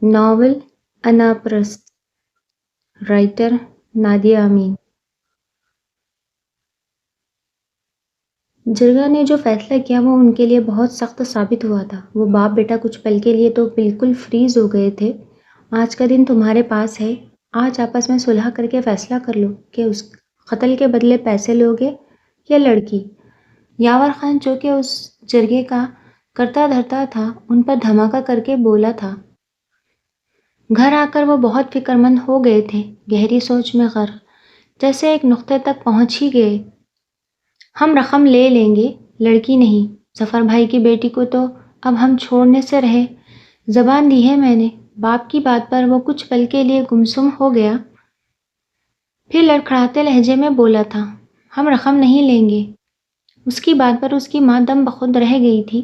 Novel انا پرست، writer Nadia امین۔ جرگا نے جو فیصلہ کیا وہ ان کے لیے بہت سخت ثابت ہوا تھا۔ وہ باپ بیٹا کچھ پل کے لیے تو بالکل فریز ہو گئے تھے۔ آج کا دن تمہارے پاس ہے، آج آپس میں صلح کر کے فیصلہ کر لو کہ اس قتل کے بدلے پیسے لوگے یا لڑکی۔ یاور خان جو کہ اس جرگے کا کرتا دھرتا تھا ان پر دھماکہ کر کے بولا تھا۔ گھر آ کر وہ بہت فکر مند ہو گئے تھے، گہری سوچ میں غرق، جیسے ایک نقطے تک پہنچ ہی گئے۔ ہم رقم لے لیں گے، لڑکی نہیں۔ ظفر بھائی کی بیٹی کو تو اب ہم چھوڑنے سے رہے، زبان دی ہے میں نے۔ باپ کی بات پر وہ کچھ پل کے لیے گمسم ہو گیا، پھر لڑکھڑاتے لہجے میں بولا تھا، ہم رقم نہیں لیں گے۔ اس کی بات پر اس کی ماں دم بخود رہ گئی تھی۔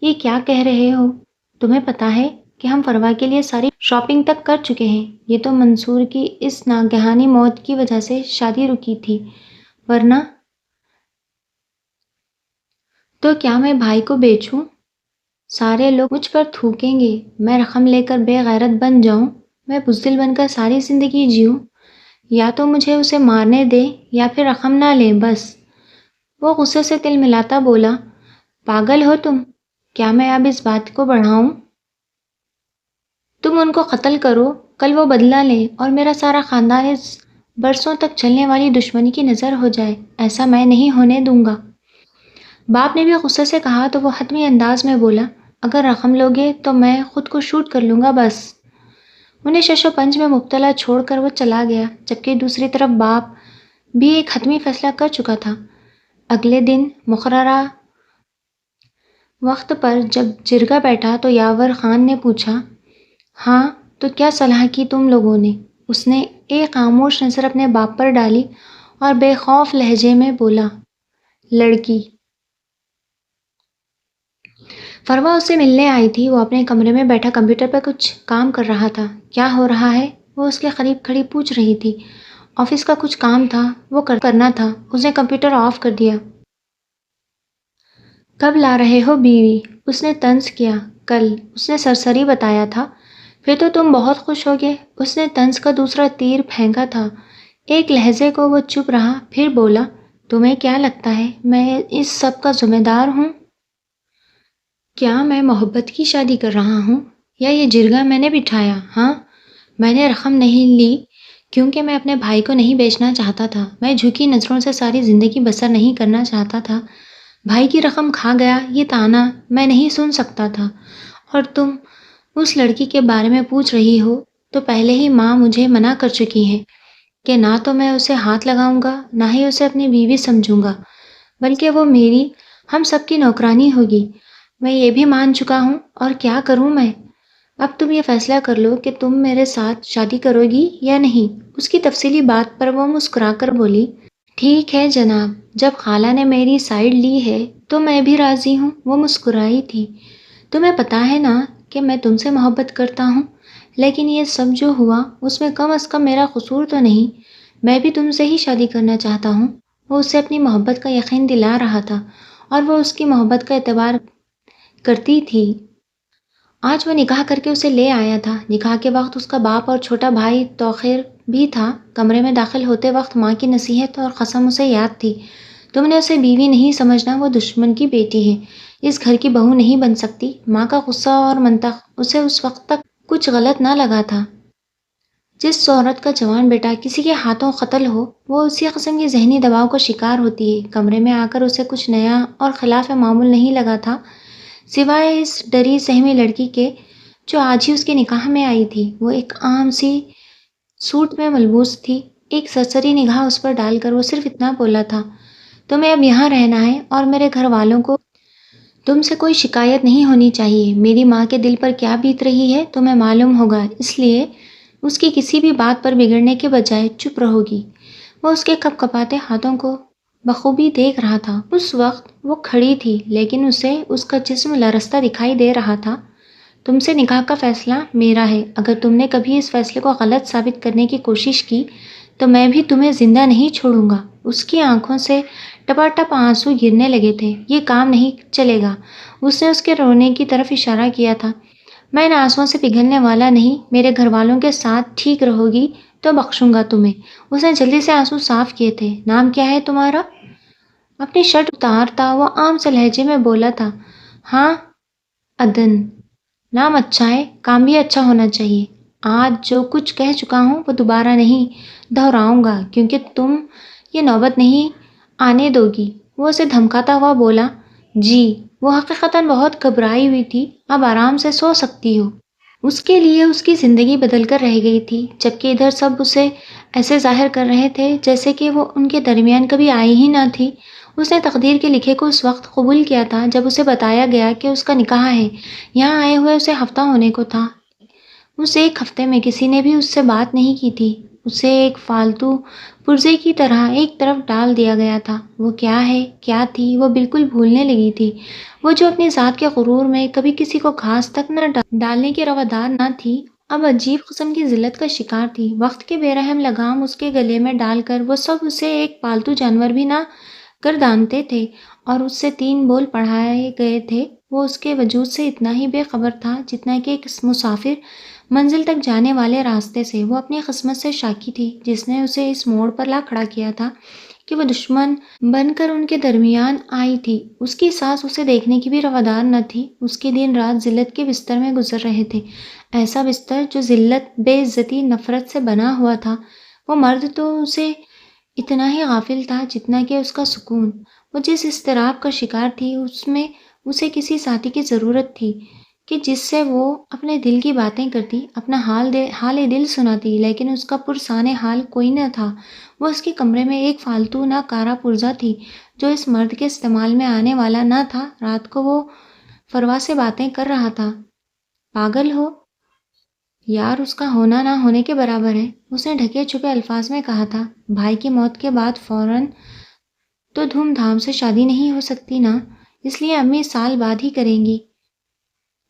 یہ کیا کہہ رہے ہو؟ تمہیں پتا ہے کہ ہم فروا کے لیے ساری شاپنگ تک کر چکے ہیں۔ یہ تو منصور کی اس ناگہانی موت کی وجہ سے شادی رکی تھی، ورنہ تو کیا میں بھائی کو بیچوں؟ سارے لوگ مجھ پر تھوکیں گے، میں رقم لے کر بے غیرت بن جاؤں، میں بزدل بن کر ساری زندگی جیوں۔ یا تو مجھے اسے مارنے دے یا پھر رقم نہ لیں بس۔ وہ غصے سے تل ملاتا بولا، پاگل ہو تم؟ کیا میں اب اس بات کو بڑھاؤں؟ تم ان کو قتل کرو، کل وہ بدلہ لیں اور میرا سارا خاندان اس برسوں تک چلنے والی دشمنی کی نظر ہو جائے۔ ایسا میں نہیں ہونے دوں گا۔ باپ نے بھی غصے سے کہا تو وہ حتمی انداز میں بولا، اگر رقم لوگے تو میں خود کو شوٹ کر لوں گا بس۔ انہیں شش و پنج میں مبتلا چھوڑ کر وہ چلا گیا، جبکہ دوسری طرف باپ بھی ایک حتمی فیصلہ کر چکا تھا۔ اگلے دن مقررہ وقت پر جب جرگا بیٹھا تو یاور خان نے پوچھا، ہاں تو کیا صلاح کی تم لوگوں نے؟ اس نے ایک خاموش نظر اپنے باپ پر ڈالی اور بے خوف لہجے میں بولا، لڑکی۔ فروا اس سے ملنے آئی تھی۔ وہ اپنے کمرے میں بیٹھا کمپیوٹر پر کچھ کام کر رہا تھا۔ کیا ہو رہا ہے؟ وہ اس کے قریب کھڑی پوچھ رہی تھی۔ آفس کا کچھ کام تھا، وہ کرنا تھا۔ اس نے کمپیوٹر آف کر دیا۔ کب لا رہے ہو بیوی؟ اس نے طنز کیا۔ کل، اس نے سرسری بتایا تھا۔ پھر تو تم بہت خوش ہوگے۔ اس نے طنز کا دوسرا تیر پھینکا تھا۔ ایک لہجے کو وہ چپ رہا، پھر بولا، تمہیں کیا لگتا ہے میں اس سب کا ذمہ دار ہوں؟ کیا میں محبت کی شادی کر رہا ہوں یا یہ جرگا میں نے بٹھایا؟ ہاں، میں نے رقم نہیں لی کیونکہ میں اپنے بھائی کو نہیں بیچنا چاہتا تھا۔ میں جھکی نظروں سے ساری زندگی بسر نہیں کرنا چاہتا تھا۔ بھائی کی رقم کھا گیا، یہ طعنہ میں نہیں سن سکتا تھا۔ اور تم اس لڑکی کے بارے میں پوچھ رہی ہو تو پہلے ہی ماں مجھے منع کر چکی ہے کہ نہ تو میں اسے ہاتھ لگاؤں گا، نہ ہی اسے اپنی بیوی سمجھوں گا، بلکہ وہ میری، ہم سب کی نوکرانی ہوگی۔ میں یہ بھی مان چکا ہوں، اور کیا کروں میں؟ اب تم یہ فیصلہ کر لو کہ تم میرے ساتھ شادی کرو گی یا نہیں۔ اس کی تفصیلی بات پر وہ مسکرا کر بولی، ٹھیک ہے جناب، جب خالہ نے میری سائیڈ لی ہے تو میں بھی راضی ہوں۔ وہ مسکرائی تھی۔ تمہیں پتا ہے نا کہ میں تم سے محبت کرتا ہوں، لیکن یہ سب جو ہوا اس میں کم از کم میرا قصور تو نہیں۔ میں بھی تم سے ہی شادی کرنا چاہتا ہوں۔ وہ اسے اپنی محبت کا یقین دلا رہا تھا اور وہ اس کی محبت کا اعتبار کرتی تھی۔ آج وہ نکاح کر کے اسے لے آیا تھا۔ نکاح کے وقت اس کا باپ اور چھوٹا بھائی توقیر بھی تھا۔ کمرے میں داخل ہوتے وقت ماں کی نصیحت اور قسم اسے یاد تھی، تم نے اسے بیوی نہیں سمجھنا، وہ دشمن کی بیٹی ہے، اس گھر کی بہو نہیں بن سکتی۔ ماں کا غصہ اور منطق اسے اس وقت تک کچھ غلط نہ لگا تھا۔ جس عورت کا جوان بیٹا کسی کے ہاتھوں قتل ہو، وہ اسی قسم کی ذہنی دباؤ کا شکار ہوتی ہے۔ کمرے میں آ کر اسے کچھ نیا اور خلاف معمول نہیں لگا تھا، سوائے اس ڈری سہمی لڑکی کے جو آج ہی اس کے نکاح میں آئی تھی۔ وہ ایک عام سی سوٹ میں ملبوس تھی۔ ایک سرسری نگاہ اس پر ڈال کر وہ صرف اتنا بولا تھا، تمہیں اب یہاں رہنا ہے اور میرے گھر والوں کو تم سے کوئی شکایت نہیں ہونی چاہیے۔ میری ماں کے دل پر کیا بیت رہی ہے تمہیں معلوم ہوگا، اس لیے اس کی کسی بھی بات پر بگڑنے کے بجائے چپ رہو گی۔ وہ اس کے کپ کپاتے ہاتھوں کو بخوبی دیکھ رہا تھا۔ اس وقت وہ کھڑی تھی لیکن اسے اس کا جسم لرزتا دکھائی دے رہا تھا۔ تم سے نکاح کا فیصلہ میرا ہے۔ اگر تم نے کبھی اس فیصلے کو غلط ثابت کرنے کی کوشش کی تو میں بھی تمہیں زندہ نہیں چھوڑوں گا۔ اس کی آنکھوں سے ٹپاٹپ آنسو گرنے لگے تھے۔ یہ کام نہیں چلے گا۔ اس نے اس کے رونے کی طرف اشارہ کیا تھا۔ میں ان آنسوؤں سے پگھلنے والا نہیں، میرے گھر والوں کے ساتھ ٹھیک رہو گی تو بخشوں گا تمہیں۔ اس نے جلدی سے آنسو صاف کیے تھے۔ نام کیا ہے تمہارا؟ اپنی شرٹ اتارتا وہ عام سے لہجے میں بولا تھا، ہاں عدن۔ نام اچھا ہے، کام بھی اچھا ہونا چاہیے۔ آج جو کچھ کہہ چکا ہوں وہ دوبارہ نہیں دہراؤں گا کیونکہ تم یہ نوبت نہیں آنے دو گی۔ وہ اسے دھمکاتا ہوا بولا، جی۔ وہ حقیقتاً بہت گھبرائی ہوئی تھی۔ اب آرام سے سو سکتی ہو۔ اس کے لیے اس کی زندگی بدل کر رہ گئی تھی، جبکہ ادھر سب اسے ایسے ظاہر کر رہے تھے جیسے کہ وہ ان کے درمیان کبھی آئی ہی نہ تھی۔ اس نے تقدیر کے لکھے کو اس وقت قبول کیا تھا جب اسے بتایا گیا کہ اس کا نکاح ہے۔ یہاں آئے ہوئے اسے ہفتہ ہونے کو تھا۔ اس ایک ہفتے میں کسی نے بھی اس سے بات نہیں کی تھی۔ اسے ایک فالتو پرزے کی طرح ایک طرف ڈال دیا گیا تھا۔ وہ کیا ہے، کیا تھی، وہ بالکل بھولنے لگی تھی۔ وہ جو اپنی ذات کے غرور میں کبھی کسی کو گھاس تک نہ ڈالنے کی روادار نہ تھی، اب عجیب قسم کی ذلت کا شکار تھی۔ وقت کے بے رحم لگام اس کے گلے میں ڈال کر وہ سب اسے ایک پالتو جانور بھی نہ گردانتے تھے اور اس سے 3 بول پڑھائے گئے تھے۔ وہ اس کے وجود سے اتنا ہی بے خبر تھا جتنا کہ ایک مسافر منزل تک جانے والے راستے سے۔ وہ اپنی قسمت سے شاکی تھی جس نے اسے اس موڑ پر لا کھڑا کیا تھا کہ وہ دشمن بن کر ان کے درمیان آئی تھی۔ اس کی سانس اسے دیکھنے کی بھی روادار نہ تھی۔ اس کے دن رات ذلت کے بستر میں گزر رہے تھے، ایسا بستر جو ذلت، بے عزتی، نفرت سے بنا ہوا تھا۔ وہ مرد تو اسے اتنا ہی غافل تھا جتنا کہ اس کا سکون۔ وہ جس اضطراب کا شکار تھی اس میں اسے کسی ساتھی کی ضرورت تھی کہ جس سے وہ اپنے دل کی باتیں کرتی، اپنا حال دل سناتی، لیکن اس کا پرسان حال کوئی نہ تھا۔ وہ اس کے کمرے میں ایک فالتو نہ کارا پرزا تھی جو اس مرد کے استعمال میں آنے والا نہ تھا۔ رات کو وہ فروا سے باتیں کر رہا تھا، پاگل ہو یار، اس کا ہونا نہ ہونے کے برابر ہے۔ اس نے ڈھکے چھپے الفاظ میں کہا تھا، بھائی کی موت کے بعد فوراً تو دھوم دھام سے شادی نہیں ہو سکتی نا، اس لیے امی سال بعد ہی کریں گی۔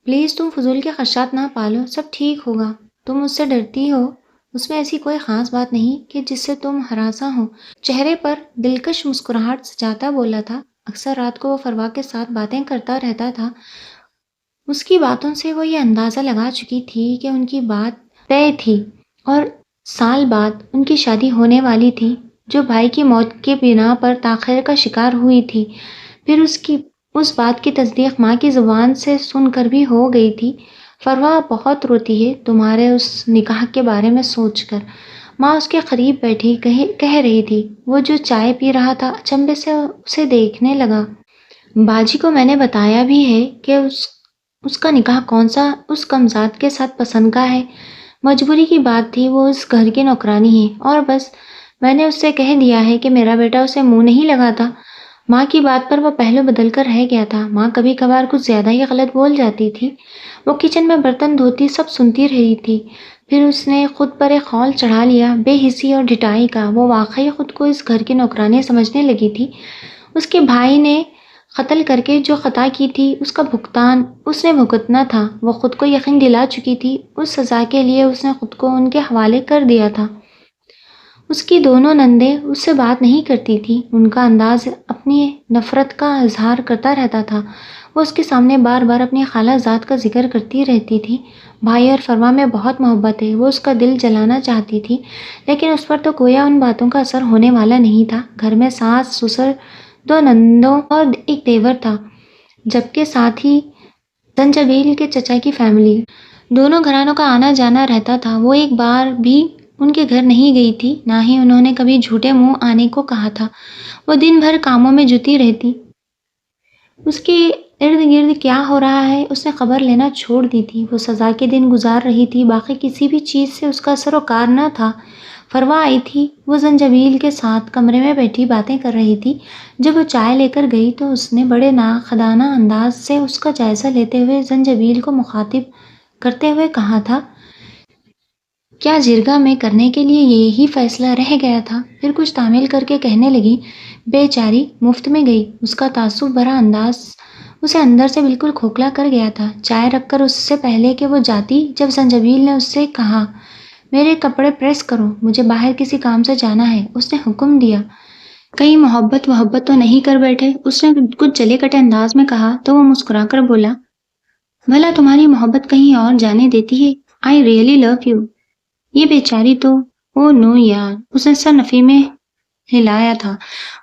پلیز تم فضول کے خدشات نہ پالو، سب ٹھیک ہوگا۔ تم مجھ سے ڈرتی ہو، اس میں ایسی کوئی خاص بات نہیں کہ جس سے تم ہراساں ہو۔ چہرے پر دلکش مسکراہٹ سجاتا بولا تھا، اکثر رات کو وہ فروا کے ساتھ باتیں کرتا رہتا تھا۔ اس کی باتوں سے وہ یہ اندازہ لگا چکی تھی کہ ان کی بات طے تھی اور سال بعد ان کی شادی ہونے والی تھی، جو بھائی کی موت کے بنا پر تاخیر کا شکار ہوئی تھی۔ پھر اس بات کی تصدیق ماں کی زبان سے سن کر بھی ہو گئی تھی۔ فروا بہت روتی ہے تمہارے اس نکاح کے بارے میں سوچ کر۔ ماں اس کے قریب بیٹھی کہہ رہی تھی۔ وہ جو چائے پی رہا تھا اچنبھے سے اسے دیکھنے لگا۔ باجی کو میں نے بتایا بھی ہے کہ اس کا نکاح کون سا اس کمزاد کے ساتھ پسند کا ہے۔ مجبوری کی بات تھی، وہ اس گھر کی نوکرانی ہے اور بس میں نے اس سے کہہ دیا ہے کہ میرا بیٹا اسے منہ نہیں لگاتا۔ ماں کی بات پر وہ پہلو بدل کر رہ گیا تھا۔ ماں کبھی کبھار کچھ زیادہ ہی غلط بول جاتی تھی۔ وہ کچن میں برتن دھوتی سب سنتی رہی تھی۔ پھر اس نے خود پر ایک خول چڑھا لیا، بے حسی اور ڈھٹائی کا۔ وہ واقعی خود کو اس گھر کی نوکرانی سمجھنے لگی تھی۔ اس کے بھائی نے قتل کر کے جو خطا کی تھی اس کا بھگتان اس نے بھگتنا تھا۔ وہ خود کو یقین دلا چکی تھی، اس سزا کے لیے اس نے خود کو ان کے حوالے کر دیا تھا۔ اس کی دونوں نندیں اس سے بات نہیں کرتی تھیں، ان کا انداز اپنی نفرت کا اظہار کرتا رہتا تھا۔ وہ اس کے سامنے بار بار اپنی خالہ زاد کا ذکر کرتی رہتی تھی۔ بھائی اور فروا میں بہت محبت ہے، وہ اس کا دل جلانا چاہتی تھی، لیکن اس پر تو گویا ان باتوں کا اثر ہونے والا نہیں تھا۔ گھر میں ساس، سسر، 2 نندوں اور ایک دیور تھا، جبکہ ساتھ ہی زنجبیل کے چچا کی فیملی۔ دونوں گھرانوں کا آنا جانا رہتا تھا۔ وہ ایک بار بھی ان کے گھر نہیں گئی تھی، نہ ہی انہوں نے کبھی جھوٹے منہ آنے کو کہا تھا۔ وہ دن بھر کاموں میں جٹی رہتی۔ اس کے ارد گرد کیا ہو رہا ہے اس نے خبر لینا چھوڑ دی تھی۔ وہ سزا کے دن گزار رہی تھی، باقی کسی بھی چیز سے اس کا اثر و کار نہ تھا۔ فروا آئی تھی، وہ زنجبیل کے ساتھ کمرے میں بیٹھی باتیں کر رہی تھی۔ جب وہ چائے لے کر گئی تو اس نے بڑے ناخدانہ انداز سے اس کا جائزہ لیتے ہوئے زنجبیل کو مخاطب کرتے ہوئے کہا تھا، کیا جرگہ میں کرنے کے لیے یہی فیصلہ رہ گیا تھا؟ پھر کچھ تعمیل کر کے کہنے لگی، بے چاری مفت میں گئی۔ اس کا تعصب بھرا انداز اسے اندر سے بالکل کھوکھلا کر گیا تھا۔ چائے رکھ کر اس سے پہلے کہ وہ جاتی، جب زنجبیل نے اس سے کہا، میرے کپڑے پریس کرو، مجھے باہر کسی کام سے جانا ہے، اس نے حکم دیا۔ کہیں محبت تو نہیں کر بیٹھے؟ اس نے کچھ جلے کٹے انداز میں کہا تو وہ مسکرا کر بولا، بھلا تمہاری محبت کہیں اور جانے دیتی ہے؟ I really love you. یہ بیچاری تو، او نو یار، اس نے سر نفی میں ہلایا تھا.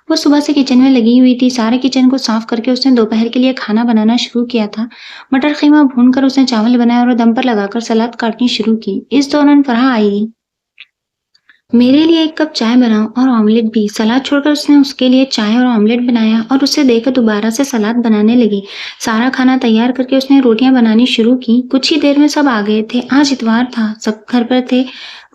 وہ صبح سے کچن میں لگی ہوئی تھی. سارے کچن کو صاف کر کے اس نے دوپہر کے لیے کھانا بنانا شروع کیا تھا. مٹر قیمہ بھون کر اس نے چاول بنایا اور دم پر لگا کر سلاد کاٹنی شروع کی. اس دوران فرحہ آئی. میرے لیے ایک کپ چائے بناؤ اور آملیٹ بھی. سلاد چھوڑ کر اس نے اس کے لیے چائے اور آملیٹ بنایا اور اسے دے کر دوبارہ سے سلاد بنانے لگی. سارا کھانا تیار کر کے اس نے روٹیاں بنانی شروع کی. کچھ ہی دیر میں سب آ گئے تھے. آج اتوار تھا، سب گھر پر تھے.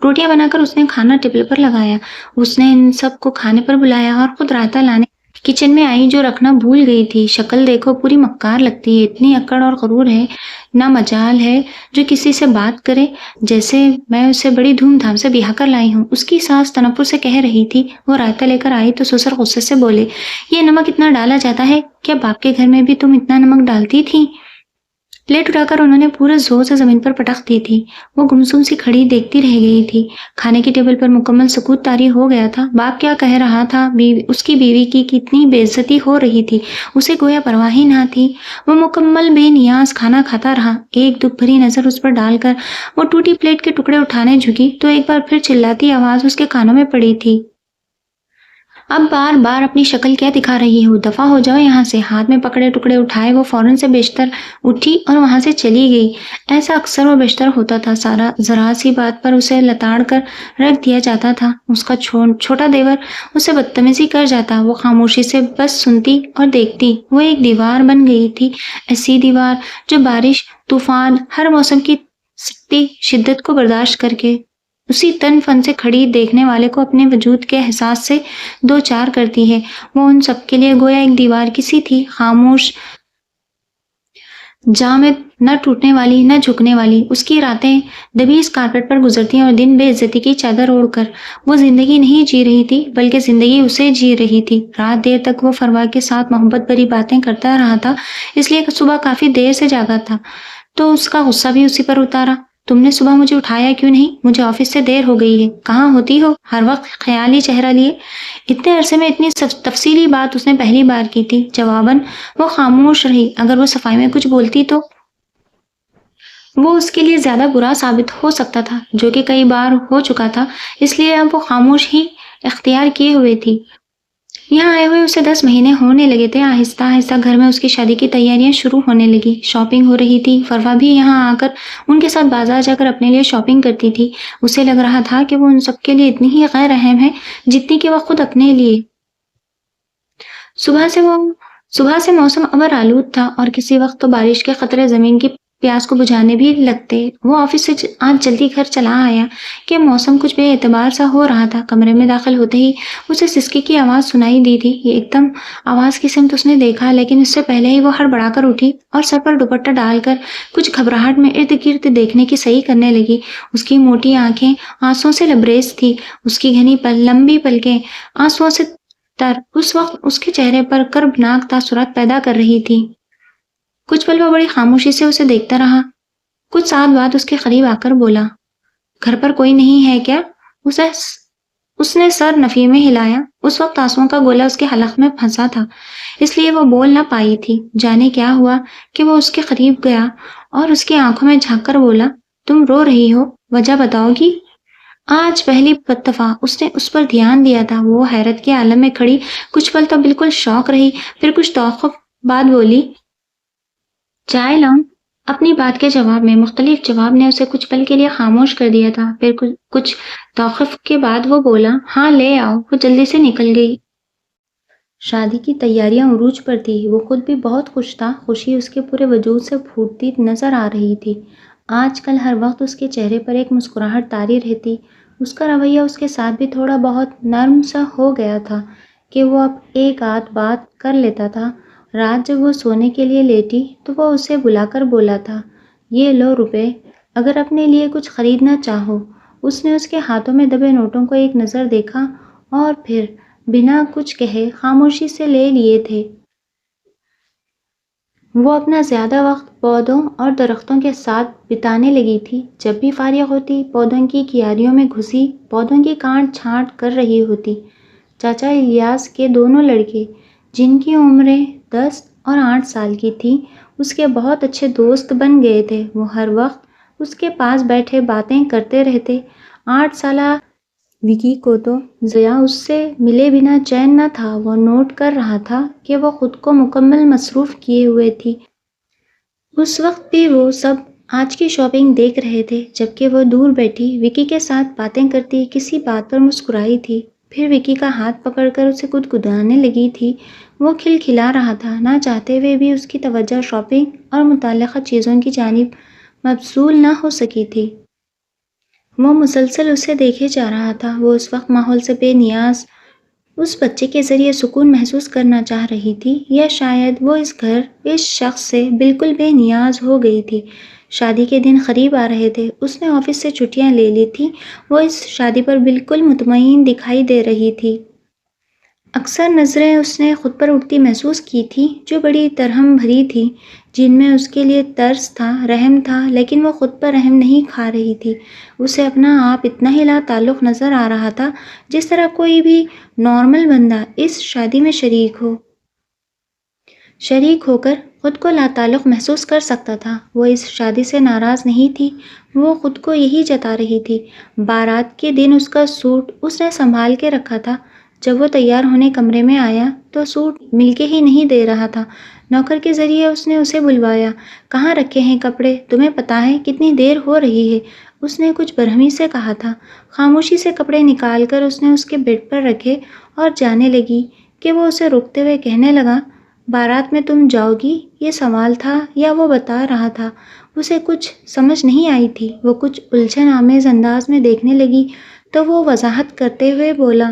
روٹیاں بنا کر اس نے کھانا ٹیبل پر لگایا. اس نے ان سب کو کھانے پر بلایا اور خود رائتا لانے کچن میں آئی، جو رکھنا بھول گئی تھی. شکل دیکھو، پوری مکار لگتی ہے. اتنی اکڑ اور غرور ہے، نہ مجال ہے جو کسی سے بات کرے، جیسے میں اسے بڑی دھوم دھام سے بیاہ کر لائی ہوں. اس کی ساس تنفر سے کہہ رہی تھی. وہ رائتا لے کر آئی تو سسر غصے سے بولے، یہ نمک اتنا ڈالا جاتا ہے کیا؟ باپ کے گھر میں بھی تم اتنا نمک ڈالتی تھی؟ پلیٹ اٹھا کر انہوں نے پورے زور سے زمین پر پٹخ دی تھی. وہ گمسم سی کھڑی دیکھتی رہ گئی تھی. کھانے کی ٹیبل پر مکمل سکوت طاری ہو گیا تھا. باپ کیا کہہ رہا تھا، اس کی بیوی کی کتنی بے عزتی ہو رہی تھی، اسے گویا پرواہ ہی نہ تھی. وہ مکمل بے نیاز کھانا کھاتا رہا. ایک دکھ بھری نظر اس پر ڈال کر وہ ٹوٹی پلیٹ کے ٹکڑے اٹھانے جھکی تو ایک بار پھر چلاتی آواز اس کے کانوں میں پڑی تھی. اب بار بار اپنی شکل کیا دکھا رہی ہو؟ دفع ہو جاؤ یہاں سے. ہاتھ میں پکڑے ٹکڑے اٹھائے وہ فوراً سے بیشتر اٹھی اور وہاں سے چلی گئی. ایسا اکثر و بیشتر ہوتا تھا. ذرا سی بات پر اسے لتاڑ کر رکھ دیا جاتا تھا. اس کا چھوٹا دیور اسے بدتمیزی کر جاتا. وہ خاموشی سے بس سنتی اور دیکھتی. وہ ایک دیوار بن گئی تھی، ایسی دیوار جو بارش، طوفان، ہر موسم کی سختی شدت کو برداشت کر کے اسی تن فن سے کھڑی دیکھنے والے کو اپنے وجود کے احساس سے دو چار کرتی ہے. وہ ان سب کے لیے گویا ایک دیوار کسی تھی، خاموش، جامد، نہ ٹوٹنے والی نہ جھکنے والی. اس کی راتیں دبی اس کارپیٹ پر گزرتی اور دن بے عزتی کی چادر اوڑھ کر. وہ زندگی نہیں جی رہی تھی بلکہ زندگی اسے جی رہی تھی. رات دیر تک وہ فروا کے ساتھ محبت بھری باتیں کرتا رہا تھا، اس لیے صبح کافی دیر سے جاگا تھا. تو اس کا غصہ بھی اسی پر اتارا. تم نے صبح مجھے اٹھایا کیوں نہیں؟ مجھے آفس سے دیر ہو گئی ہے. کہاں ہوتی ہو؟ ہر وقت خیالی چہرہ لیے. اتنے عرصے میں اتنی تفصیلی بات اس نے پہلی بار کی تھی. جواباً وہ خاموش رہی. اگر وہ صفائی میں کچھ بولتی تو وہ اس کے لیے زیادہ برا ثابت ہو سکتا تھا، جو کہ کئی بار ہو چکا تھا. اس لیے اب وہ خاموش ہی اختیار کیے ہوئے تھی. یہاں آئے ہوئے اسے 10 مہینے ہونے لگے تھے. آہستہ آہستہ گھر میں اس کی شادی کی تیاریاں شروع ہونے لگی. شاپنگ ہو رہی تھی. فروا بھی یہاں آ کر ان کے ساتھ بازار جا کر اپنے لیے شاپنگ کرتی تھی. اسے لگ رہا تھا کہ وہ ان سب کے لیے اتنی ہی غیر اہم ہے جتنی کہ وہ خود اپنے لیے. صبح سے موسم ابر آلود تھا اور کسی وقت تو بارش کے قطرے زمین کی پیاس کو بجھانے بھی لگتے. وہ آفس سے آج جلدی گھر چلا آیا کہ موسم کچھ بے اعتبار سا ہو رہا تھا. کمرے میں داخل ہوتے ہی اسے سسکی کی آواز سنائی دی تھی. یہ ایک دم آواز کی سمت اس نے دیکھا، لیکن اس سے پہلے ہی وہ ہڑبڑا کر اٹھی اور سر پر دوپٹہ ڈال کر کچھ گھبراہٹ میں ارد گرد دیکھنے کی صحیح کرنے لگی. اس کی موٹی آنکھیں آنسوؤں سے لبریز تھی. اس کی گھنی لمبی پلکیں آنسوؤں سے تر اس وقت اس کے چہرے پر کربناک تاثرات پیدا کر رہی تھی. کچھ پل وہ بڑی خاموشی سے اسے دیکھتا رہا. کچھ ساتھ بعد اس کے قریب آ کر بولا، گھر پر کوئی نہیں ہے کیا؟ اس نے سر نفی میں ہلایا. اس وقت آنسوؤں کا گولا اس کے حلق میں پھنسا تھا، اس لیے وہ بول نہ پائی تھی. جانے کیا ہوا کہ وہ اس کے قریب گیا اور اس کی آنکھوں میں جھانک کر بولا، تم رو رہی ہو، وجہ بتاؤ گی؟ آج پہلی دفعہ اس نے اس پر دھیان دیا تھا. وہ حیرت کے عالم میں کھڑی کچھ پل تو بالکل شوق رہی، پھر کچھ توقف بعد بولی، چائے لاؤں؟ اپنی بات کے جواب میں مختلف جواب نے اسے کچھ پل کے لیے خاموش کر دیا تھا. پھر کچھ توقف کے بعد وہ بولا، ہاں لے آؤ. وہ جلدی سے نکل گئی. شادی کی تیاریاں عروج پر تھی. وہ خود بھی بہت خوش تھا. خوشی اس کے پورے وجود سے پھوٹتی نظر آ رہی تھی. آج کل ہر وقت اس کے چہرے پر ایک مسکراہٹ طاری رہتی. اس کا رویہ اس کے ساتھ بھی تھوڑا بہت نرم سا ہو گیا تھا کہ وہ اب ایک آدھ بات کر لیتا تھا. رات جب وہ سونے کے لیے لیٹی تو وہ اسے بلا کر بولا تھا، یہ لو روپے، اگر اپنے لیے کچھ خریدنا چاہو. اس نے اس کے ہاتھوں میں دبے نوٹوں کو ایک نظر دیکھا اور پھر بنا کچھ کہے خاموشی سے لے لیے تھے. وہ اپنا زیادہ وقت پودوں اور درختوں کے ساتھ بتانے لگی تھی. جب بھی فارغ ہوتی پودوں کی کیاریوں میں گھسی پودوں کی کاٹ چھانٹ کر رہی ہوتی. چاچا الیاس کے دونوں لڑکے، جن کی عمریں 10 اور 8 سال کی تھی، اس کے بہت اچھے دوست بن گئے تھے۔ وہ ہر وقت اس کے پاس بیٹھے باتیں کرتے رہتے۔ 8 سالہ وکی کو تو ضیا اس سے ملے بنا چین نہ تھا۔ وہ نوٹ کر رہا تھا کہ وہ خود کو مکمل مصروف کیے ہوئے تھی۔ اس وقت بھی وہ سب آج کی شاپنگ دیکھ رہے تھے، جبکہ وہ دور بیٹھی وکی کے ساتھ باتیں کرتی کسی بات پر مسکرائی تھی، پھر وکی کا ہاتھ پکڑ کر اسے گدگدانے لگی تھی۔ وہ کھلکھلا رہا تھا، نہ چاہتے ہوئے بھی اس کی توجہ شاپنگ اور متعلقہ چیزوں کی جانب مبذول نہ ہو سکی تھی۔ وہ مسلسل اسے دیکھے جا رہا تھا۔ وہ اس وقت ماحول سے بے نیاز اس بچے کے ذریعے سکون محسوس کرنا چاہ رہی تھی، یا شاید وہ اس گھر، اس شخص سے بالکل بے نیاز ہو گئی تھی۔ شادی کے دن قریب آ رہے تھے۔ اس نے آفس سے چھٹیاں لے لی تھیں۔ وہ اس شادی پر بالکل مطمئن دکھائی دے رہی تھی۔ اکثر نظریں اس نے خود پر اٹھتی محسوس کی تھیں جو بڑی ترہم بھری تھیں، جن میں اس کے لیے ترس تھا، رحم تھا، لیکن وہ خود پر رحم نہیں کھا رہی تھی۔ اسے اپنا آپ اتنا ہی لا تعلق نظر آ رہا تھا جس طرح کوئی بھی نارمل بندہ اس شادی میں شریک ہو کر خود کو لا تعلق محسوس کر سکتا تھا۔ وہ اس شادی سے ناراض نہیں تھی، وہ خود کو یہی جتا رہی تھی۔ بارات کے دن اس کا سوٹ اس نے سنبھال کے رکھا تھا۔ جب وہ تیار ہونے کمرے میں آیا تو سوٹ مل کے ہی نہیں دے رہا تھا۔ نوکر کے ذریعے اس نے اسے بلوایا۔ کہاں رکھے ہیں کپڑے؟ تمہیں پتا ہے کتنی دیر ہو رہی ہے؟ اس نے کچھ برہمی سے کہا تھا۔ خاموشی سے کپڑے نکال کر اس نے اس کے بیڈ پر رکھے اور جانے لگی کہ وہ اسے روکتے ہوئے کہنے لگا، بارات میں تم جاؤ گی؟ یہ سوال تھا یا وہ بتا رہا تھا؟ اسے کچھ سمجھ نہیں آئی تھی۔ وہ کچھ الجھن آمیز انداز میں دیکھنے لگی تو وہ وضاحت کرتے ہوئے بولا،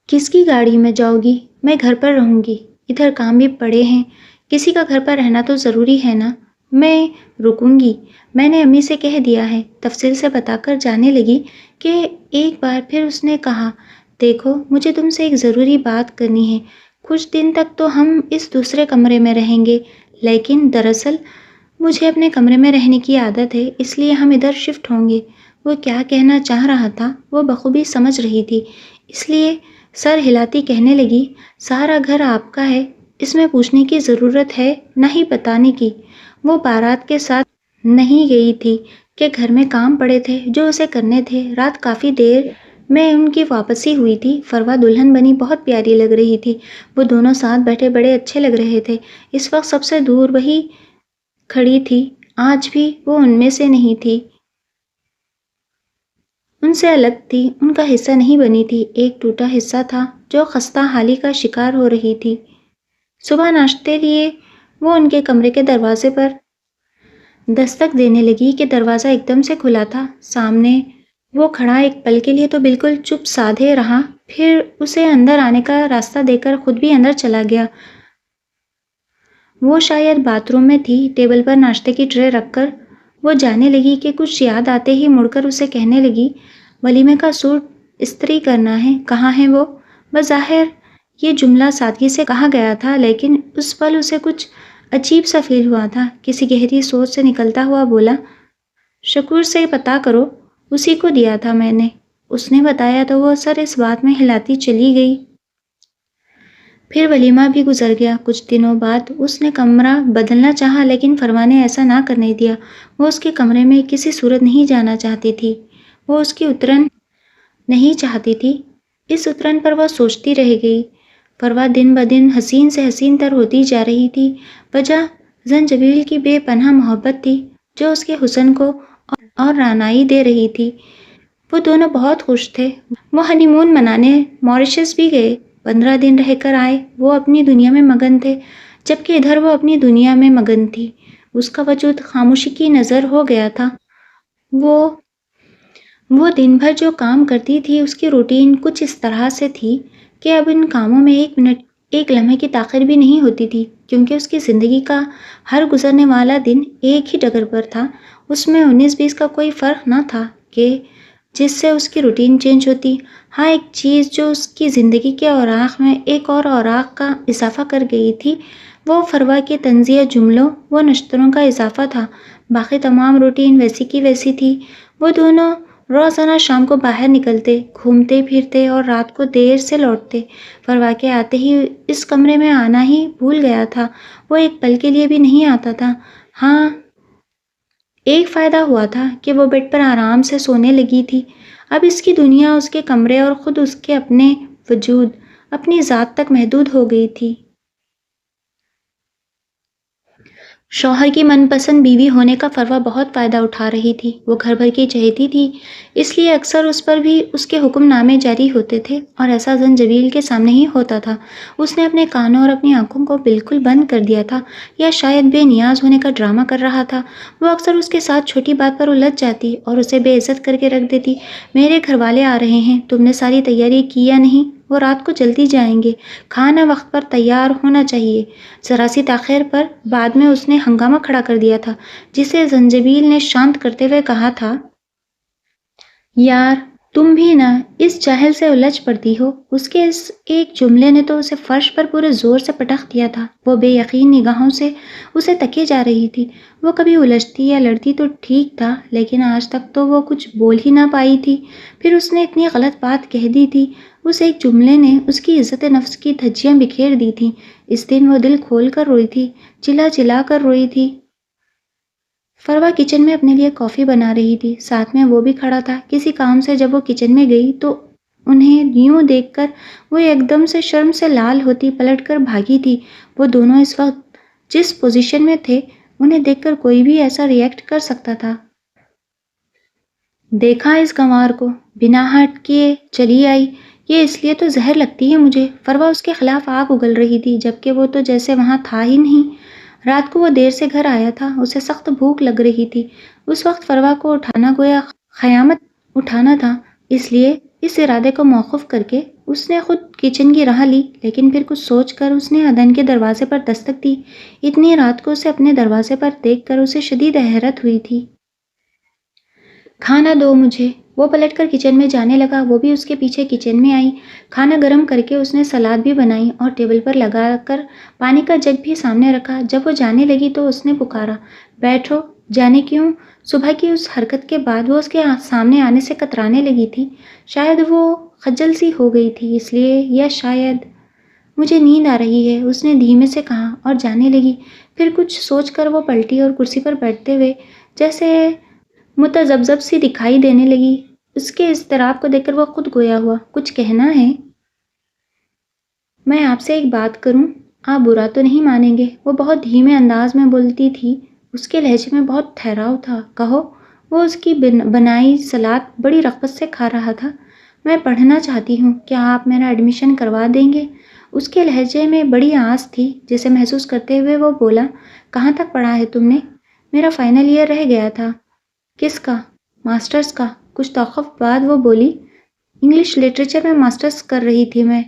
کس کی گاڑی میں جاؤ گی؟ میں گھر پر رہوں گی، ادھر کام بھی پڑے ہیں، کسی کا گھر پر رہنا تو ضروری ہے نا، میں رکوں گی، میں نے امی سے کہہ دیا ہے، تفصیل سے بتا کر جانے لگی کہ ایک بار پھر اس نے کہا، دیکھو مجھے تم سے ایک ضروری بات کرنی ہے، کچھ دن تک تو ہم اس دوسرے کمرے میں رہیں گے، لیکن دراصل مجھے اپنے کمرے میں رہنے کی عادت ہے، اس لیے ہم ادھر شفٹ ہوں گے۔ وہ کیا کہنا چاہ رہا تھا وہ بخوبی سمجھ رہی تھی، اس لیے سر ہلاتی کہنے لگی، سارا گھر آپ کا ہے، اس میں پوچھنے کی ضرورت ہے نہ ہی بتانے کی۔ وہ بارات کے ساتھ نہیں گئی تھی کہ گھر میں کام پڑے تھے جو اسے کرنے تھے۔ رات کافی دیر میں ان کی واپسی ہوئی تھی۔ فروا دلہن بنی بہت پیاری لگ رہی تھی۔ وہ دونوں ساتھ بیٹھے بڑے اچھے لگ رہے تھے۔ اس وقت سب سے دور وہی کھڑی تھی، آج بھی وہ ان میں سے نہیں تھی، ان سے الگ تھی، ان کا حصہ نہیں بنی تھی، ایک ٹوٹا حصہ تھا جو خستہ حالی کا شکار ہو رہی تھی۔ صبح ناشتے لیے وہ ان کے کمرے کے دروازے پر دستک دینے لگی کہ دروازہ ایک دم سے کھلا تھا۔ سامنے وہ کھڑا ایک پل کے لیے تو بالکل چپ سادھے رہا، پھر اسے اندر آنے کا راستہ دے کر خود بھی اندر چلا گیا۔ وہ شاید باتھ روم میں تھی۔ ٹیبل پر ناشتے کی ٹرے رکھ کر وہ جانے لگی کہ کچھ یاد آتے ہی مڑ کر اسے کہنے لگی، ولیمے کا سوٹ استری کرنا ہے، کہاں ہے وہ؟ بظاہر یہ جملہ سادگی سے کہا گیا تھا، لیکن اس پل اسے کچھ عجیب سا فیل ہوا تھا۔ کسی گہری سوچ سے نکلتا ہوا بولا، شکور سے پتا کرو، اسی کو دیا تھا میں نے۔ اس نے بتایا تو وہ سر اس بات میں ہلاتی چلی گئی۔ پھر ولیمہ بھی گزر گیا۔ کچھ دنوں بعد اس نے کمرہ بدلنا چاہا، لیکن فروا نے ایسا نہ کرنے دیا۔ وہ اس کے کمرے میں کسی صورت نہیں جانا چاہتی تھی، وہ اس کی اترن نہیں چاہتی تھی۔ اس اترن پر وہ سوچتی رہ گئی۔ فروا دن بدن حسین سے حسین تر ہوتی جا رہی تھی۔ وجہ زنجبیل کی بے پناہ محبت تھی جو اس کے حسن کو اور رعنائی دے رہی تھی۔ وہ دونوں بہت خوش تھے۔ وہ ہنی مون منانے ماریشس بھی گئے، 15 دن رہ کر آئے۔ وہ اپنی دنیا میں مگن تھے، جبکہ ادھر وہ اپنی دنیا میں مگن تھی۔ اس کا وجود خاموشی کی نظر ہو گیا تھا۔ وہ دن بھر جو کام کرتی تھی اس کی روٹین کچھ اس طرح سے تھی کہ اب ان کاموں میں ایک منٹ، ایک لمحے کی تاخیر بھی نہیں ہوتی تھی، کیونکہ اس کی زندگی کا ہر گزرنے والا دن ایک ہی ڈگر پر تھا۔ اس میں 19-20 کا کوئی فرق نہ تھا کہ جس سے اس کی روٹین چینج ہوتی۔ ہاں، ایک چیز جو اس کی زندگی کے اوراق میں ایک اور اوراق کا اضافہ کر گئی تھی، وہ فروا کے طنزیہ جملوں و نشتروں کا اضافہ تھا۔ باقی تمام روٹین ویسی کی ویسی تھی۔ وہ دونوں روزانہ شام کو باہر نکلتے، گھومتے پھرتے اور رات کو دیر سے لوٹتے۔ فروا کے آتے ہی اس کمرے میں آنا ہی بھول گیا تھا، وہ ایک پل کے لیے بھی نہیں آتا تھا۔ ہاں، ایک فائدہ ہوا تھا کہ وہ بیڈ پر آرام سے سونے لگی تھی۔ اب اس کی دنیا، اس کے کمرے اور خود اس کے اپنے وجود، اپنی ذات تک محدود ہو گئی تھی۔ شوہر کی من پسند بیوی ہونے کا فروا بہت فائدہ اٹھا رہی تھی۔ وہ گھر بھر کی چہیتی تھی، اس لیے اکثر اس پر بھی اس کے حکم نامے جاری ہوتے تھے، اور ایسا زنجبیل کے سامنے ہی ہوتا تھا۔ اس نے اپنے کانوں اور اپنی آنکھوں کو بالکل بند کر دیا تھا، یا شاید بے نیاز ہونے کا ڈرامہ کر رہا تھا۔ وہ اکثر اس کے ساتھ چھوٹی بات پر الجھ جاتی اور اسے بے عزت کر کے رکھ دیتی۔ میرے گھر والے آ رہے ہیں، تم نے ساری تیاری کی یا نہیں؟ وہ رات کو جلدی جائیں گے، کھانا وقت پر تیار ہونا چاہیے۔ ذرا سی تاخیر پر بعد میں اس نے ہنگامہ کھڑا کر دیا تھا، جسے زنجبیل نے شانت کرتے ہوئے کہا تھا، یار تم بھی نا اس جاہل سے الجھ پڑتی ہو۔ اس کے اس ایک جملے نے تو اسے فرش پر پورے زور سے پٹخ دیا تھا۔ وہ بے یقین نگاہوں سے اسے تکے جا رہی تھی۔ وہ کبھی الجھتی یا لڑتی تو ٹھیک تھا، لیکن آج تک تو وہ کچھ بول ہی نہ پائی تھی۔ پھر اس نے اتنی غلط بات کہہ دی تھی، اس ایک جملے نے اس کی عزت نفس کی دھجیاں بکھیر دی تھیں۔ اس دن وہ دل کھول کر روئی تھی، چلا چلا کر روئی تھی۔ فروا کچن میں اپنے لیے کافی بنا رہی تھی، ساتھ میں وہ بھی کھڑا تھا کسی کام سے۔ جب وہ کچن میں گئی تو انہیں یوں دیکھ کر وہ ایک دم سے شرم سے لال ہوتی پلٹ کر بھاگی تھی۔ وہ دونوں اس وقت جس پوزیشن میں تھے، انہیں دیکھ کر کوئی بھی ایسا ریئیکٹ کر سکتا تھا۔ دیکھا اس گنوار کو، بنا ہٹ کیے چلی آئی، یہ اس لیے تو زہر لگتی ہے مجھے۔ فروا اس کے خلاف آگ اگل رہی تھی، جبکہ وہ تو جیسے وہاں تھا ہی نہیں۔ رات کو وہ دیر سے گھر آیا تھا، اسے سخت بھوک لگ رہی تھی۔ اس وقت فروا کو اٹھانا گویا قیامت اٹھانا تھا، اس لیے اس ارادے کو موقوف کر کے اس نے خود کچن کی راہ لی، لیکن پھر کچھ سوچ کر اس نے ادن کے دروازے پر دستک دی۔ اتنی رات کو اسے اپنے دروازے پر دیکھ کر اسے شدید حیرت ہوئی تھی۔ کھانا دو مجھے، وہ پلٹ کر کچن میں جانے لگا۔ وہ بھی اس کے پیچھے کچن میں آئی۔ کھانا گرم کر کے اس نے سلاد بھی بنائی اور ٹیبل پر لگا کر پانی کا جگ بھی سامنے رکھا۔ جب وہ جانے لگی تو اس نے پکارا، بیٹھو۔ جانے کیوں؟ صبح کی اس حرکت کے بعد وہ اس کے سامنے آنے سے کترانے لگی تھی۔ شاید وہ خجل سی ہو گئی تھی اس لیے، یا شاید مجھے نیند آ رہی ہے، اس نے دھیمے سے کہا اور جانے لگی۔ پھر کچھ سوچ کر وہ پلٹی اور کرسی پر بیٹھتے ہوئے جیسے متذبذب سی دکھائی دینے لگی۔ اس کے اضطراب کو دیکھ کر وہ خود گویا ہوا، کچھ کہنا ہے؟ میں آپ سے ایک بات کروں، آپ برا تو نہیں مانیں گے؟ وہ بہت دھیمے انداز میں بولتی تھی، اس کے لہجے میں بہت ٹھہراؤ تھا۔ کہو۔ وہ اس کی بنائی سلاد بڑی رغبت سے کھا رہا تھا۔ میں پڑھنا چاہتی ہوں، کیا آپ میرا ایڈمیشن کروا دیں گے؟ اس کے لہجے میں بڑی آس تھی، جسے محسوس کرتے ہوئے وہ بولا، کہاں تک پڑھا ہے تم نے؟ میرا فائنل ایئر رہ گیا تھا۔ کس کا؟ ماسٹرز کا۔ کچھ توقف بعد وہ بولی، انگلش لٹریچر میں ماسٹرز کر رہی تھی میں۔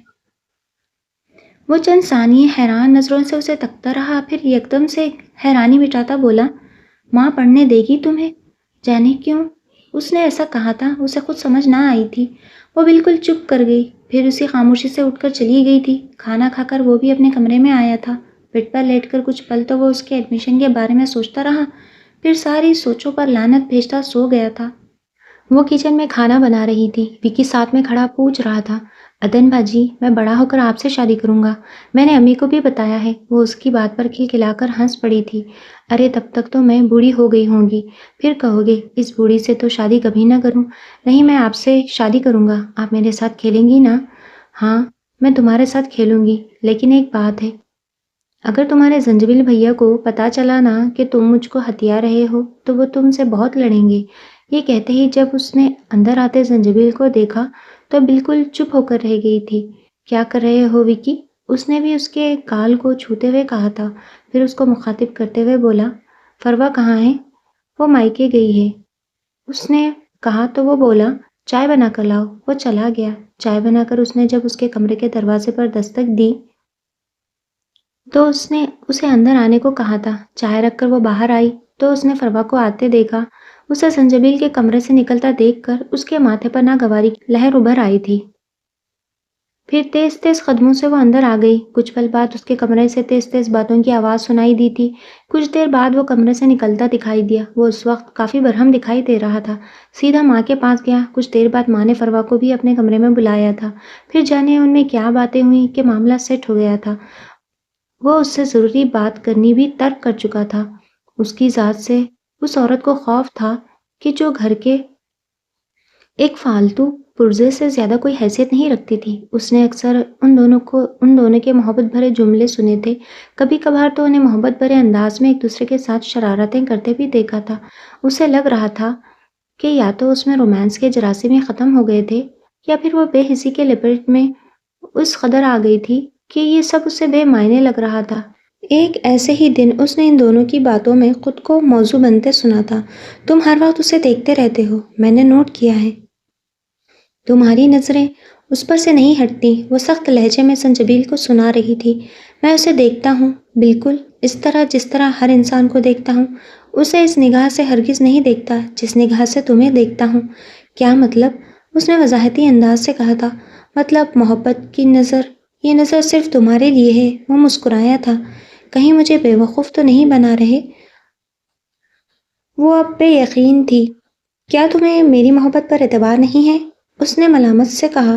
وہ چند ثانیے حیران نظروں سے اسے تکتا رہا، پھر یکدم سے حیرانی مٹاتا بولا، ماں پڑھنے دے گی تمہیں؟ جانے کیوں اس نے ایسا کہا تھا، اسے خود سمجھ نہ آئی تھی۔ وہ بالکل چپ کر گئی، پھر اسی خاموشی سے اٹھ کر چلی گئی تھی۔ کھانا کھا کر وہ بھی اپنے کمرے میں آیا تھا۔ بیڈ پر لیٹ کر کچھ پل تو وہ اس کے ایڈمیشن کے بارے میں سوچتا رہا، پھر ساری سوچوں پر لعنت بھیجتا سو گیا تھا۔ وہ کچن میں کھانا بنا رہی تھی، وکی ساتھ میں کھڑا پوچھ رہا تھا، ادن باجی، میں بڑا ہو کر آپ سے شادی کروں گا، میں نے امی کو بھی بتایا ہے۔ وہ اس کی بات پر کھلکھلا کر ہنس پڑی تھی، ارے تب تک تو میں بوڑھی ہو گئی ہوں گی، پھر کہو گے اس بوڑھی سے تو شادی کبھی نہ کروں۔ نہیں، میں آپ سے شادی کروں گا، آپ میرے ساتھ کھیلیں گی نا؟ ہاں، میں تمہارے ساتھ کھیلوں گی، لیکن ایک بات ہے، اگر تمہارے زنجبیل بھیا کو پتا چلا نا کہ تم مجھ کو ہتھیا رہے ہو تو وہ تم سے بہت لڑیں گے۔ یہ کہتے ہی جب اس نے اندر آتے زنجبیل کو دیکھا تو بالکل چپ ہو کر رہ گئی تھی۔ کیا کر رہے ہو وکی؟ اس نے بھی اس کے گال کو چھوتے ہوئے کہا تھا، پھر اس کو مخاطب کرتے ہوئے بولا، فروا کہاں ہے؟ وہ مائکے گئی ہے، اس نے کہا تو وہ بولا، چائے بنا کر لاؤ۔ وہ چلا گیا۔ چائے بنا کر اس نے جب اس کے کمرے کے دروازے پر دستک دی تو اس نے اسے اندر آنے کو کہا تھا۔ چائے رکھ کر وہ باہر آئی تو اس نے فروا کو آتے دیکھا۔ اسے زنجبیل کے کمرے سے نکلتا دیکھ کر اس کے ماتھے پر ناگواری کی لہر ابھر آئی تھی۔ پھر تیز تیز قدموں سے وہ اندر آ گئی۔ کچھ پل بعد اس کے کمرے سے تیز تیز باتوں کی آواز سنائی دی تھی۔ کچھ دیر بعد وہ کمرے سے نکلتا دکھائی دیا۔ وہ اس وقت کافی برہم دکھائی دے رہا تھا۔ سیدھا ماں کے پاس گیا۔ کچھ دیر بعد ماں نے فروا کو بھی اپنے کمرے میں بلایا تھا۔ پھر جانے ان میں کیا باتیں ہوئیں کہ معاملہ سیٹ ہو گیا تھا۔ وہ اس سے ضروری بات کرنی بھی ترک کر چکا تھا۔ اس کی ذات سے اس عورت کو خوف تھا کہ جو گھر کے ایک فالتو پرزے سے زیادہ کوئی حیثیت نہیں رکھتی تھی۔ اس نے اکثر ان دونوں کے محبت بھرے جملے سنے تھے۔ کبھی کبھار تو انہیں محبت بھرے انداز میں ایک دوسرے کے ساتھ شرارتیں کرتے بھی دیکھا تھا۔ اسے لگ رہا تھا کہ یا تو اس میں رومانس کے جراثیم ہی ختم ہو گئے تھے یا پھر وہ بے حسی کے لپیٹ میں اس قدر آ گئی تھی کہ یہ سب اسے بے معنی لگ رہا تھا۔ ایک ایسے ہی دن اس نے ان دونوں کی باتوں میں خود کو موضوع بنتے سنا تھا۔ تم ہر وقت اسے دیکھتے رہتے ہو، میں نے نوٹ کیا ہے۔ تمہاری نظریں اس پر سے نہیں ہٹتی۔ وہ سخت لہجے میں سنجبیل کو سنا رہی تھی۔ میں اسے دیکھتا ہوں بالکل اس طرح جس طرح ہر انسان کو دیکھتا ہوں۔ اسے اس نگاہ سے ہرگز نہیں دیکھتا جس نگاہ سے تمہیں دیکھتا ہوں۔ کیا مطلب؟ اس نے وضاحتی انداز سے کہا تھا۔ مطلب محبت کی نظر، یہ نظر صرف تمہارے لیے ہے۔ وہ مسکرایا تھا۔ کہیں مجھے بے وقوف تو نہیں بنا رہے؟ وہ اب بے یقین تھی۔ کیا تمہیں میری محبت پر اعتبار نہیں ہے؟ اس نے ملامت سے کہا۔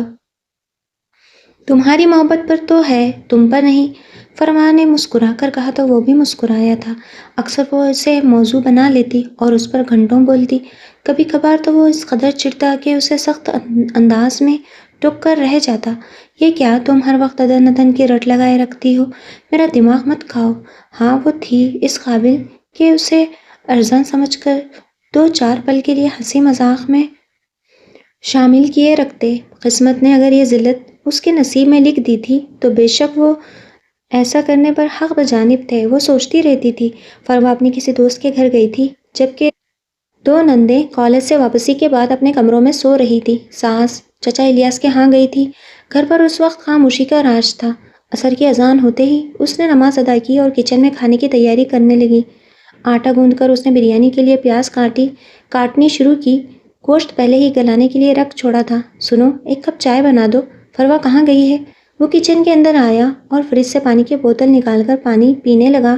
تمہاری محبت پر تو ہے، تم پر نہیں۔ فروا نے مسکرا کر کہا تو وہ بھی مسکرایا تھا۔ اکثر وہ اسے موضوع بنا لیتی اور اس پر گھنٹوں بولتی۔ کبھی کبھار تو وہ اس قدر چڑھتا کہ اسے سخت انداز میں ٹوک کر رہ جاتا۔ یہ کیا تم ہر وقت ادن ادن کی رٹ لگائے رکھتی ہو؟ میرا دماغ مت کھاؤ۔ ہاں وہ تھی اس قابل کہ اسے ارزاں سمجھ کر دو چار پل کے لیے ہنسی مذاق میں شامل کیے رکھتے۔ قسمت نے اگر یہ ذلت اس کے نصیب میں لکھ دی تھی تو بے شک وہ ایسا کرنے پر حق بجانب تھے۔ وہ سوچتی رہتی تھی۔ فروا اپنی کسی دوست کے گھر گئی تھی جبکہ دو نندیں کالج سے واپسی کے بعد اپنے کمروں میں سو رہی تھی۔ ساس چچا الیاس کے ہاں گئی تھی۔ گھر پر اس وقت خاموشی کا راج تھا۔ عصر کی اذان ہوتے ہی اس نے نماز ادا کی اور کچن میں کھانے کی تیاری کرنے لگی۔ آٹا گوندھ کر اس نے بریانی کے لیے پیاز کاٹنی شروع کی۔ گوشت پہلے ہی گلانے کے لیے رکھ چھوڑا تھا۔ سنو، ایک کپ چائے بنا دو۔ فروا کہاں گئی ہے؟ وہ کچن کے اندر آیا اور فریج سے پانی کی بوتل نکال کر پانی پینے لگا۔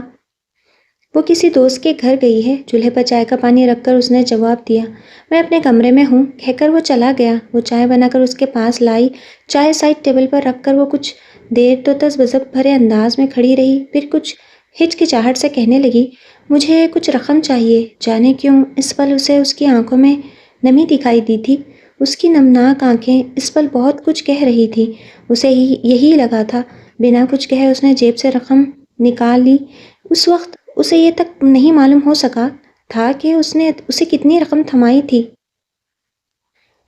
وہ کسی دوست کے گھر گئی ہے، چولہے پر چائے کا پانی رکھ کر اس نے جواب دیا۔ میں اپنے کمرے میں ہوں کہہ کر وہ چلا گیا۔ وہ چائے بنا کر اس کے پاس لائی۔ چائے سائڈ ٹیبل پر رکھ کر وہ کچھ دیر تو تذبذب بھرے انداز میں کھڑی رہی، پھر کچھ ہچکچاہٹ سے کہنے لگی، مجھے کچھ رقم چاہیے۔ جانے کیوں اس پل اسے اس کی آنکھوں میں نمی دکھائی دی تھی۔ اس کی نمناک آنکھیں اس پل بہت کچھ کہہ رہی تھی۔ اسے یہی لگا تھا۔ بنا کچھ کہے اس نے جیب سے رقم نکال لی۔ اس وقت اسے یہ تک نہیں معلوم ہو سکا تھا کہ اس نے اسے کتنی رقم تھمائی تھی۔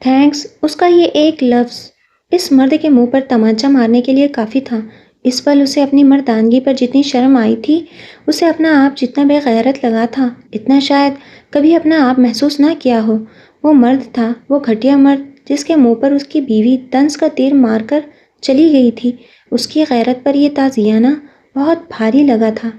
تھینکس، اس کا یہ ایک لفظ اس مرد کے منہ پر تمانچہ مارنے کے لیے کافی تھا۔ اس پل اسے اپنی مردانگی پر جتنی شرم آئی تھی، اسے اپنا آپ جتنا بے غیرت لگا تھا، اتنا شاید کبھی اپنا آپ محسوس نہ کیا ہو۔ وہ مرد تھا، وہ گھٹیا مرد جس کے منہ پر اس کی بیوی طنز کا تیر مار کر چلی گئی تھی۔ اس کی غیرت پر یہ تعزیانہ بہت بھاری لگا تھا۔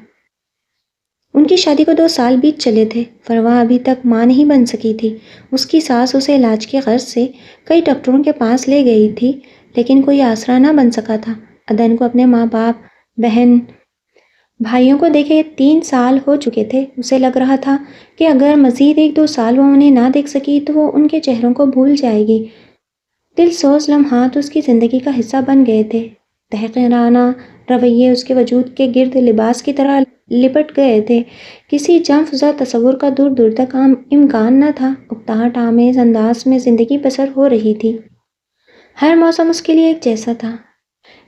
ان کی شادی کو 2 سال بیت چلے تھے۔ فروا ابھی تک ماں نہیں بن سکی تھی۔ اس کی ساس اسے علاج کی غرض سے کئی ڈاکٹروں کے پاس لے گئی تھی لیکن کوئی آسرا نہ بن سکا تھا۔ عدن کو اپنے ماں باپ، بہن بھائیوں کو دیکھے 3 سال ہو چکے تھے۔ اسے لگ رہا تھا کہ اگر مزید 1-2 سال وہ انہیں نہ دیکھ سکی تو وہ ان کے چہروں کو بھول جائے گی۔ دل سوز لمحات اس کی زندگی کا حصہ بن گئے تھے۔ تحقیرانہ رویے اس کے وجود کے گرد لباس کی طرح لپٹ گئے تھے۔ کسی جم فزا تصور کا دور دور تک امکان نہ تھا۔ اکتاہٹ آمیز انداز میں زندگی بسر ہو رہی تھی۔ ہر موسم اس کے لیے ایک جیسا تھا۔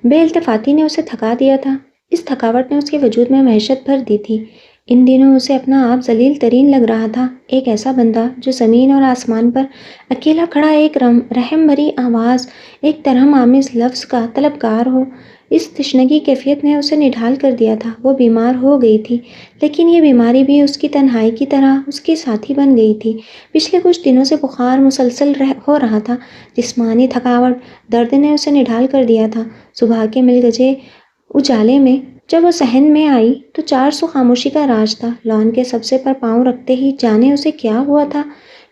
بے التفاتی نے اسے تھکا دیا تھا۔ اس تھکاوٹ نے اس کے وجود میں وحشت بھر دی تھی۔ ان دنوں اسے اپنا آپ ذلیل ترین لگ رہا تھا۔ ایک ایسا بندہ جو زمین اور آسمان پر اکیلا کھڑا ایک رحم بھری آواز، ایک ترہم آمیز لفظ کا طلبگار ہو۔ اس تشنگی کیفیت نے اسے نڈھال کر دیا تھا۔ وہ بیمار ہو گئی تھی لیکن یہ بیماری بھی اس کی تنہائی کی طرح اس کی ساتھی بن گئی تھی۔ پچھلے کچھ دنوں سے بخار مسلسل ہو رہا تھا۔ جسمانی تھکاوٹ، درد نے اسے نڈھال کر دیا تھا۔ صبح کے مل گجے اجالے میں جب وہ صحن میں آئی تو 400 خاموشی کا راج تھا۔ لان کے سبزے پر پاؤں رکھتے ہی جانے اسے کیا ہوا تھا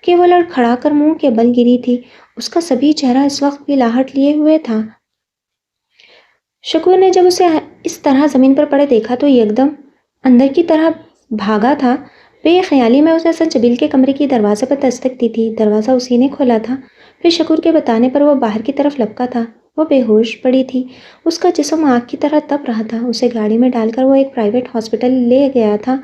کہ وہ لڑکھڑا کر منہ کے بل گری تھی۔ اس کا سبھی چہرہ اس وقت بھی لاہٹ لیے ہوئے تھا۔ شکور نے جب اسے اس طرح زمین پر پڑے دیکھا تو یکدم اندر کی طرح بھاگا تھا۔ بے خیالی میں اس نے سنجبیل کے کمرے کی دروازے پر دستک دی تھی۔ دروازہ اسی نے کھولا تھا۔ پھر شکور کے بتانے پر وہ باہر کی طرف لپکا تھا۔ وہ بے ہوش پڑی تھی۔ اس کا جسم آگ کی طرح تپ رہا تھا۔ اسے گاڑی میں ڈال کر وہ ایک پرائیویٹ ہاسپٹل لے گیا تھا۔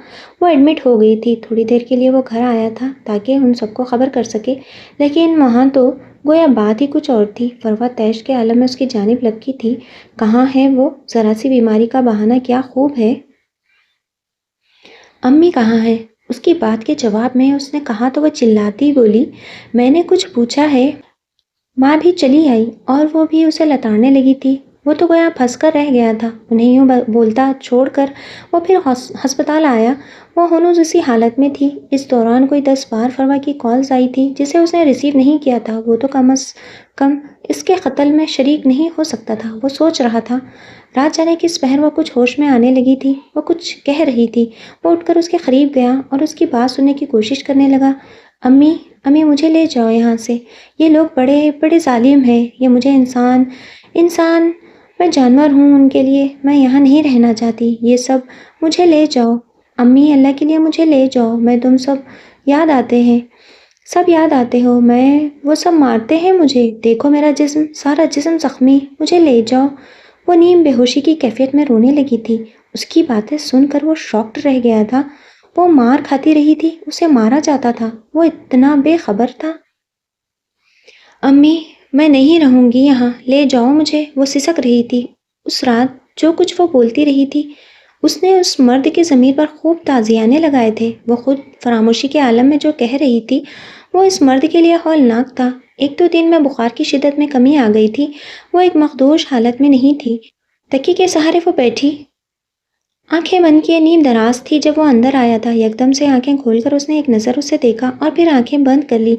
وہ ایڈمٹ ہو گئی تھی۔ تھوڑی دیر کے لیے وہ گھر آیا تھا تاکہ ان سب کو خبر کر سکے، لیکن وہاں تو گویا بات ہی کچھ اور تھی۔ فروا تیش کے عالم میں اس کی جانب لپکی تھی۔ کہاں ہے وہ؟ ذرا سی بیماری کا بہانہ کیا خوب ہے۔ امی کہاں ہے؟ اس کی بات کے جواب میں اس نے کہا تو وہ چلاتی بولی، میں نے کچھ پوچھا ہے؟ ماں بھی چلی آئی اور وہ بھی اسے لتاڑنے لگی تھی۔ وہ تو گویا پھنس کر رہ گیا تھا۔ انہیں یوں بولتا چھوڑ کر وہ پھر ہسپتال آیا۔ وہ ہنوز اسی حالت میں تھی۔ اس دوران کوئی 10 بار فروا کی کالز آئی تھی جسے اس نے ریسیو نہیں کیا تھا۔ وہ تو کم از کم اس کے قتل میں شریک نہیں ہو سکتا تھا۔ وہ سوچ رہا تھا۔ رات جانے کس پہر وہ کچھ ہوش میں آنے لگی تھی۔ وہ کچھ کہہ رہی تھی۔ وہ اٹھ کر اس کے قریب گیا اور اس کی بات سننے کی کوشش کرنے لگا۔ امی امی مجھے لے جاؤ یہاں سے۔ یہ لوگ بڑے بڑے ظالم ہیں۔ یہ مجھے انسان میں جانور ہوں ان کے لیے۔ میں یہاں نہیں رہنا چاہتی۔ یہ سب مجھے لے جاؤ۔ امی اللہ کے لیے مجھے لے جاؤ۔ میں تم سب یاد آتے ہیں۔ سب یاد آتے ہو۔ وہ سب مارتے ہیں مجھے۔ دیکھو میرا جسم، سارا جسم زخمی۔ مجھے لے جاؤ۔ وہ نیم بے ہوشی کی کیفیت میں رونے لگی تھی۔ اس کی باتیں سن کر وہ شاکڈ رہ گیا تھا۔ وہ مار کھاتی رہی تھی۔ اسے مارا جاتا تھا۔ وہ اتنا بے خبر تھا۔ امی میں نہیں رہوں گی یہاں، لے جاؤ مجھے۔ وہ سسک رہی تھی۔ اس رات جو کچھ وہ بولتی رہی تھی اس نے اس مرد کی ضمیر پر خوب تازیانے لگائے تھے۔ وہ خود فراموشی کے عالم میں جو کہہ رہی تھی وہ اس مرد کے لیے ہولناک تھا۔ 1-2 دن میں بخار کی شدت میں کمی آ گئی تھی۔ وہ ایک مخدوش حالت میں نہیں تھی۔ تکیے کے سہارے وہ بیٹھی، آنکھیں بند کیے نیم دراز تھی۔ جب وہ اندر آیا تھا یکدم سے آنکھیں کھول کر اس نے ایک نظر اسے دیکھا اور پھر آنکھیں بند کر لی۔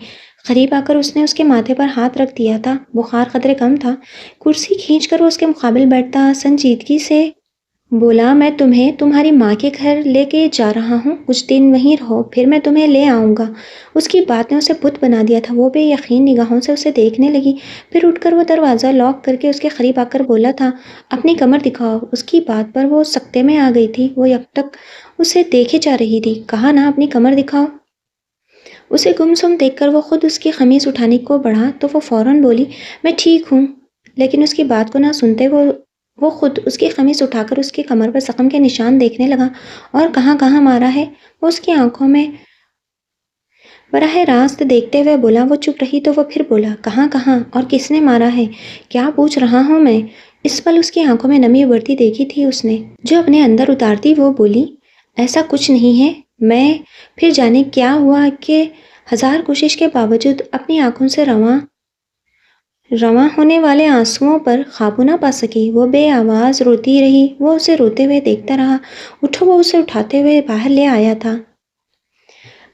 قریب آ کر اس نے اس کے ماتھے پر ہاتھ رکھ دیا تھا۔ بخار قدرے کم تھا۔ کرسی کھینچ کر وہ اس کے مقابل بیٹھتا سنجیدگی سے بولا، میں تمہیں تمہاری ماں کے گھر لے کے جا رہا ہوں، کچھ دن وہیں رہو، پھر میں تمہیں لے آؤں گا۔ اس کی بات نے اسے بت بنا دیا تھا۔ وہ بے یقین نگاہوں سے اسے دیکھنے لگی، پھر اٹھ کر وہ دروازہ لاک کر کے اس کے قریب آ کر بولا تھا، اپنی کمر دکھاؤ۔ اس کی بات پر وہ سکتے میں آ گئی تھی۔ وہ یکٹک اسے دیکھے جا رہی تھی۔ کہا نا اپنی کمر دکھاؤ۔ اسے گمسم دیکھ کر وہ خود اس کی قمیص اٹھانے کو بڑھا تو وہ فوراً بولی، میں ٹھیک ہوں۔ لیکن اس کی بات کو نہ سنتے وہ خود اس کی قمیص اٹھا کر اس کی کمر پر زخم کے نشان دیکھنے لگا۔ اور کہاں کہاں مارا ہے؟ وہ اس کی آنکھوں میں براہ راست دیکھتے ہوئے بولا۔ وہ چپ رہی تو وہ پھر بولا، کہاں کہاں اور کس نے مارا ہے؟ کیا پوچھ رہا ہوں میں؟ اس پل اس کی آنکھوں میں نمی ابھرتی دیکھی تھی اس نے، جو اپنے اندر اتارتی وہ بولی، ایسا کچھ نہیں ہے۔ میں پھر جانے کیا ہوا کہ 1000 کوشش کے باوجود اپنی آنکھوں سے رواں ہونے والے آنسوؤں پر قابو نہ پا سکی۔ وہ بے آواز روتی رہی۔ وہ اسے روتے ہوئے دیکھتا رہا۔ اٹھو، وہ اسے اٹھاتے ہوئے باہر لے آیا تھا۔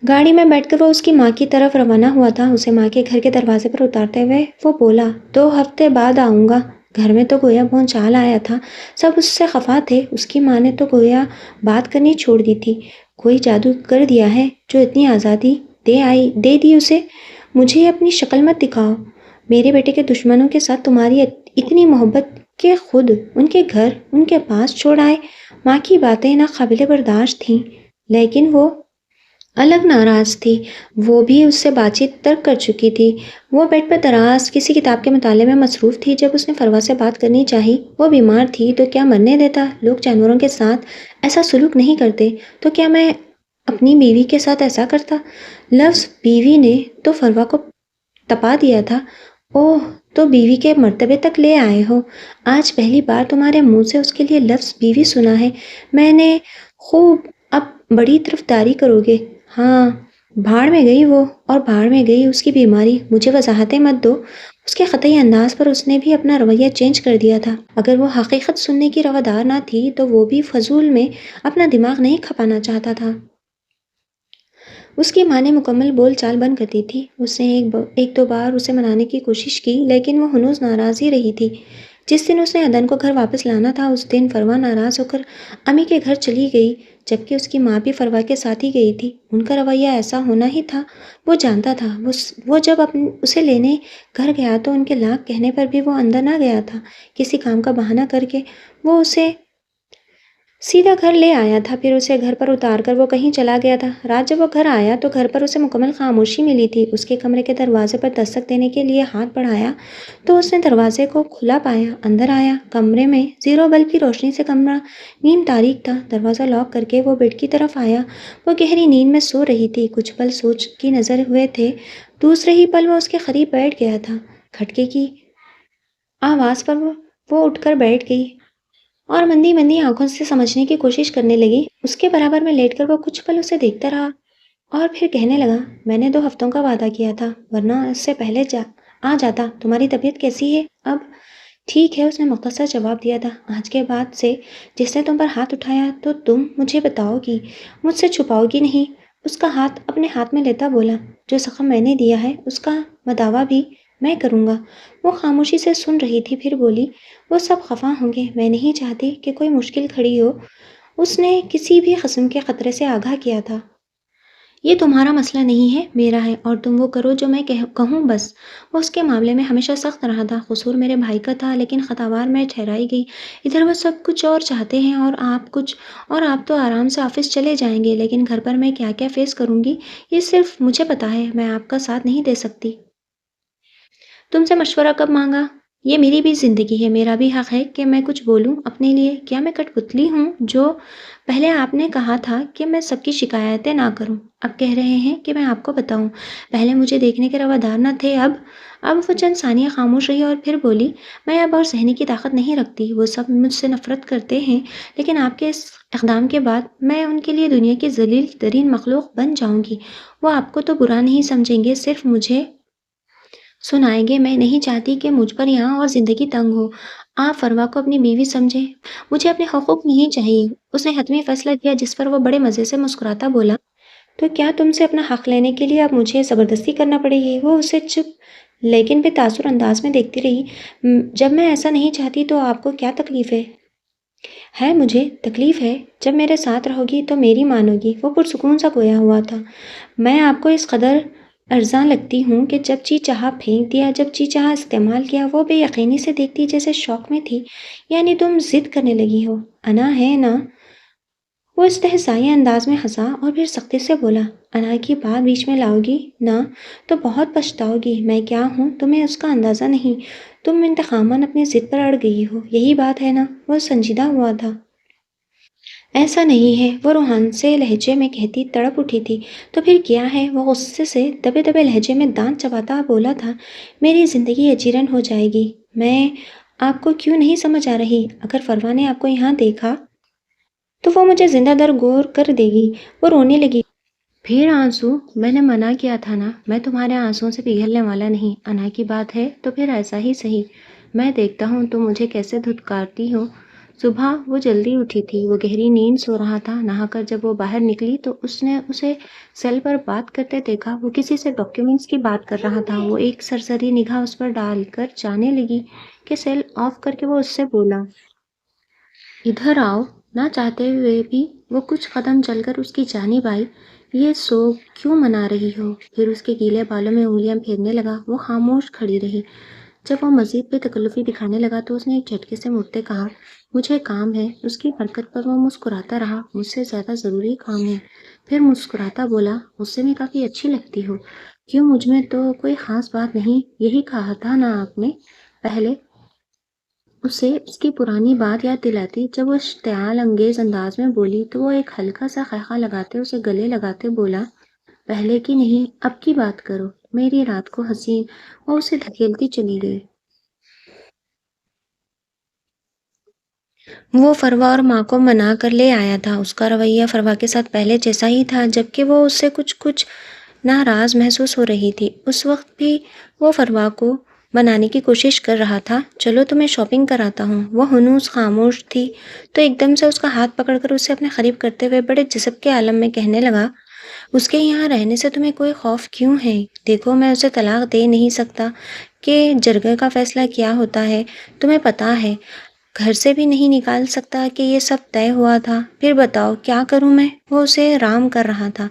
گاڑی میں بیٹھ کر وہ اس کی ماں کی طرف روانہ ہوا تھا۔ اسے ماں کے گھر کے دروازے پر اتارتے ہوئے وہ بولا، 2 ہفتے بعد آؤں گا۔ گھر میں تو گویا بھونچال آیا تھا۔ سب اس سے خفا تھے۔ اس کی ماں نے تو گویا بات کرنی چھوڑ دی تھی۔ کوئی جادو کر دیا ہے جو اتنی آزادی دے دی اسے۔ مجھے اپنی شکل مت دکھاؤ۔ میرے بیٹے کے دشمنوں کے ساتھ تمہاری اتنی محبت کہ خود ان کے گھر ان کے پاس چھوڑ آئے۔ ماں کی باتیں ناقابل برداشت تھیں، لیکن وہ الگ ناراض تھی۔ وہ بھی اس سے بات چیت ترک کر چکی تھی۔ وہ بیڈ پر دراز کسی کتاب کے مطالعے میں مصروف تھی۔ جب اس نے فروا سے بات کرنی چاہی، وہ بیمار تھی تو کیا مرنے دیتا؟ لوگ جانوروں کے ساتھ ایسا سلوک نہیں کرتے، تو کیا میں اپنی بیوی کے ساتھ ایسا کرتا؟ لفظ بیوی نے تو فروا کو تپا دیا تھا۔ اوہ، تو بیوی کے مرتبے تک لے آئے ہو۔ آج پہلی بار تمہارے منہ سے اس کے لیے لفظ بیوی سنا ہے میں نے۔ خوب، اب بڑی طرفداری کرو گے؟ ہاں، بھاڑ میں گئی وہ، اور بھاڑ میں گئی اس کی بیماری۔ مجھے وضاحتیں مت دو۔ اس کے قطعی انداز پر اس نے بھی اپنا رویہ چینج کر دیا تھا۔ اگر وہ حقیقت سننے کی روادار نہ تھی تو وہ بھی فضول میں اپنا دماغ نہیں کھپانا چاہتا تھا۔ اس کی ماں نے مکمل بول چال بند کر دی تھی۔ اس نے 1-2 بار اسے منانے کی کوشش کی، لیکن وہ ہنوز ناراض ہی رہی تھی۔ جس دن اس نے عدن کو گھر واپس لانا تھا اس دن فروا ناراض ہو کر امی کے گھر چلی گئی۔ جبکہ اس کی ماں بھی فروا کے ساتھ ہی گئی تھی۔ ان کا رویہ ایسا ہونا ہی تھا، وہ جانتا تھا۔ وہ جب اسے لینے گھر گیا تو ان کے لاکھ کہنے پر بھی وہ اندر نہ گیا تھا۔ کسی کام کا بہانہ کر کے وہ اسے سیدھا گھر لے آیا تھا، پھر اسے گھر پر اتار کر وہ کہیں چلا گیا تھا۔ رات جب وہ گھر آیا تو گھر پر اسے مکمل خاموشی ملی تھی۔ اس کے کمرے کے دروازے پر دستک دینے کے لیے ہاتھ بڑھایا تو اس نے دروازے کو کھلا پایا۔ اندر آیا۔ کمرے میں زیرو بلب کی روشنی سے کمرہ نیم تاریک تھا۔ دروازہ لاک کر کے وہ بیڈ کی طرف آیا۔ وہ گہری نیند میں سو رہی تھی، کچھ پل سوچ کی نظر ہوئے تھے، دوسرے ہی پل وہ اس کے قریب بیٹھ گیا تھا۔ کھٹکے کی آواز پر وہ اٹھ کر بیٹھ گئی اور مندی مندی آنکھوں سے سمجھنے کی کوشش کرنے لگی۔ اس کے برابر میں لیٹ کر وہ کچھ پل اسے دیکھتا رہا اور پھر کہنے لگا، میں نے 2 ہفتوں کا وعدہ کیا تھا، ورنہ اس سے پہلے آ جاتا۔ تمہاری طبیعت کیسی ہے اب؟ ٹھیک ہے، اس نے مختصر جواب دیا تھا۔ آج کے بعد سے جس نے تم پر ہاتھ اٹھایا تو تم مجھے بتاؤ گی، مجھ سے چھپاؤ گی نہیں۔ اس کا ہاتھ اپنے ہاتھ میں لیتا بولا، جو زخم میں نے دیا ہے اس کا مداوا بھی میں کروں گا۔ وہ خاموشی سے سن رہی تھی، پھر بولی، وہ سب خفا ہوں گے، میں نہیں چاہتی کہ کوئی مشکل کھڑی ہو۔ اس نے کسی بھی قسم کے خطرے سے آگاہ کیا تھا۔ یہ تمہارا مسئلہ نہیں ہے، میرا ہے، اور تم وہ کرو جو میں کہوں بس۔ وہ اس کے معاملے میں ہمیشہ سخت رہا تھا۔ قصور میرے بھائی کا تھا، لیکن خطاوار میں ٹھہرائی گئی۔ ادھر وہ سب کچھ اور چاہتے ہیں اور آپ تو آرام سے آفس چلے جائیں گے، لیکن گھر پر میں کیا کیا فیس کروں گی یہ صرف مجھے پتا ہے۔ میں آپ کا ساتھ نہیں دے سکتی۔ تم سے مشورہ کب مانگا؟ یہ میری بھی زندگی ہے، میرا بھی حق ہے کہ میں کچھ بولوں اپنے لیے۔ کیا میں کٹ پتلی ہوں جو پہلے آپ نے کہا تھا کہ میں سب کی شکایتیں نہ کروں، اب کہہ رہے ہیں کہ میں آپ کو بتاؤں؟ پہلے مجھے دیکھنے کے روادار نہ تھے، اب وہ چند ثانیہ خاموش رہی اور پھر بولی، میں اب اور سہنے کی طاقت نہیں رکھتی۔ وہ سب مجھ سے نفرت کرتے ہیں، لیکن آپ کے اس اقدام کے بعد میں ان کے لیے دنیا کی ذلیل ترین مخلوق بن جاؤں گی۔ وہ آپ کو تو برا نہیں سمجھیں گے، صرف مجھے سنائیں گے۔ میں نہیں چاہتی کہ مجھ پر یہاں اور زندگی تنگ ہو۔ آپ فروا کو اپنی بیوی سمجھیں، مجھے اپنے حقوق نہیں چاہیے۔ اس نے حتمی فیصلہ کیا، جس پر وہ بڑے مزے سے مسکراتا بولا، تو کیا تم سے اپنا حق لینے کے لیے اب مجھے زبردستی کرنا پڑے گی؟ وہ اسے چپ لیکن بے تاثر انداز میں دیکھتی رہی۔ جب میں ایسا نہیں چاہتی تو آپ کو کیا تکلیف ہے؟ مجھے تکلیف ہے، جب میرے ساتھ رہو گی تو میری مانو گی۔ وہ پرسکون سا گویا ہوا تھا۔ میں آپ کو اس قدر ارزاں لگتی ہوں کہ جب جی چاہا پھینک دیا، جب جی چاہا استعمال کیا۔ وہ بے یقینی سے دیکھتی جیسے شوق میں تھی۔ یعنی تم ضد کرنے لگی ہو، انا ہے نا؟ وہ استہزائی انداز میں ہنسا اور پھر سختی سے بولا، انا کی بات بیچ میں لاؤ گی نا تو بہت پچھتاؤ گی۔ میں کیا ہوں تمہیں اس کا اندازہ نہیں۔ تم انتقاماً اپنی ضد پر اڑ گئی ہو، یہی بات ہے نا؟ وہ سنجیدہ ہوا تھا۔ ایسا نہیں ہے، وہ روحان سے لہجے میں کہتی تڑپ اٹھی تھی۔ تو پھر کیا ہے؟ وہ غصے سے دبے دبے لہجے میں دانت چباتا بولا تھا، میری زندگی اجیرن ہو جائے گی۔ میں آپ کو کیوں نہیں سمجھ آ رہی؟ اگر فروا نے آپ کو یہاں دیکھا تو وہ مجھے زندہ در گور کر دے گی۔ وہ رونے لگی۔ پھر آنسو؟ میں نے منع کیا تھا نا، میں تمہارے آنسوؤں سے پگھلنے والا نہیں۔ انا کی بات ہے تو پھر ایسا ہی صحیح، میں دیکھتا ہوں تم مجھے کیسے دھتکارتی ہو۔ صبح وہ جلدی اٹھی تھی، وہ گہری نیند سو رہا تھا۔ نہا کر جب وہ باہر نکلی تو اس نے اسے سیل پر بات کرتے دیکھا۔ وہ کسی سے ڈاکیومنٹس کی بات کر رہا تھا۔ وہ ایک سرسری نگاہ اس پر ڈال کر جانے لگی کہ سیل آف کر کے وہ اس سے بولا، ادھر آؤ۔ نہ چاہتے ہوئے بھی وہ کچھ قدم چل کر اس کی جانب آئی۔ یہ سوگ کیوں منا رہی ہو؟ پھر اس کے گیلے بالوں میں انگلیاں پھیرنے لگا۔ وہ خاموش کھڑی رہی۔ جب وہ مزید بے تکلفی دکھانے لگا تو اس نے ایک جھٹکے سے مڑتے کہا، مجھے کام ہے۔ اس کی حرکت پر وہ مسکراتا رہا، مجھ سے زیادہ ضروری کام ہے۔ پھر مسکراتا بولا، غصے میں کافی اچھی لگتی ہو۔ کیوں؟ مجھ میں تو کوئی خاص بات نہیں، یہی کہا تھا نا آپ نے پہلے؟ اسے اس کی پرانی بات یاد دلاتی جب وہ اشتعال انگیز انداز میں بولی تو وہ ایک ہلکا سا خیخہ لگاتے اسے گلے لگاتے بولا، پہلے کی نہیں، اب کی بات کرو، میری رات کو حسین۔ وہ اسے دھکیلتی چلی گئی۔ وہ فروا اور ماں کو منا کر لے آیا تھا۔ اس کا رویہ فروا کے ساتھ پہلے جیسا ہی تھا، جبکہ وہ اس سے کچھ ناراض محسوس ہو رہی تھی۔ اس وقت بھی وہ فروا کو بنانے کی کوشش کر رہا تھا، چلو تمہیں شاپنگ کراتا ہوں۔ وہ ہنوز خاموش تھی تو ایک دم سے اس کا ہاتھ پکڑ کر اسے اپنے قریب کرتے ہوئے بڑے جذب کے عالم میں کہنے لگا، اس کے یہاں رہنے سے تمہیں کوئی خوف کیوں ہے؟ دیکھو، میں اسے طلاق دے نہیں سکتا کہ جرگے کا فیصلہ کیا ہوتا ہے، تمہیں پتہ ہے۔ گھر سے بھی نہیں نکال سکتا کہ یہ سب طے ہوا تھا۔ پھر بتاؤ کیا کروں میں؟ وہ اسے رام کر رہا تھا۔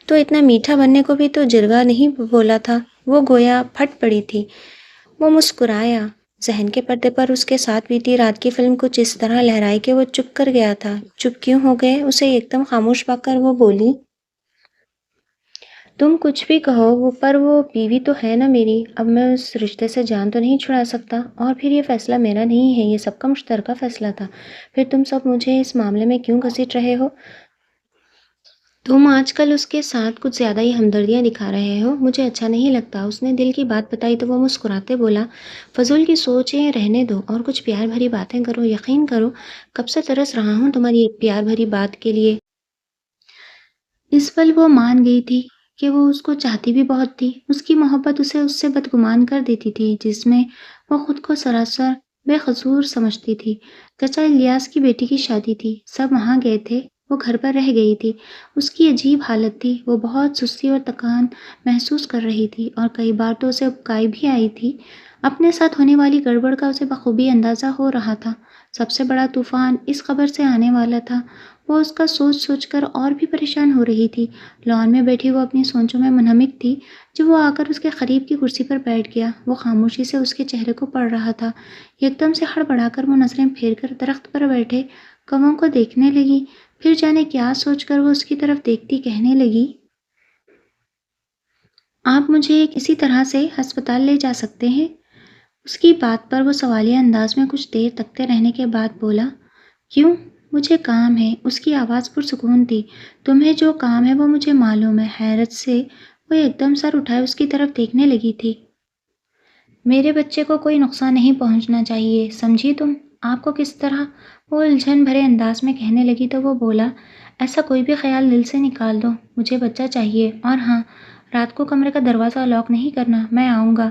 تو اتنا میٹھا بننے کو بھی تو جرگا نہیں بولا تھا۔ وہ گویا پھٹ پڑی تھی۔ وہ مسکرایا۔ ذہن کے پردے پر اس کے ساتھ بیتی رات کی فلم کچھ اس طرح لہرائی کہ وہ چپ کر گیا تھا۔ چپ کیوں ہو گئے؟ اسے ایک دم خاموش پا کر وہ بولی، تم کچھ بھی کہو پر وہ بیوی تو ہے نا میری۔ اب میں اس رشتے سے جان تو نہیں چھڑا سکتا، اور پھر یہ فیصلہ میرا نہیں ہے، یہ سب کا مشترکہ فیصلہ تھا۔ پھر تم سب مجھے اس معاملے میں کیوں گھسیٹ رہے ہو؟ تم آج کل اس کے ساتھ کچھ زیادہ ہی ہمدردیاں دکھا رہے ہو، مجھے اچھا نہیں لگتا۔ اس نے دل کی بات بتائی تو وہ مسکراتے بولا، فضول کی سوچیں رہنے دو اور کچھ پیار بھری باتیں کرو۔ یقین کرو کب سے ترس رہا ہوں تمہاری ایک پیار بھری بات کے لیے۔ اس پل وہ مان گئی تھی کہ وہ اس کو چاہتی بھی بہت تھی۔ اس کی محبت اسے اس سے بدگمان کر دیتی تھی جس میں وہ خود کو سراسر بے قصور سمجھتی تھی۔ چچا الیاس کی بیٹی کی شادی تھی، سب وہاں گئے تھے، وہ گھر پر رہ گئی تھی۔ اس کی عجیب حالت تھی، وہ بہت سستی اور تکان محسوس کر رہی تھی اور کئی بار تو اسے اکائی بھی آئی تھی۔ اپنے ساتھ ہونے والی گڑبڑ کا اسے بخوبی اندازہ ہو رہا تھا۔ سب سے بڑا طوفان اس خبر سے آنے والا تھا۔ وہ اس کا سوچ سوچ کر اور بھی پریشان ہو رہی تھی۔ لان میں بیٹھی وہ اپنی سوچوں میں منہمک تھی۔ جب وہ آ کر اس کے قریب کی کرسی پر بیٹھ گیا، وہ خاموشی سے اس کے چہرے کو پڑھ رہا تھا۔ ایک دم سے ہڑبڑا کر وہ نظریں پھیر کر درخت پر بیٹھے کووں کو دیکھنے لگی۔ پھر جانے کیا سوچ کر وہ اس کی طرف دیکھتی کہنے لگی، آپ مجھے کسی طرح سے ہسپتال لے جا سکتے ہیں؟ اس کی بات پر وہ سوالیہ انداز میں کچھ دیر تکتے رہنے کے بعد بولا، کیوں؟ مجھے کام ہے۔ اس کی آواز پرسکون تھی۔ تمہیں جو کام ہے وہ مجھے معلوم ہے۔ حیرت سے وہ ایک دم سر اٹھائے اس کی طرف دیکھنے لگی تھی۔ میرے بچے کو کوئی نقصان نہیں پہنچنا چاہیے، سمجھی تم؟ آپ کو کس طرح؟ وہ الجھن بھرے انداز میں کہنے لگی تو وہ بولا، ایسا کوئی بھی خیال دل سے نکال دو، مجھے بچہ چاہیے، اور ہاں، رات کو کمرے کا دروازہ لاک نہیں کرنا، میں آؤں گا۔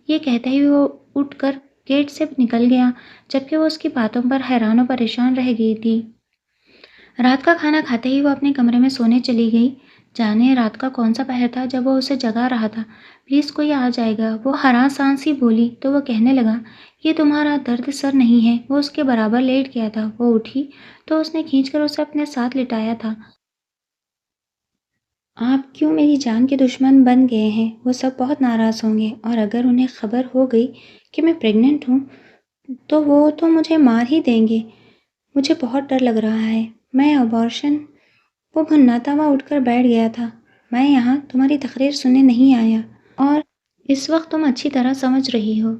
یہ کہتے ہی وہ اٹھ کر گیٹ سے نکل گیا، جبکہ وہ اس کی باتوں پر حیران و پریشان رہ گئی تھی۔ رات کا کھانا کھاتے ہی وہ اپنے کمرے میں سونے چلی گئی۔ جانے رات کا کون سا پہر تھا جب وہ اسے جگا رہا تھا۔ پلیز کوئی آ جائے گا، وہ ہراں سانس ہی بولی تو وہ کہنے لگا، یہ تمہارا درد سر نہیں ہے۔ وہ اس کے برابر لیٹ گیا تھا۔ وہ اٹھی تو اس نے کھینچ کر اسے اپنے ساتھ لٹایا تھا۔ آپ کیوں میری جان کے دشمن بن گئے ہیں؟ وہ سب بہت ناراض ہوں گے، اور اگر انہیں خبر ہو گئی کہ میں پریگننٹ ہوں تو وہ تو مجھے مار ہی دیں گے۔ مجھے بہت ڈر لگ رہا ہے۔ میں ابارشن۔ وہ بھناتا ہوا اٹھ کر بیٹھ گیا تھا۔ میں یہاں تمہاری تقریر سننے نہیں آیا، اور اس وقت تم اچھی طرح سمجھ رہی ہو۔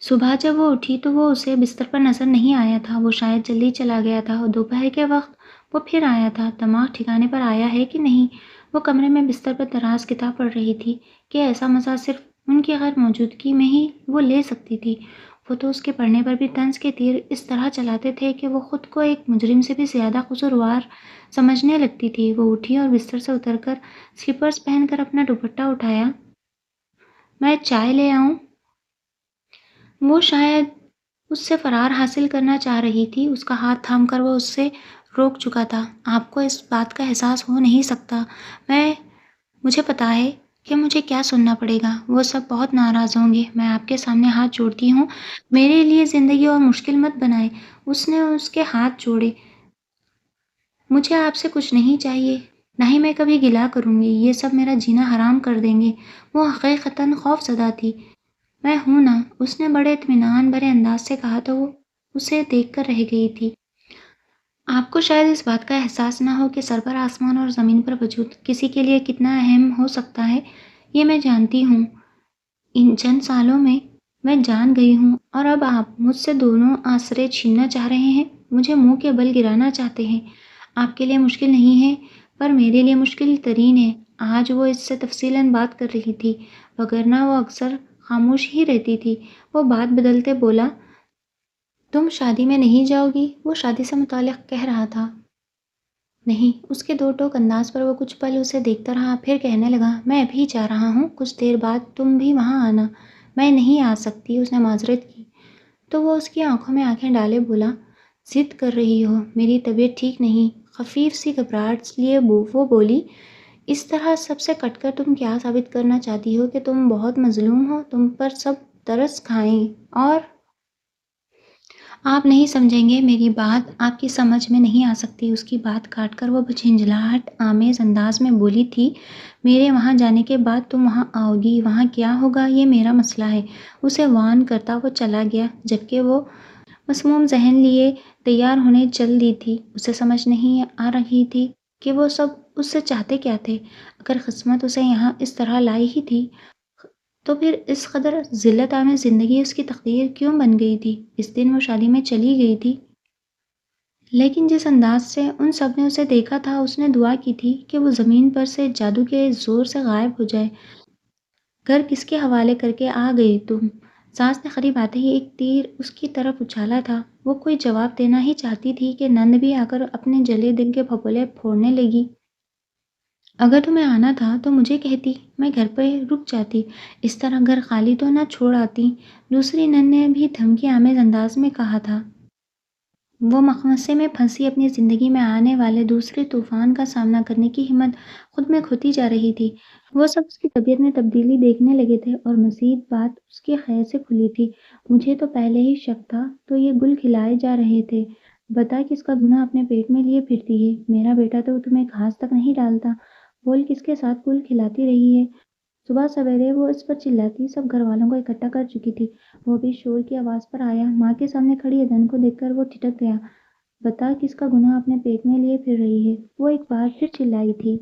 صبح جب وہ اٹھی تو وہ اسے بستر پر نظر نہیں آیا تھا۔ وہ شاید جلدی چلا گیا تھا، اور دوپہر کے وقت وہ پھر آیا تھا۔ دماغ ٹھکانے پر آیا ہے کہ نہیں؟ وہ کمرے میں بستر پر دراز کتاب پڑھ رہی تھی کہ ایسا مزہ صرف ان کی غیر موجودگی میں ہی وہ لے سکتی تھی۔ وہ تو اس کے پڑھنے پر بھی طنز کے تیر اس طرح چلاتے تھے کہ وہ خود کو ایک مجرم سے بھی زیادہ قصوروار سمجھنے لگتی تھی۔ وہ اٹھی اور بستر سے اتر کر سلیپرز پہن کر اپنا دوپٹہ اٹھایا۔ میں چائے لے آؤں؟ وہ شاید اس سے فرار حاصل کرنا چاہ رہی تھی۔ اس کا ہاتھ تھام کر وہ اس سے روک چکا تھا۔ آپ کو اس بات کا احساس ہو نہیں سکتا، مجھے پتا ہے کہ مجھے کیا سننا پڑے گا۔ وہ سب بہت ناراض ہوں گے۔ میں آپ کے سامنے ہاتھ جوڑتی ہوں، میرے لیے زندگی اور مشکل مت بنائیں۔ اس نے اس کے ہاتھ جوڑے۔ مجھے آپ سے کچھ نہیں چاہیے، نہ ہی میں کبھی گلہ کروں گی، یہ سب میرا جینا حرام کر دیں گے۔ وہ حقیقتاً خوف زدہ تھی۔ میں ہوں نا، اس نے بڑے اطمینان بھرے انداز سے کہا تو وہ اسے دیکھ کر رہ گئی تھی۔ آپ کو شاید اس بات کا احساس نہ ہو کہ سر پر آسمان اور زمین پر وجود کسی کے لیے کتنا اہم ہو سکتا ہے، یہ میں جانتی ہوں۔ ان چند سالوں میں جان گئی ہوں، اور اب آپ مجھ سے دونوں آسرے چھیننا چاہ رہے ہیں، مجھے منہ کے بل گرانا چاہتے ہیں۔ آپ کے لیے مشکل نہیں ہے، پر میرے لیے مشکل ترین ہے۔ آج وہ اس سے تفصیلاً بات کر رہی تھی، وگرنہ وہ اکثر خاموش ہی رہتی تھی۔ وہ بات بدلتے بولا، تم شادی میں نہیں جاؤ گی؟ وہ شادی سے متعلق کہہ رہا تھا۔ نہیں، اس کے دو ٹوک انداز پر وہ کچھ پل اسے دیکھتا رہا، پھر کہنے لگا، میں ابھی جا رہا ہوں، کچھ دیر بعد تم بھی وہاں آنا۔ میں نہیں آ سکتی، اس نے معذرت کی۔ تو وہ اس کی آنکھوں میں آنکھیں ڈالے بولا، ضد کر رہی ہو، میری طبیعت ٹھیک نہیں۔ خفیف سی گھبراہٹ لیے وہ بولی، اس طرح سب سے کٹ کر تم کیا ثابت کرنا چاہتی ہو؟ کہ تم بہت مظلوم ہو، تم پر سب ترس کھائیں، اور آپ نہیں سمجھیں گے میری بات، آپ کی سمجھ میں نہیں آ سکتی۔ اس کی بات کاٹ کر وہ جھنجھلاہٹ آمیز انداز میں بولی تھی، میرے وہاں جانے کے بعد تم وہاں آؤ گی، وہاں کیا ہوگا یہ میرا مسئلہ ہے۔ اسے وارن کرتا وہ چلا گیا، جبکہ وہ مسموم ذہن لیے تیار ہونے چل دی تھی۔ اسے سمجھ نہیں آ رہی تھی کہ وہ سب اس سے چاہتے کیا تھے۔ اگر قسمت اسے یہاں اس طرح لائی ہی تھی تو پھر اس قدر ذلت آمیز زندگی اس کی تقدیر کیوں بن گئی تھی؟ اس دن وہ شادی میں چلی گئی تھی، لیکن جس انداز سے ان سب نے اسے دیکھا تھا، اس نے دعا کی تھی کہ وہ زمین پر سے جادو کے زور سے غائب ہو جائے۔ گھر کس کے حوالے کر کے آ گئی تم؟ سانس نے قریب آتے ہی ایک تیر اس کی طرف اچھالا تھا۔ وہ کوئی جواب دینا ہی چاہتی تھی کہ نند بھی آ کر اپنے جلے دل کے پھپولے پھوڑنے لگی۔ اگر تمہیں آنا تھا تو مجھے کہتی، میں گھر پہ رک جاتی، اس طرح گھر خالی تو نہ چھوڑ آتی، دوسری نن نے بھی دھمکی آمیز انداز میں کہا تھا۔ وہ مخمصے میں پھنسی اپنی زندگی میں آنے والے دوسرے طوفان کا سامنا کرنے کی ہمت خود میں کھوتی جا رہی تھی۔ وہ سب اس کی طبیعت میں تبدیلی دیکھنے لگے تھے اور مزید بات اس کے خیر سے کھلی تھی۔ مجھے تو پہلے ہی شک تھا، تو یہ گل کھلائے جا رہے تھے۔ بتا کس کا گناہ اپنے پیٹ میں لیے پھرتی ہے؟ میرا بیٹا تو تمہیں گھاس تک نہیں ڈالتا، بول کس کے ساتھ گل کھلاتی رہی ہے؟ صبح سویرے وہ اس پر چلاتی سب گھر والوں کو اکٹھا کر چکی تھی۔ وہ بھی شور کی آواز پر آیا۔ ماں کے سامنے کھڑی ادن کو دیکھ کر وہ ٹھٹک گیا۔ بتا کس کا گناہ اپنے پیٹ میں لیے پھر رہی ہے؟ وہ ایک بار پھر چلائی تھی۔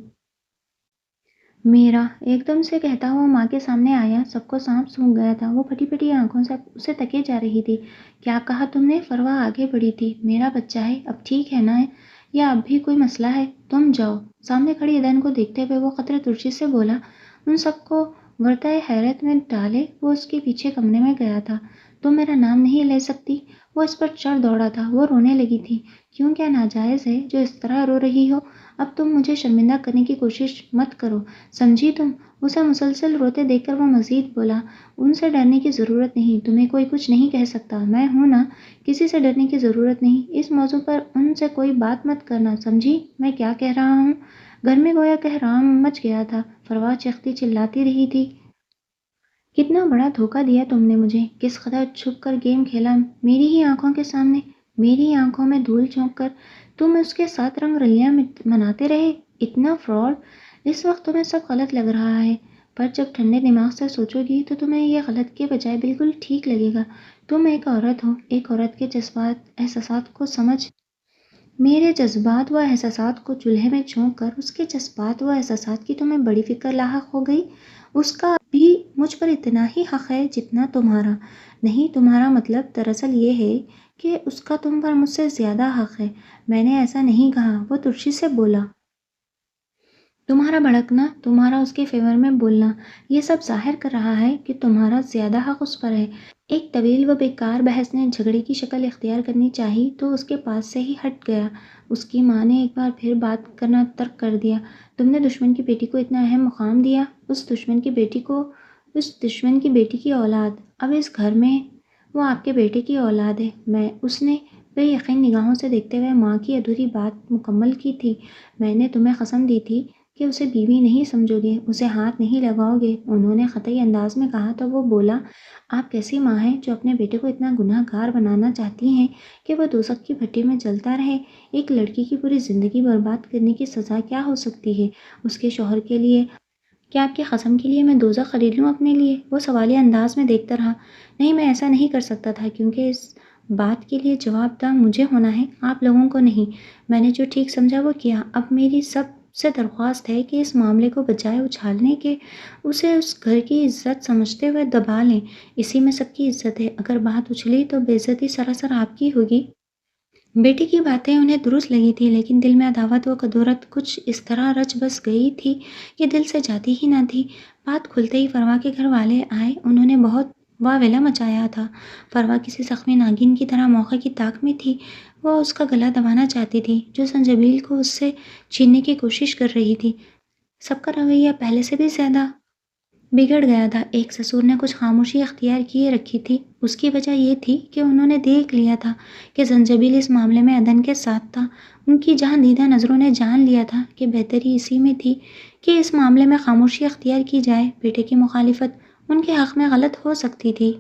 میرا، ایک دم سے کہتا ہوا ماں کے سامنے آیا۔ سب کو سانپ سونگھ گیا تھا۔ وہ پھٹی پھٹی آنکھوں سے اسے تکے جا رہی تھی۔ کیا کہا تم نے؟ فروا آگے بڑھی تھی۔ میرا بچہ ہے، اب ٹھیک ہے نا؟ یا اب بھی کوئی مسئلہ ہے؟ تم جاؤ۔ سامنے کھڑی ادن کو دیکھتے ہوئے وہ قدرے ترشی سے بولا۔ ان سب کو ورطۂ حیرت میں ڈالے وہ اس کے پیچھے کمرے میں گیا تھا۔ تم میرا نام نہیں لے سکتی؟ وہ اس پر چڑھ دوڑا تھا۔ وہ رونے لگی تھی۔ کیوں، کیا ناجائز ہے جو اس طرح رو رہی ہو؟ اب تم مجھے شرمندہ کرنے کی کوشش مت کرو، سمجھی تم؟ اسے مسلسل روتے دیکھ کر وہ مزید بولا۔ ان سے ڈرنے کی ضرورت نہیں، تمہیں کوئی کچھ نہیں کہہ سکتا، میں ہوں نا، کسی سے ڈرنے کی ضرورت نہیں۔ اس موضوع پر ان سے کوئی بات مت کرنا، سمجھی؟ میں کیا کہہ رہا ہوں؟ گھر میں گویا کہرام مچ گیا تھا۔ فروا چیختی چلاتی رہی تھی۔ کتنا بڑا دھوکہ دیا تم نے مجھے، کس قدر چھپ کر گیم کھیلا میری ہی آنکھوں کے سامنے، میری آنکھوں میں دھول جھونک کر تم اس کے ساتھ رنگ رلیاں مناتے رہے، اتنا فراڈ۔ اس وقت تمہیں سب غلط لگ رہا ہے، پر جب ٹھنڈے دماغ سے سوچو گی تو تمہیں یہ غلط کے بجائے بالکل ٹھیک لگے گا۔ تم ایک عورت ہو، ایک عورت کے جذبات احساسات کو سمجھ۔ میرے جذبات و احساسات کو چولہے میں جھونک کر اس کے جذبات و احساسات کی تمہیں بڑی فکر لاحق ہو گئی۔ اس کا بھی مجھ پر اتنا ہی حق ہے جتنا تمہارا۔ نہیں، تمہارا مطلب دراصل یہ ہے کہ اس کا تم پر مجھ سے زیادہ حق ہے۔ میں نے ایسا نہیں کہا، وہ ترشی سے بولا۔ تمہارا بھڑکنا، تمہارا اس کے فیور میں بولنا، یہ سب ظاہر کر رہا ہے کہ تمہارا زیادہ حق اس پر ہے۔ ایک طویل و بیکار بحث نے جھگڑے کی شکل اختیار کرنی چاہی تو اس کے پاس سے ہی ہٹ گیا۔ اس کی ماں نے ایک بار پھر بات کرنا ترک کر دیا۔ تم نے دشمن کی بیٹی کو اتنا اہم مقام دیا، اس دشمن کی بیٹی کی اولاد، اب اس گھر میں وہ آپ کے بیٹے کی اولاد ہے۔ اس نے بے یقین نگاہوں سے دیکھتے ہوئے ماں کی ادھوری بات مکمل کی تھی۔ میں نے تمہیں قسم دی تھی کہ اسے بیوی نہیں سمجھو گے، اسے ہاتھ نہیں لگاؤ گے، انہوں نے قطعی انداز میں کہا تو وہ بولا۔ آپ کیسی ماں ہیں جو اپنے بیٹے کو اتنا گناہ گار بنانا چاہتی ہیں کہ وہ دوزخ کی بھٹی میں جلتا رہے؟ ایک لڑکی کی پوری زندگی برباد کرنے کی سزا کیا ہو سکتی ہے اس کے شوہر کے لیے؟ کیا آپ کی قسم کے لیے میں دوزخ خرید لوں اپنے لیے؟ وہ سوالیہ انداز میں دیکھتا رہا۔ نہیں، میں ایسا نہیں کر سکتا تھا، کیونکہ اس بات کے لیے جواب دہ مجھے ہونا ہے، آپ لوگوں کو نہیں۔ میں نے جو ٹھیک سمجھا وہ کیا۔ اب میری سب سے درخواست ہے کہ اس معاملے کو بجائے اچھالنے کے اسے اس گھر کی عزت سمجھتے ہوئے دبا لیں۔ اسی میں سب کی عزت ہے۔ اگر بات اچھلی تو بے عزتی سراسر آپ کی ہوگی۔ بیٹی کی باتیں انہیں درست لگی تھی، لیکن دل میں عداوت و کدورت کچھ اس طرح رچ بس گئی تھی کہ دل سے جاتی ہی نہ تھی۔ بات کھلتے ہی فروا کے گھر والے آئے۔ انہوں نے بہت واویلا مچایا تھا۔ فروا کسی زخمی ناگن کی طرح موقع کی طاق میں تھی۔ وہ اس کا گلا دبانا چاہتی تھی جو سنجبیل کو اس سے چھیننے کی کوشش کر رہی تھی۔ سب کا رویہ پہلے سے بھی زیادہ بگڑ گیا تھا۔ ایک سسر نے کچھ خاموشی اختیار کیے رکھی تھی۔ اس کی وجہ یہ تھی کہ انہوں نے دیکھ لیا تھا کہ زنجبیل اس معاملے میں ادن کے ساتھ تھا۔ ان کی جہاں دیدہ نظروں نے جان لیا تھا کہ بہتری اسی میں تھی کہ اس معاملے میں خاموشی اختیار کی جائے۔ بیٹے کی مخالفت ان کے حق میں غلط ہو سکتی تھی،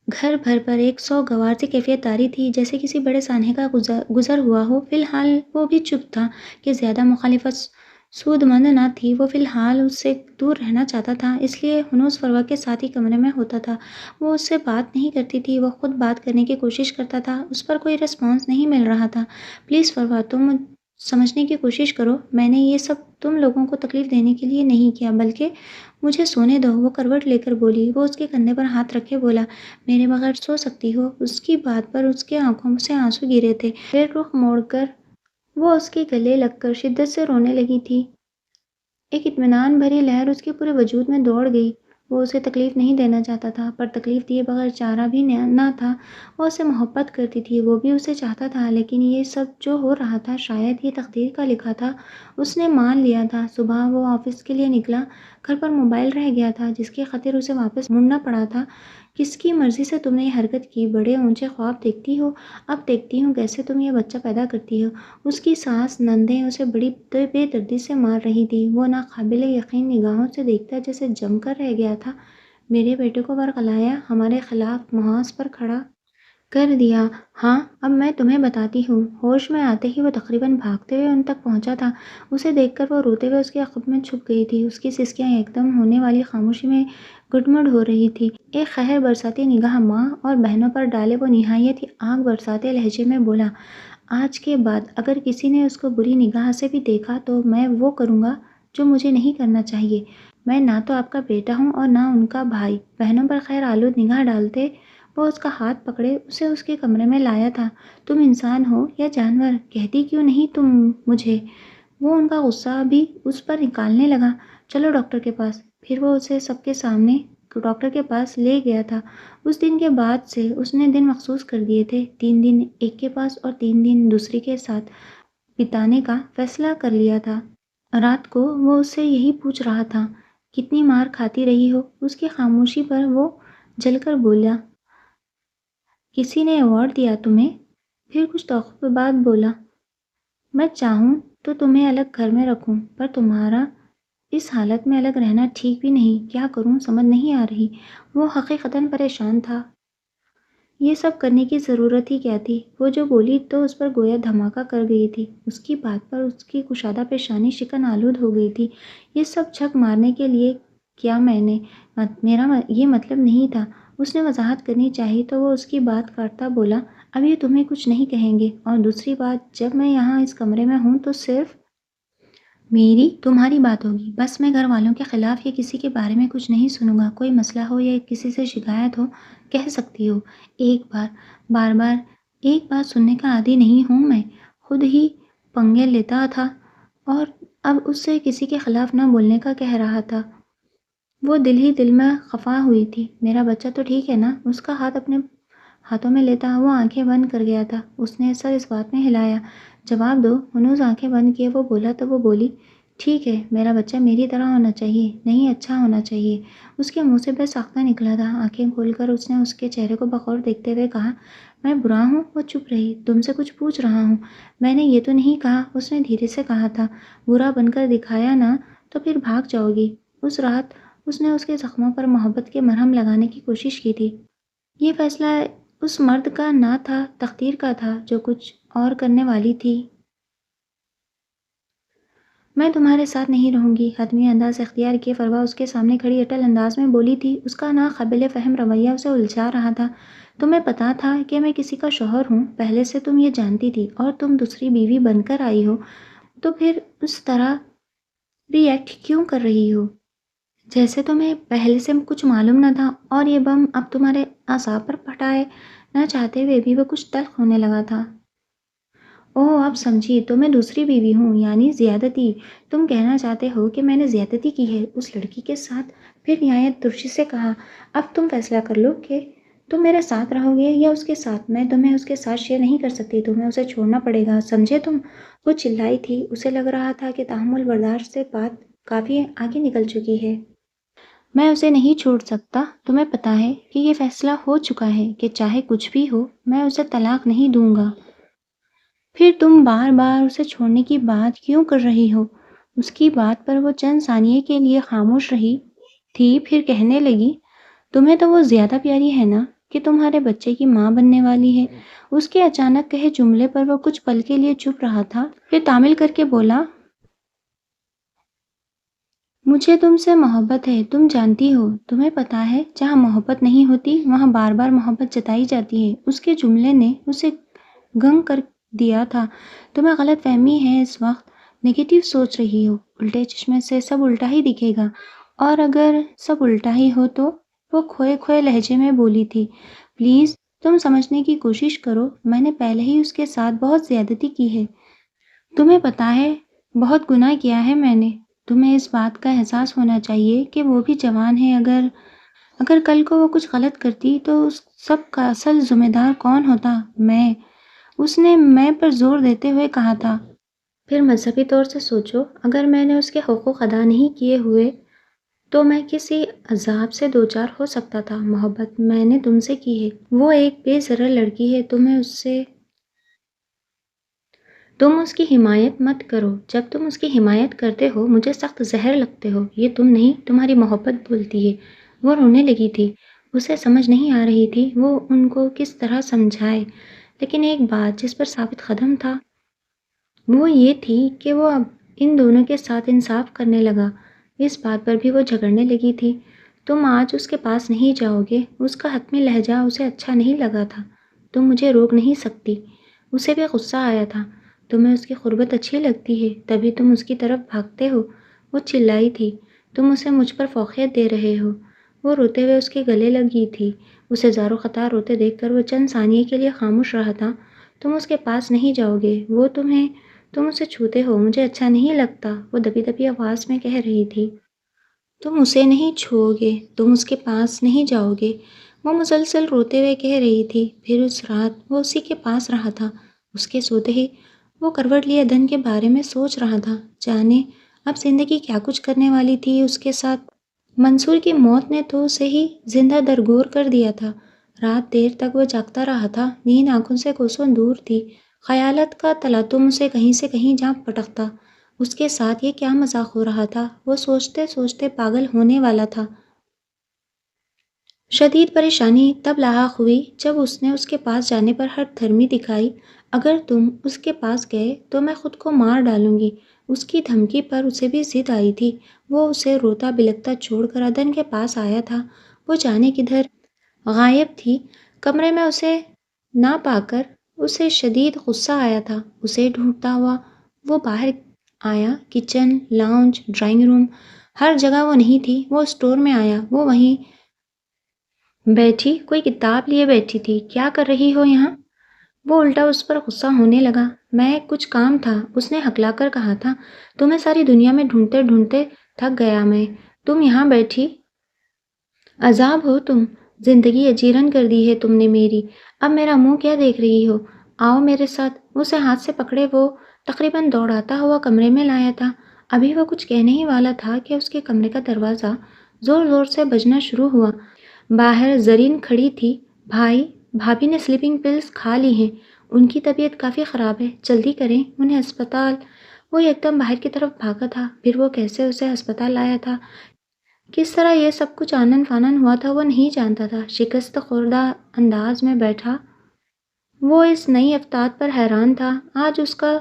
گھر بھر پر ایک سو گوار سی کیفیت طاری تھی، جیسے کسی بڑے سانحے کا گزر ہوا ہو۔ فی الحال وہ بھی چپ تھا کہ زیادہ مخالفت سود مند نہ تھی۔ وہ فی الحال اس سے دور رہنا چاہتا تھا، اس لیے ہنوز فروا کے ساتھ ہی کمرے میں ہوتا تھا۔ وہ اس سے بات نہیں کرتی تھی، وہ خود بات کرنے کی کوشش کرتا تھا، اس پر کوئی رسپانس نہیں مل رہا تھا۔ پلیز فروا، تم سمجھنے کی کوشش کرو، میں نے یہ سب تم لوگوں کو تکلیف دینے کے لیے نہیں کیا، بلکہ مجھے سونے دو۔ وہ کروٹ لے کر بولی۔ وہ اس کے کندھے پر ہاتھ رکھے بولا، میرے بغیر سو سکتی ہو؟ اس کی بات پر اس کے آنکھوں سے آنسو گرے تھے۔ پھر رخ موڑ کر وہ اس کے گلے لگ کر شدت سے رونے لگی تھی۔ ایک اطمینان بھری لہر اس کے پورے وجود میں دوڑ گئی۔ وہ اسے تکلیف نہیں دینا چاہتا تھا، پر تکلیف دیے بغیر چارہ بھی نہ تھا۔ وہ اسے محبت کرتی تھی، وہ بھی اسے چاہتا تھا، لیکن یہ سب جو ہو رہا تھا شاید یہ تقدیر کا لکھا تھا۔ اس نے مان لیا تھا۔ صبح وہ آفس کے لیے نکلا، گھر پر موبائل رہ گیا تھا، جس کی خاطر اسے واپس مڑنا پڑا تھا۔ کس کی مرضی سے تم نے یہ حرکت کی؟ بڑے اونچے خواب دیکھتی ہو؟ اب دیکھتی ہوں کیسے تم یہ بچہ پیدا کرتی ہو۔ اس کی ساس نندیں اسے بڑی بے دردی سے مار رہی تھی۔ وہ ناقابل یقین نگاہوں سے دیکھتا جیسے جم کر رہ گیا تھا۔ میرے بیٹے کو ورغلایا، ہمارے خلاف محاذ پر کھڑا کر دیا۔ ہاں، اب میں تمہیں بتاتی ہوں۔ ہوش میں آتے ہی وہ تقریباً بھاگتے ہوئے ان تک پہنچا تھا۔ اسے دیکھ کر وہ روتے ہوئے اس کے عقب میں چھپ گئی تھی۔ اس کی سسکیاں ایک دم ہونے والی خاموشی میں گڈمڈ ہو رہی تھی۔ ایک قہر برساتی نگاہ ماں اور بہنوں پر ڈالے وہ نہایت ہی آگ برساتے لہجے میں بولا، آج کے بعد اگر کسی نے اس کو بری نگاہ سے بھی دیکھا تو میں وہ کروں گا جو مجھے نہیں کرنا چاہیے۔ میں نہ تو آپ کا بیٹا ہوں اور نہ ان کا بھائی۔ بہنوں پر خیر آلود نگاہ ڈالتے وہ اس کا ہاتھ پکڑے اسے اس کے کمرے میں لایا تھا۔ تم انسان ہو یا جانور؟ کہتی کیوں نہیں تم مجھے؟ وہ ان کا غصہ بھی اس پر نکالنے لگا۔ چلو ڈاکٹر کے پاس۔ پھر وہ اسے سب کے سامنے ڈاکٹر کے پاس لے گیا تھا۔ اس دن کے بعد سے اس نے دن مخصوص کر دیے تھے، 3 دن ایک کے پاس اور 3 دن دوسری کے ساتھ بتانے کا فیصلہ کر لیا تھا۔ رات کو وہ اس سے یہی پوچھ رہا تھا، کتنی مار کھاتی رہی ہو؟ اس کی خاموشی پر وہ جل کر بولا، کسی نے ایوارڈ دیا تمہیں؟ پھر کچھ توقع بعد بولا، میں چاہوں تو تمہیں الگ گھر میں رکھوں، پر تمہارا اس حالت میں الگ رہنا ٹھیک بھی نہیں۔ کیا کروں سمجھ نہیں آ رہی۔ وہ حقیقتاً پریشان تھا۔ یہ سب کرنے کی ضرورت ہی کیا تھی؟ وہ جو بولی تو اس پر گویا دھماکہ کر گئی تھی۔ اس کی بات پر اس کی کشادہ پیشانی شکن آلود ہو گئی تھی۔ یہ سب جھک مارنے کے لیے کیا؟ میرا یہ مطلب نہیں تھا۔ اس نے وضاحت کرنی چاہی تو وہ اس کی بات کاٹتا بولا، اب یہ تمہیں کچھ نہیں کہیں گے، اور دوسری بات، جب میں یہاں اس کمرے میں ہوں تو صرف میری تمہاری بات ہوگی۔ بس میں گھر والوں کے خلاف یا کسی کے بارے میں کچھ نہیں سنوں گا۔ کوئی مسئلہ ہو یا کسی سے شکایت ہو، کہہ سکتی ہو۔ بار بار ایک بات سننے کا عادی نہیں ہوں میں۔ خود ہی پنگے لیتا تھا اور اب اس سے کسی کے خلاف نہ بولنے کا کہہ رہا تھا۔ وہ دل ہی دل میں خفا ہوئی تھی۔ میرا بچہ تو ٹھیک ہے نا؟ اس کا ہاتھ اپنے ہاتھوں میں لیتا وہ آنکھیں بند کر گیا تھا۔ اس نے سر اس بات میں ہلایا، جواب دو۔ ہنوز آنکھیں بند کیے وہ بولا تو وہ بولی، ٹھیک ہے، میرا بچہ میری طرح ہونا چاہیے، نہیں اچھا ہونا چاہیے۔ اس کے منہ سے بے ساختہ نکلا تھا۔ آنکھیں کھول کر اس نے اس کے چہرے کو بغور دیکھتے ہوئے کہا، میں برا ہوں؟ وہ چپ رہی۔ تم سے کچھ پوچھ رہا ہوں۔ میں نے یہ تو نہیں کہا، اس نے دھیرے سے کہا تھا، برا بن کر دکھایا نا تو پھر بھاگ جاؤ گی۔ اس رات اس نے اس کے زخموں پر محبت کے مرہم لگانے کی کوشش کی تھی۔ یہ فیصلہ اس مرد کا نہ تھا، تقدیر کا تھا جو کچھ اور کرنے والی تھی۔ میں تمہارے ساتھ نہیں رہوں گی، حتمی انداز اختیار کیے فروا اس کے سامنے کھڑی اٹل انداز میں بولی تھی۔ اس کا ناقابل فہم رویہ اسے الجھا رہا تھا۔ تمہیں پتا تھا کہ میں کسی کا شوہر ہوں، پہلے سے تم یہ جانتی تھی، اور تم دوسری بیوی بن کر آئی ہو، تو پھر اس طرح ری ایکٹ کیوں کر رہی ہو؟ جیسے تمہیں پہلے سے کچھ معلوم نہ تھا، اور یہ بم اب تمہارے اعصاب پر پھٹائے نہ چاہتے ہوئے بھی وہ کچھ تلخ ہونے لگا تھا۔ اوہ اب سمجھی، تو میں دوسری بیوی ہوں، یعنی زیادتی۔ تم کہنا چاہتے ہو کہ میں نے زیادتی کی ہے اس لڑکی کے ساتھ؟ پھر نہایت ترشی سے کہا، اب تم فیصلہ کر لو کہ تم میرے ساتھ رہو گے یا اس کے ساتھ۔ میں تمہیں اس کے ساتھ شیئر نہیں کر سکتی، تمہیں اسے چھوڑنا پڑے گا، سمجھے تم؟ وہ چلائی تھی۔ اسے لگ رہا تھا کہ تحمل برداشت سے بات کافی آگے نکل چکی ہے۔ میں اسے نہیں چھوڑ سکتا۔ تمہیں پتا ہے کہ یہ فیصلہ ہو چکا ہے کہ چاہے کچھ بھی ہو میں اسے طلاق نہیں دوں گا۔ پھر تم بار بار اسے چھوڑنے کی بات کیوں کر رہی ہو؟ اس کی بات پر وہ چند ثانیے کے لیے خاموش رہی تھی، پھر کہنے لگی، تمہیں تو وہ زیادہ پیاری ہے نا؟ کہ تمہارے بچے کی ماں بننے والی ہے۔ اس کے اچانک کہے جملے پر وہ کچھ پل کے لیے چپ رہا تھا، پھر تعمیل کر کے بولا، مجھے تم سے محبت ہے، تم جانتی ہو، تمہیں پتا ہے جہاں محبت نہیں ہوتی وہاں بار بار محبت جتائی جاتی ہے۔ اس کے جملے نے اسے گنگ کر دیا تھا۔ تمہیں غلط فہمی ہے، اس وقت نگیٹو سوچ رہی ہو، الٹے چشمے سے سب الٹا ہی دکھے گا، اور اگر سب الٹا ہی ہو تو وہ کھوئے کھوئے لہجے میں بولی تھی، پلیز تم سمجھنے کی کوشش کرو، میں نے پہلے ہی اس کے ساتھ بہت زیادتی کی ہے، تمہیں پتا ہے بہت گناہ کیا ہے میں نے، تمہیں اس بات کا احساس ہونا چاہیے کہ وہ بھی جوان ہے، اگر کل کو وہ کچھ غلط کرتی تو اس سب کا اصل ذمہ دار کون ہوتا؟ میں، اس نے میں پر زور دیتے ہوئے کہا تھا۔ پھر مذہبی طور سے سوچو، اگر میں نے اس کے حقوق ادا نہیں کیے ہوئے تو میں کسی عذاب سے دوچار ہو سکتا تھا۔ محبت میں نے تم سے کی ہے، وہ ایک بے ضرر لڑکی ہے، تم اس کی حمایت مت کرو، جب تم اس کی حمایت کرتے ہو مجھے سخت زہر لگتے ہو، یہ تم نہیں تمہاری محبت بولتی ہے۔ وہ رونے لگی تھی، اسے سمجھ نہیں آ رہی تھی وہ ان کو کس طرح سمجھائے، لیکن ایک بات جس پر ثابت قدم تھا وہ یہ تھی کہ وہ اب ان دونوں کے ساتھ انصاف کرنے لگا۔ اس بات پر بھی وہ جھگڑنے لگی تھی، تم آج اس کے پاس نہیں جاؤ گے، اس کا حتمی لہجہ اسے اچھا نہیں لگا تھا، تم مجھے روک نہیں سکتی۔ اسے بھی غصہ آیا تھا، تمہیں اس کی قربت اچھی لگتی ہے تبھی تم اس کی طرف بھاگتے ہو، وہ چلائی تھی، تم اسے مجھ پر فوقیت دے رہے ہو۔ وہ روتے ہوئے اس کے گلے لگی تھی، اسے زارو قطار روتے دیکھ کر وہ چند ثانیے کے لیے خاموش رہا تھا۔ تم اس کے پاس نہیں جاؤ گے، تم اسے چھوتے ہو، مجھے اچھا نہیں لگتا، وہ دبی دبی آواز میں کہہ رہی تھی۔ تم اسے نہیں چھوؤ گے، تم اس کے پاس نہیں جاؤ گے، وہ مسلسل روتے ہوئے کہہ رہی تھی۔ پھر اس رات وہ اسی کے پاس رہا تھا، اس کے سوتے ہی وہ کروٹ لیے دن کے بارے میں سوچ رہا تھا، جانے اب زندگی کیا کچھ کرنے والی تھی اس کے ساتھ۔ منصور کی موت نے تو اسے ہی زندہ درگور کر دیا تھا۔ رات دیر تک وہ جاگتا رہا تھا، نیند آنکھوں سے کوسوں دور تھی، خیالات کا تلاطم اسے کہیں سے کہیں جا پٹکتا۔ اس کے ساتھ یہ کیا مذاق ہو رہا تھا، وہ سوچتے سوچتے پاگل ہونے والا تھا۔ شدید پریشانی تب لاحق ہوئی جب اس نے اس کے پاس جانے پر ہٹ دھرمی دکھائی، اگر تم اس کے پاس گئے تو میں خود کو مار ڈالوں گی۔ اس کی دھمکی پر اسے بھی ضد آئی تھی، وہ اسے روتا بلکتا چھوڑ کر ادن کے پاس آیا تھا، وہ جانے کدھر غائب تھی۔ کمرے میں اسے نہ پا کر اسے شدید غصہ آیا تھا، اسے ڈھونڈتا ہوا وہ باہر آیا، کچن، لاؤنج، ڈرائنگ روم، ہر جگہ وہ نہیں تھی۔ وہ اسٹور میں آیا، وہ وہیں بیٹھی کوئی کتاب لیے بیٹھی تھی۔ کیا کر رہی ہو یہاں؟ وہ الٹا اس پر غصہ ہونے لگا۔ میں کچھ کام تھا، اس نے ہکلا کر کہا تھا، تمہیں ساری دنیا میں ڈھونڈتے ڈھونڈتے تھک گیا میں، تم یہاں بیٹھی عذاب ہو تم، زندگی اجیرن کر دی ہے تم نے میری، اب میرا منہ کیا دیکھ رہی ہو، آؤ میرے ساتھ۔ اسے ہاتھ سے پکڑے وہ تقریباً دوڑاتا ہوا کمرے میں لایا تھا۔ ابھی وہ کچھ کہنے ہی والا تھا کہ اس کے کمرے کا دروازہ زور زور سے بجنا شروع ہوا۔ باہر زرین کھڑی تھی۔ بھابی نے سلیپنگ پلز کھا لی ہیں، ان کی طبیعت کافی خراب ہے، جلدی کریں انہیں ہسپتال۔ وہ ایک دم باہر کی طرف بھاگا تھا، پھر وہ کیسے اسے ہسپتال لایا تھا، کس طرح یہ سب کچھ آنن فانن ہوا تھا وہ نہیں جانتا تھا۔ شکست خوردہ انداز میں بیٹھا وہ اس نئی افتاد پر حیران تھا۔ آج اس کا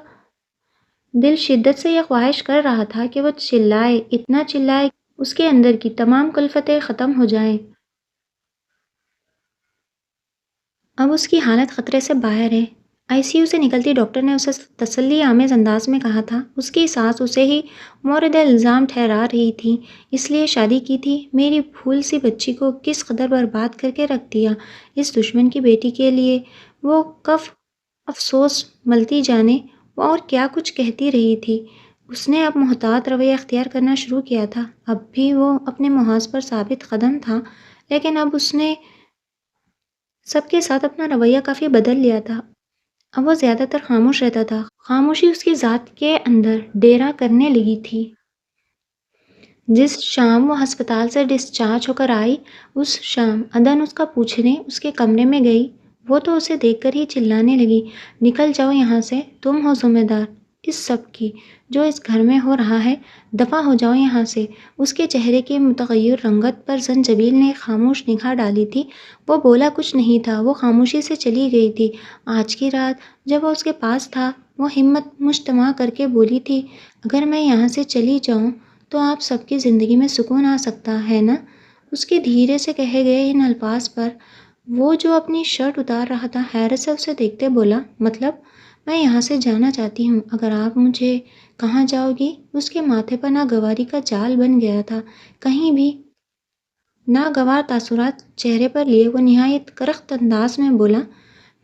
دل شدت سے یہ خواہش کر رہا تھا کہ وہ چلائے، اتنا چلائے اس کے اندر کی تمام کلفتیں ختم ہو جائیں۔ اب اس کی حالت خطرے سے باہر ہے۔ آئی سی یو سے نکلتی ڈاکٹر نے اسے تسلی آمیز انداز میں کہا تھا، اس کی ساس اسے ہی مورد الزام ٹھہرا رہی تھی، اس لیے شادی کی تھی، میری پھول سی بچی کو کس قدر برباد کر کے رکھ دیا اس دشمن کی بیٹی کے لیے۔ وہ کف افسوس ملتی جانے اور کیا کچھ کہتی رہی تھی۔ اس نے اب محتاط رویہ اختیار کرنا شروع کیا تھا، اب بھی وہ اپنے محاذ پر ثابت قدم تھا، لیکن اب اس نے سب کے ساتھ اپنا رویہ کافی بدل لیا تھا۔ اب وہ زیادہ تر خاموش رہتا تھا، خاموشی اس کی ذات کے اندر ڈیرا کرنے لگی تھی۔ جس شام وہ ہسپتال سے ڈسچارج ہو کر آئی، اس شام ادن اس کا پوچھنے اس کے کمرے میں گئی، وہ تو اسے دیکھ کر ہی چلانے لگی، نکل جاؤ یہاں سے، تم ہو ذمہ دار اس سب کی، جو اس گھر میں ہو رہا ہے، دفع ہو جاؤ یہاں سے۔ اس کے چہرے کی متغیر رنگت پر زنجبیل نے خاموش نگاہ ڈالی تھی۔ وہ بولا کچھ نہیں تھا، وہ خاموشی سے چلی گئی تھی۔ آج کی رات جب وہ اس کے پاس تھا، وہ ہمت مجتمع کر کے بولی تھی، اگر میں یہاں سے چلی جاؤں تو آپ سب کی زندگی میں سکون آ سکتا ہے نا؟ اس کے دھیرے سے کہے گئے ان الفاظ پر وہ جو اپنی شرٹ اتار رہا تھا حیرت سے اسے دیکھتے بولا، مطلب؟ میں یہاں سے جانا چاہتی ہوں، اگر آپ مجھے کہاں جاؤ گی؟ اس کے ماتھے پر ناگواری کا جال بن گیا تھا، کہیں بھی ناگوار تاثرات چہرے پر لیے وہ نہایت کرخت انداز میں بولا،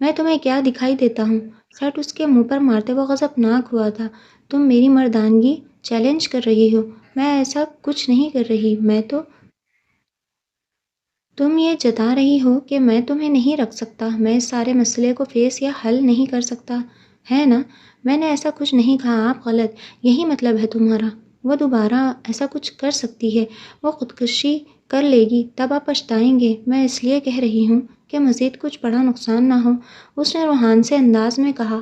میں تمہیں کیا دکھائی دیتا ہوں؟ شرٹ اس کے منہ پر مارتے وہ غضبناک ہوا تھا، تم میری مردانگی چیلنج کر رہی ہو؟ میں ایسا کچھ نہیں کر رہی، میں تو تم یہ جتا رہی ہو کہ میں تمہیں نہیں رکھ سکتا، میں اس سارے مسئلے کو فیس یا حل نہیں کر سکتا، ہے نا؟ میں نے ایسا کچھ نہیں کہا، آپ غلط، یہی مطلب ہے تمہارا۔ وہ دوبارہ ایسا کچھ کر سکتی ہے، وہ خودکشی کر لے گی، تب آپ پچھتائیں گے۔ میں اس لیے کہہ رہی ہوں کہ مزید کچھ بڑا نقصان نہ ہو، اس نے روحان سے انداز میں کہا۔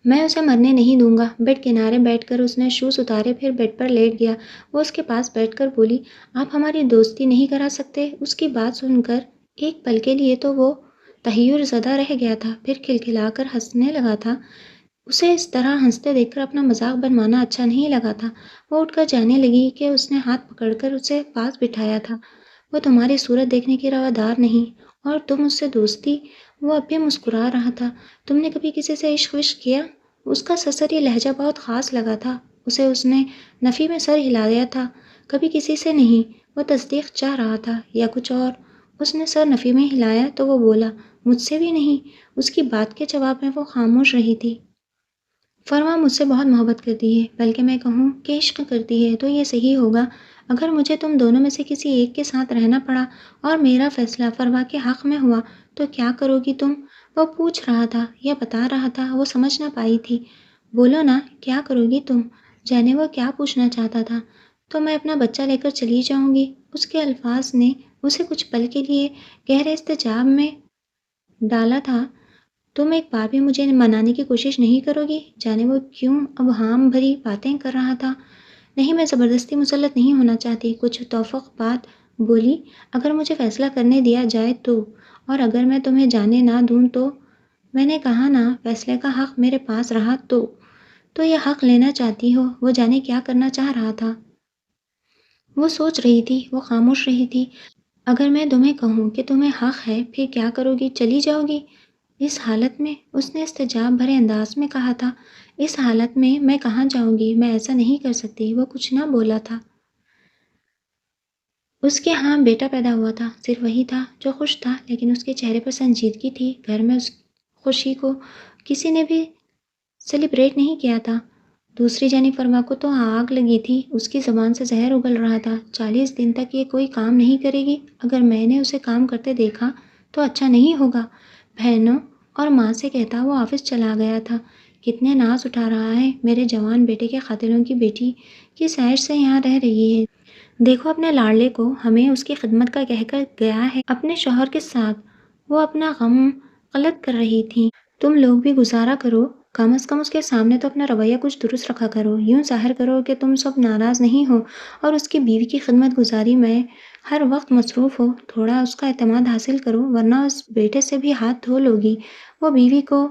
میں اسے مرنے نہیں دوں گا۔ بیڈ کنارے بیٹھ کر اس نے شوز اتارے، پھر بیڈ پر لیٹ گیا۔ وہ اس کے پاس بیٹھ کر بولی، آپ ہماری دوستی نہیں کرا سکتے؟ اس کی بات سن کر ایک پل کے لیے تو وہ تحیر زدہ رہ گیا تھا، پھر کھلکھلا کر ہنسنے لگا تھا۔ اسے اس طرح ہنستے دیکھ کر اپنا مذاق بنوانا اچھا نہیں لگا تھا۔ وہ اٹھ کر جانے لگی کہ اس نے ہاتھ پکڑ کر اسے پاس بٹھایا تھا۔ وہ تمہاری صورت دیکھنے کی روادار نہیں، اور تم اس سے دوستی؟ وہ اب بھی مسکرا رہا تھا۔ تم نے کبھی کسی سے عشق وشق کیا؟ اس کا سرسری لہجہ بہت خاص لگا تھا اسے۔ اس نے نفی میں سر ہلا دیا تھا۔ کبھی کسی سے نہیں۔ وہ تصدیق چاہ رہا تھا یا کچھ اور؟ اس نے سر نفی میں ہلایا تو وہ بولا، مجھ سے بھی نہیں۔ اس کی بات کے جواب میں وہ خاموش رہی تھی۔ فرما مجھ سے بہت محبت کرتی ہے، بلکہ میں کہوں کہ عشق کرتی ہے تو یہ صحیح ہوگا۔ اگر مجھے تم دونوں میں سے کسی ایک کے ساتھ رہنا پڑا اور میرا فیصلہ فروا کے حق میں ہوا تو کیا کرو گی تم؟ وہ پوچھ رہا تھا یا بتا رہا تھا، وہ سمجھ نہ پائی تھی۔ بولو نا، کیا کرو گی تم؟ جانے وہ کیا پوچھنا چاہتا تھا۔ تو میں اپنا بچہ لے کر چلی جاؤں گی۔ اس کے الفاظ نے اسے کچھ پل کے لیے گہرے اضطجاب میں ڈالا تھا۔ تم ایک بار بھی مجھے منانے کی کوشش نہیں کرو گی؟ جانے وہ کیوں ابہام بھری باتیں کر رہا تھا۔ نہیں، میں زبردستی مسلط نہیں ہونا چاہتی، کچھ توفق بات بولی، اگر مجھے فیصلہ کرنے دیا جائے تو، اور اگر میں تمہیں جانے نہ دوں تو؟ میں نے کہا نا، فیصلے کا حق میرے پاس رہا تو یہ حق لینا چاہتی ہو؟ وہ جانے کیا کرنا چاہ رہا تھا۔ وہ سوچ رہی تھی، وہ خاموش رہی تھی۔ اگر میں تمہیں کہوں کہ تمہیں حق ہے، پھر کیا کرو گی؟ چلی جاؤ گی؟ اس حالت میں، اس نے استجاب بھرے انداز میں کہا تھا، اس حالت میں کہاں جاؤں گی؟ میں ایسا نہیں کر سکتی۔ وہ کچھ نہ بولا تھا۔ اس کے ہاں بیٹا پیدا ہوا تھا، صرف وہی تھا جو خوش تھا، لیکن اس کے چہرے پر سنجیدگی تھی۔ گھر میں اس خوشی کو کسی نے بھی سیلیبریٹ نہیں کیا تھا۔ دوسری جانب فرما کو تو آگ لگی تھی، اس کی زبان سے زہر اگل رہا تھا۔ 40 دن تک یہ کوئی کام نہیں کرے گی؟ اگر میں نے اسے کام کرتے دیکھا تو اچھا نہیں ہوگا۔ بہنوں اور ماں سے کہتا وہ آفس چلا گیا تھا، کتنے ناز اٹھا رہا ہے، میرے جوان بیٹے کے قاتلوں کی بیٹی کس عیش سے یہاں رہ رہی ہے۔ دیکھو اپنے لاڈلے کو، ہمیں اس کی خدمت کا کہہ کر گیا ہے اپنے شوہر کے ساتھ۔ وہ اپنا غم غلط کر رہی تھی۔ تم لوگ بھی گزارا کرو، کم از کم اس کے سامنے تو اپنا رویہ کچھ درست رکھا کرو، یوں ظاہر کرو کہ تم سب ناراض نہیں ہو اور اس کی بیوی کی خدمت گزاری میں ہر وقت مصروف ہو۔ تھوڑا اس کا اعتماد حاصل کرو، ورنہ اس بیٹے سے بھی ہاتھ دھو لوگی۔ وہ بیوی کو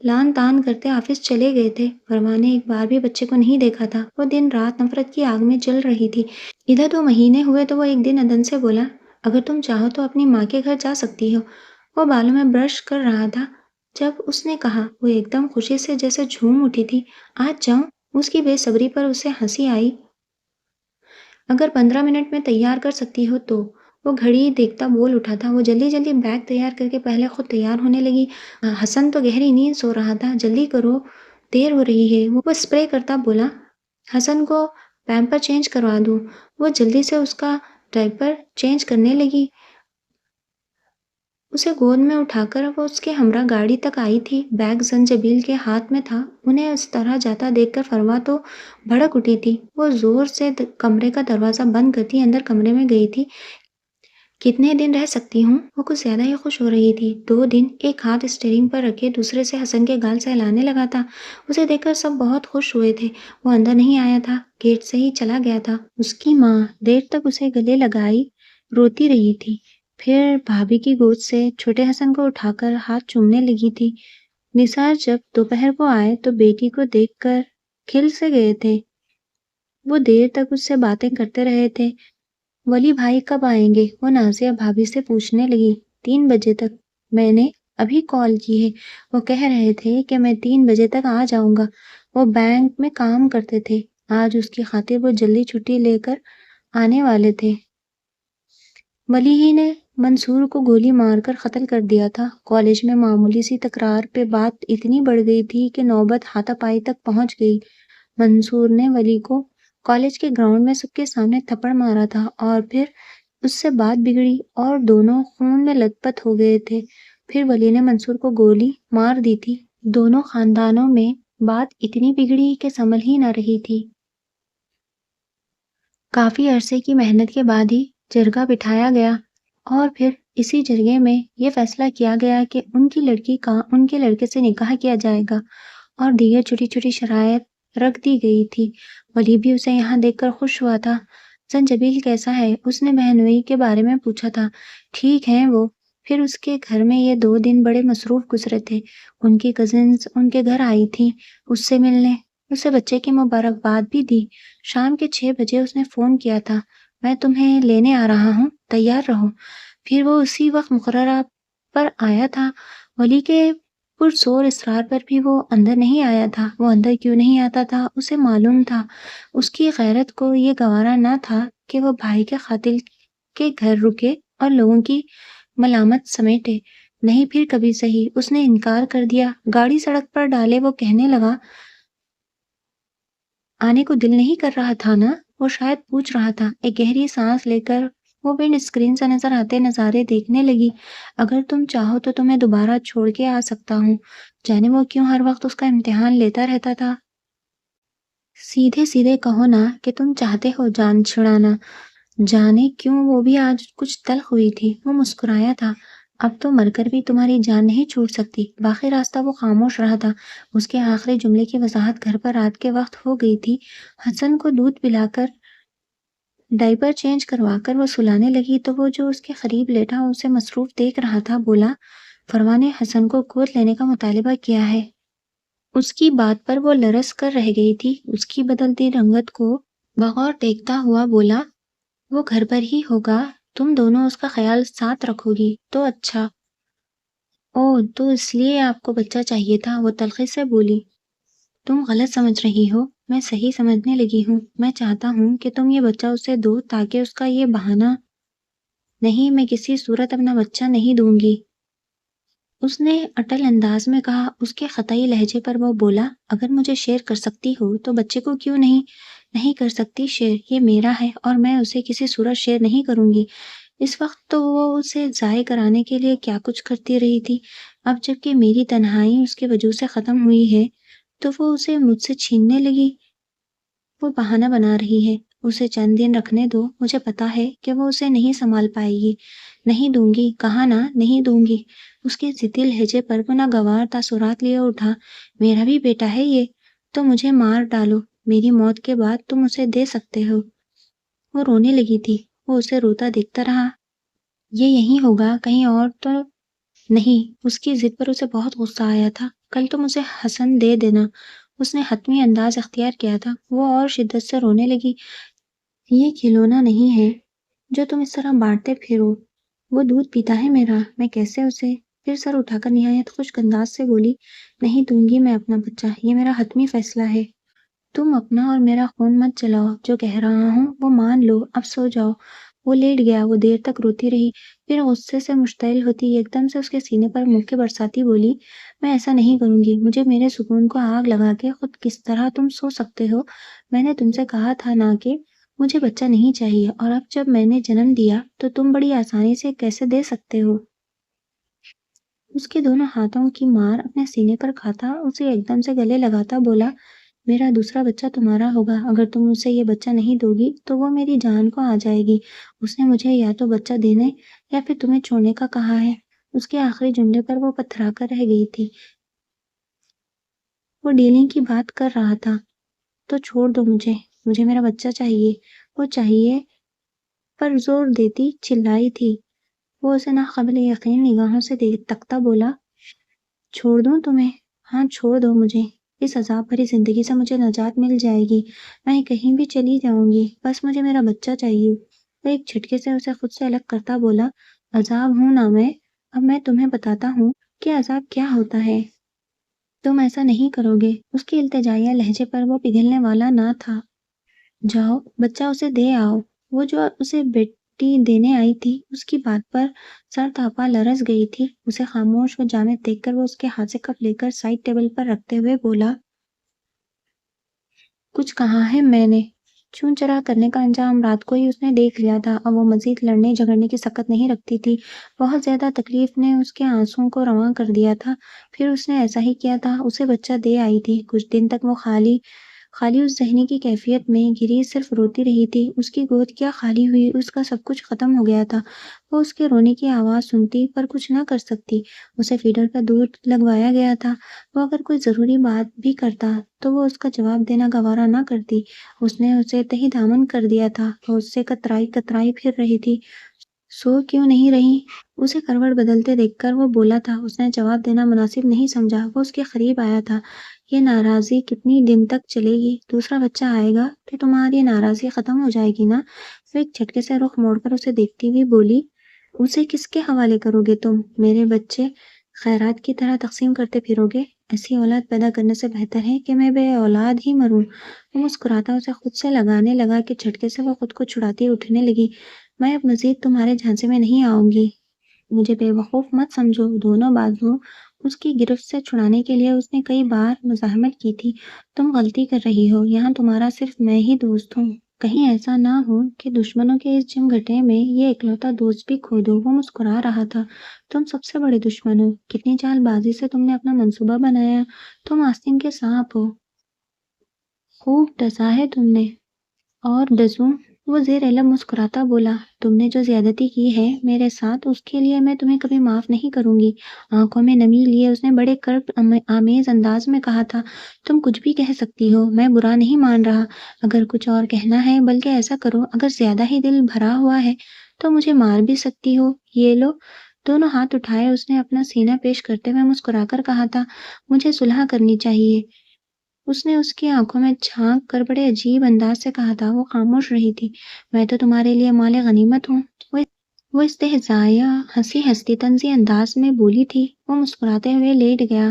لان تان کرتے آفس چلے گئے تھے۔ فرما نے ایک بار بھی بچے کو نہیں دیکھا تھا، وہ دن رات نفرت کی آگ میں جل رہی تھی۔ ادھر 2 مہینے ہوئے تو وہ ایک دن ادن سے بولا، اگر تم چاہو تو اپنی ماں کے گھر جا سکتی ہو۔ وہ بالوں میں برش کر رہا تھا جب اس نے کہا۔ وہ ایک دم خوشی سے جیسے جھوم اٹھی تھی۔ آج جاؤں؟ اس کی بے صبری پر اسے ہنسی آئی۔ اگر 15 منٹ میں تیار کر سکتی ہو تو۔ وہ گھڑی دیکھتا بول اٹھا تھا۔ وہ جلدی جلدی بیگ تیار کر کے پہلے خود تیار ہونے لگی۔ حسن تو گہری نیند سو رہا تھا، جلدی کرو دیر ہو رہی ہے۔ وہ اسپرے کرتا بولا، حسن کو پیمپر چینج کروا دوں۔ وہ جلدی سے اس کا ڈائپر چینج کرنے لگی۔ اسے گود میں اٹھا کر وہ اس کے ہمراہ گاڑی تک آئی تھی۔ بیگ زنجبیل کے ہاتھ میں تھا۔ انہیں اس طرح جاتا دیکھ کر فروا تو بھڑک اٹھی تھی۔ وہ زور سے کمرے کا دروازہ بند کرتی اندر کمرے میں گئی تھی کتنے دن رہ سکتی ہوں؟ وہ کچھ زیادہ ہی خوش ہو رہی تھی۔ 2 دن؟ ایک ہاتھ اسٹیئرنگ پر رکھے دوسرے سے حسن کے گال سہلانے لگا تھا۔ اسے دیکھ کر سب بہت خوش ہوئے تھے۔ وہ اندر نہیں آیا تھا، گیٹ سے ہی چلا گیا تھا۔ اس کی ماں دیر تک اسے گلے لگائی روتی رہی تھی، پھر بھابھی کی گود سے چھوٹے حسن کو اٹھا کر ہاتھ چومنے لگی تھی۔ نثار جب دوپہر کو آئے تو بیٹی کو دیکھ کر کھل سے گئے تھے۔ وہ دیر تک اس سے باتیں کرتے رہے تھے۔ ولی بھائی کب آئیں گے؟ وہ نازیہ بھابھی سے پوچھنے لگی۔ 3 بجے تک، میں نے ابھی کال کی ہے۔ وہ کہہ رہے تھے کہ میں 3 بجے تک آ جاؤں گا۔ وہ بینک میں کام کرتے تھے، آج اس کی خاطر وہ جلدی چھٹی لے کر آنے والے تھے۔ ولی ہی نے منصور کو گولی مار کر قتل کر دیا تھا۔ کالج میں معمولی سی تکرار پہ بات اتنی بڑھ گئی تھی کہ نوبت ہاتھا پائی تک پہنچ گئی۔ منصور نے ولی کو کالج کے گراؤنڈ میں سب کے سامنے تھپڑ مارا تھا اور پھر اس سے بات بگڑی اور دونوں خون میں لت پت ہو گئے تھے۔ پھر ولی نے منصور کو گولی مار دی تھی۔ دونوں خاندانوں میں بات اتنی بگڑی کہ سنبھل ہی نہ رہی تھی۔ کافی عرصے کی محنت کے بعد ہی جرگہ بٹھایا گیا اور پھر اسی جرگے میں یہ فیصلہ کیا گیا کہ ان کی لڑکی کا ان کے لڑکے سے نکاح کیا جائے گا اور دیگر چھوٹی چھوٹی شرائط رکھ دی گئی تھی۔ ولی بھی اسے یہاں دیکھ کر خوش ہوا تھا۔ زنجبیل کیسا ہے؟ اس نے بہنوئی کے بارے میں پوچھا تھا۔ ٹھیک ہیں وہ۔ پھر اس کے گھر میں یہ 2 دن بڑے مصروف گزرے تھے۔ ان کی کزنز ان کے گھر آئی تھیں اس سے ملنے، اسے بچے کی مبارکباد بھی دی۔ شام کے 6 بجے اس نے فون کیا تھا، میں تمہیں لینے آ رہا ہوں، تیار رہو۔ پھر وہ اسی وقت مقررہ پر آیا تھا۔ ولی کے پرزور اصرار پر بھی وہ اندر نہیں آیا تھا۔ وہ اندر کیوں نہیں آتا تھا؟ اسے معلوم تھا اس کی غیرت کو یہ گوارا نہ تھا کہ وہ بھائی کے قاتل کے گھر رکے اور لوگوں کی ملامت سمیٹے۔ نہیں، پھر کبھی صحیح۔ اس نے انکار کر دیا۔ گاڑی سڑک پر ڈالے وہ کہنے لگا، آنے کو دل نہیں کر رہا تھا نا؟ وہ شاید پوچھ رہا تھا۔ ایک گہری سانس لے کر وہ ونڈ اسکرین سے نظر آتے نظارے دیکھنے لگی۔ اگر تم چاہو تو تمہیں دوبارہ چھوڑ کے آ سکتا ہوں۔ جانے وہ کیوں ہر وقت اس کا امتحان لیتا رہتا تھا۔ سیدھے سیدھے کہو نا کہ تم چاہتے ہو جان چھڑانا۔ جانے کیوں وہ بھی آج کچھ تلخ ہوئی تھی۔ وہ مسکرایا تھا۔ اب تو مر کر بھی تمہاری جان نہیں چھوٹ سکتی۔ باقی راستہ وہ خاموش رہا تھا۔ اس کے آخری جملے کی وضاحت گھر پر رات کے وقت ہو گئی تھی۔ حسن کو دودھ پلا کر ڈائپر چینج کروا کر وہ سلانے لگی تو وہ جو اس کے قریب لیٹا اسے مصروف دیکھ رہا تھا بولا، فروا نے حسن کو گود لینے کا مطالبہ کیا ہے۔ اس کی بات پر وہ لرز کر رہ گئی تھی۔ اس کی بدلتی رنگت کو بغور دیکھتا ہوا بولا، وہ گھر پر ہی ہوگا، تم دونوں اس کا خیال ساتھ رکھو گی تو اچھا۔ اوہ، تو اس لیے آپ کو بچہ چاہیے تھا؟ وہ تلخی سے بولی۔ تم غلط سمجھ رہی ہو، میں صحیح سمجھنے لگی ہوں۔ میں چاہتا ہوں کہ تم یہ بچہ اسے دو تاکہ اس کا یہ بہانہ نہیں، میں کسی صورت اپنا بچہ نہیں دوں گی، اس نے اٹل انداز میں کہا۔ اس کے خطائی لہجے پر وہ بولا، اگر مجھے شیئر کر سکتی ہو تو بچے کو کیوں نہیں کر سکتی شیئر؟ یہ میرا ہے اور میں اسے کسی صورت شیئر نہیں کروں گی۔ اس وقت تو وہ اسے ضائع کرانے کے لیے کیا کچھ کرتی رہی تھی۔ اب جب کہ میری تنہائی اس کے وجود سے ختم ہوئی ہے تو وہ اسے مجھ سے چھیننے لگی۔ وہ بہانہ بنا رہی ہے، اسے چند دن رکھنے دو، مجھے پتا ہے کہ وہ اسے نہیں سنبھال پائے گی۔ نہیں دوں گی، کہا نا، نہیں دوں گی۔ اس کے ضدی لہجے پر وہ ناگوار تاثرات لیے اٹھا۔ میرا بھی بیٹا ہے یہ، تو مجھے مار ڈالو، میری موت کے بعد تم اسے دے سکتے ہو۔ وہ رونے لگی تھی۔ وہ اسے روتا دیکھتا رہا۔ یہ یہیں ہوگا، کہیں اور تو نہیں۔ اس کی ضد پر اسے بہت غصہ آیا تھا۔ کل تم اسے حسن دے دینا، اس نے حتمی انداز اختیار کیا تھا۔ وہ اور شدت سے رونے لگی۔ یہ کھلونا نہیں ہے جو تم اس طرح بانٹتے پھرو، وہ دودھ پیتا ہے میرا، میں کیسے اسے؟ پھر سر اٹھا کر نہایت خشک انداز سے بولی، نہیں دوں گی میں اپنا بچہ، یہ میرا حتمی فیصلہ ہے۔ تم اپنا اور میرا خون مت چلاؤ، جو کہہ رہا ہوں وہ مان لو، اب سو جاؤ۔ وہ لیٹ گیا۔ وہ دیر تک روتی رہی، پھر غصے سے مشتعل ہوتی ایک دم سے اس کے سینے پر منہ کے برساتی بولی، میں ایسا نہیں کروں گی، مجھے میرے سکون کو آگ لگا کے خود کس طرح تم سو سکتے ہو؟ میں نے تم سے کہا تھا نا کہ مجھے بچہ نہیں چاہیے، اور اب جب میں نے جنم دیا تو تم بڑی آسانی سے کیسے دے سکتے ہو؟ اس کے دونوں ہاتھوں کی مار اپنے سینے پر کھاتا اسے ایک دم سے گلے لگاتا بولا، میرا دوسرا بچہ تمہارا ہوگا، اگر تم اسے یہ بچہ نہیں دو گی تو وہ میری جان کو آ جائے گی۔ اس نے مجھے یا تو بچہ دینے یا پھر تمہیں چھوڑنے کا کہا ہے۔ اس کے آخری جملے پر وہ پتھرا کر رہ گئی تھی۔ وہ ڈیلنگ کی بات کر رہا تھا۔ تو چھوڑ دو مجھے میرا بچہ چاہیے۔ وہ چاہیے پر زور دیتی چلائی تھی۔ وہ اسے ناقابل یقین نگاہوں سے تکتا بولا، چھوڑ دوں تمہیں؟ ہاں چھوڑ دو مجھے۔ اس عذاب بھری زندگی سے مجھے نجات مل جائے گی، میں کہیں بھی چلی جاؤں گی، بس مجھے میرا بچہ چاہیے۔ وہ ایک جھٹکے سے اسے خود سے الگ کرتا بولا، عذاب ہوں نہ میں، اب میں تمہیں بتاتا ہوں کہ عذاب کیا ہوتا ہے۔ تم ایسا نہیں کرو گے۔ اس کی التجائیہ لہجے پر وہ پگھلنے والا نہ تھا۔ جاؤ بچہ اسے دے آؤ۔ وہ جو اسے بیٹی دینے آئی تھی، اس کی بات پر سر تاپا لرز گئی تھی۔ اسے خاموش و جامد دیکھ کر وہ اس کے ہاتھ سے کپ لے کر سائڈ ٹیبل پر رکھتے ہوئے بولا، کچھ کہا ہے میں نے؟ چون چرا کرنے کا انجام رات کو ہی اس نے دیکھ لیا تھا۔ اب وہ مزید لڑنے جھگڑنے کی سکت نہیں رکھتی تھی۔ بہت زیادہ تکلیف نے اس کے آنسوؤں کو رواں کر دیا تھا۔ پھر اس نے ایسا ہی کیا تھا، اسے بچہ دے آئی تھی۔ کچھ دن تک وہ خالی اس ذہنی کی کیفیت میں گری صرف روتی رہی تھی۔ اس کی گود کیا خالی ہوئی، اس کا سب کچھ ختم ہو گیا تھا۔ وہ اس کے رونے کی آواز سنتی پر کچھ نہ کر سکتی۔ اسے فیڈر کا دودھ لگوایا گیا تھا۔ وہ اگر کوئی ضروری بات بھی کرتا تو وہ اس کا جواب دینا گوارا نہ کرتی۔ اس نے اسے تہی دامن کر دیا تھا۔ وہ اس سے کترائی پھر رہی تھی۔ سو کیوں نہیں رہی؟ اسے کروٹ بدلتے دیکھ کر وہ بولا تھا۔ اس نے جواب دینا مناسب نہیں سمجھا۔ وہ اس کے قریب آیا تھا۔ یہ ناراضی کتنی دن تک چلے گی؟ دوسرا بچہ آئے گا تو تمہاری ناراضی ختم ہو جائے گی نا؟ وہ ایک جھٹکے سے رخ موڑ کر اسے دیکھتی ہوئی بولی، اسے کس کے حوالے کرو گے تم؟ میرے بچے خیرات کی طرح تقسیم کرتے پھرو گے؟ ایسی اولاد پیدا کرنے سے بہتر ہے کہ میں بے اولاد ہی مروں۔ وہ مسکراتا اسے خود سے لگانے لگا کہ جھٹکے سے وہ خود کو چھڑاتی اٹھنے لگی۔ میں اب مزید تمہارے جھانسے میں نہیں آؤں گی۔ مجھے بے وقوف مت سمجھو۔ دونوں بازو اس کی گرفت سے چھڑانے کے لیے اس نے کئی بار مزاحمت کی تھی۔ تم غلطی کر رہی ہو، یہاں تمہارا صرف میں ہی دوست ہوں۔ کہیں ایسا نہ ہو کہ دشمنوں کے اس جم گھٹے میں یہ اکلوتا دوست بھی کھو دو۔ وہ مسکرا رہا تھا، تم سب سے بڑے دشمن ہو۔ کتنی چال بازی سے تم نے اپنا منصوبہ بنایا۔ تم آستین کے سانپ ہو۔ خوب ڈسا ہے تم نے۔ اور ڈسوں؟ وہ زیر لب مسکراتا بولا، تم نے جو زیادتی کی ہے میرے ساتھ، اس کے لیے میں تمہیں کبھی معاف نہیں کروں گی۔ آنکھوں میں نمی لیے اس نے بڑے کرب آمیز انداز میں کہا تھا، تم کچھ بھی کہہ سکتی ہو، میں برا نہیں مان رہا۔ اگر کچھ اور کہنا ہے، بلکہ ایسا کرو، اگر زیادہ ہی دل بھرا ہوا ہے تو مجھے مار بھی سکتی ہو۔ یہ لو۔ دونوں ہاتھ اٹھائے اس نے اپنا سینہ پیش کرتے ہوئے مسکرا کر کہا تھا، مجھے صلح کرنی چاہیے۔ اس نے اس کی آنکھوں میں جھانک کر بڑے عجیب انداز سے کہا تھا۔ وہ خاموش رہی تھی۔ میں تو تمہارے لیے مال غنیمت ہوں۔ وہ استہزائیہ ہنستی طنزی انداز میں بولی تھی۔ وہ مسکراتے ہوئے لیٹ گیا۔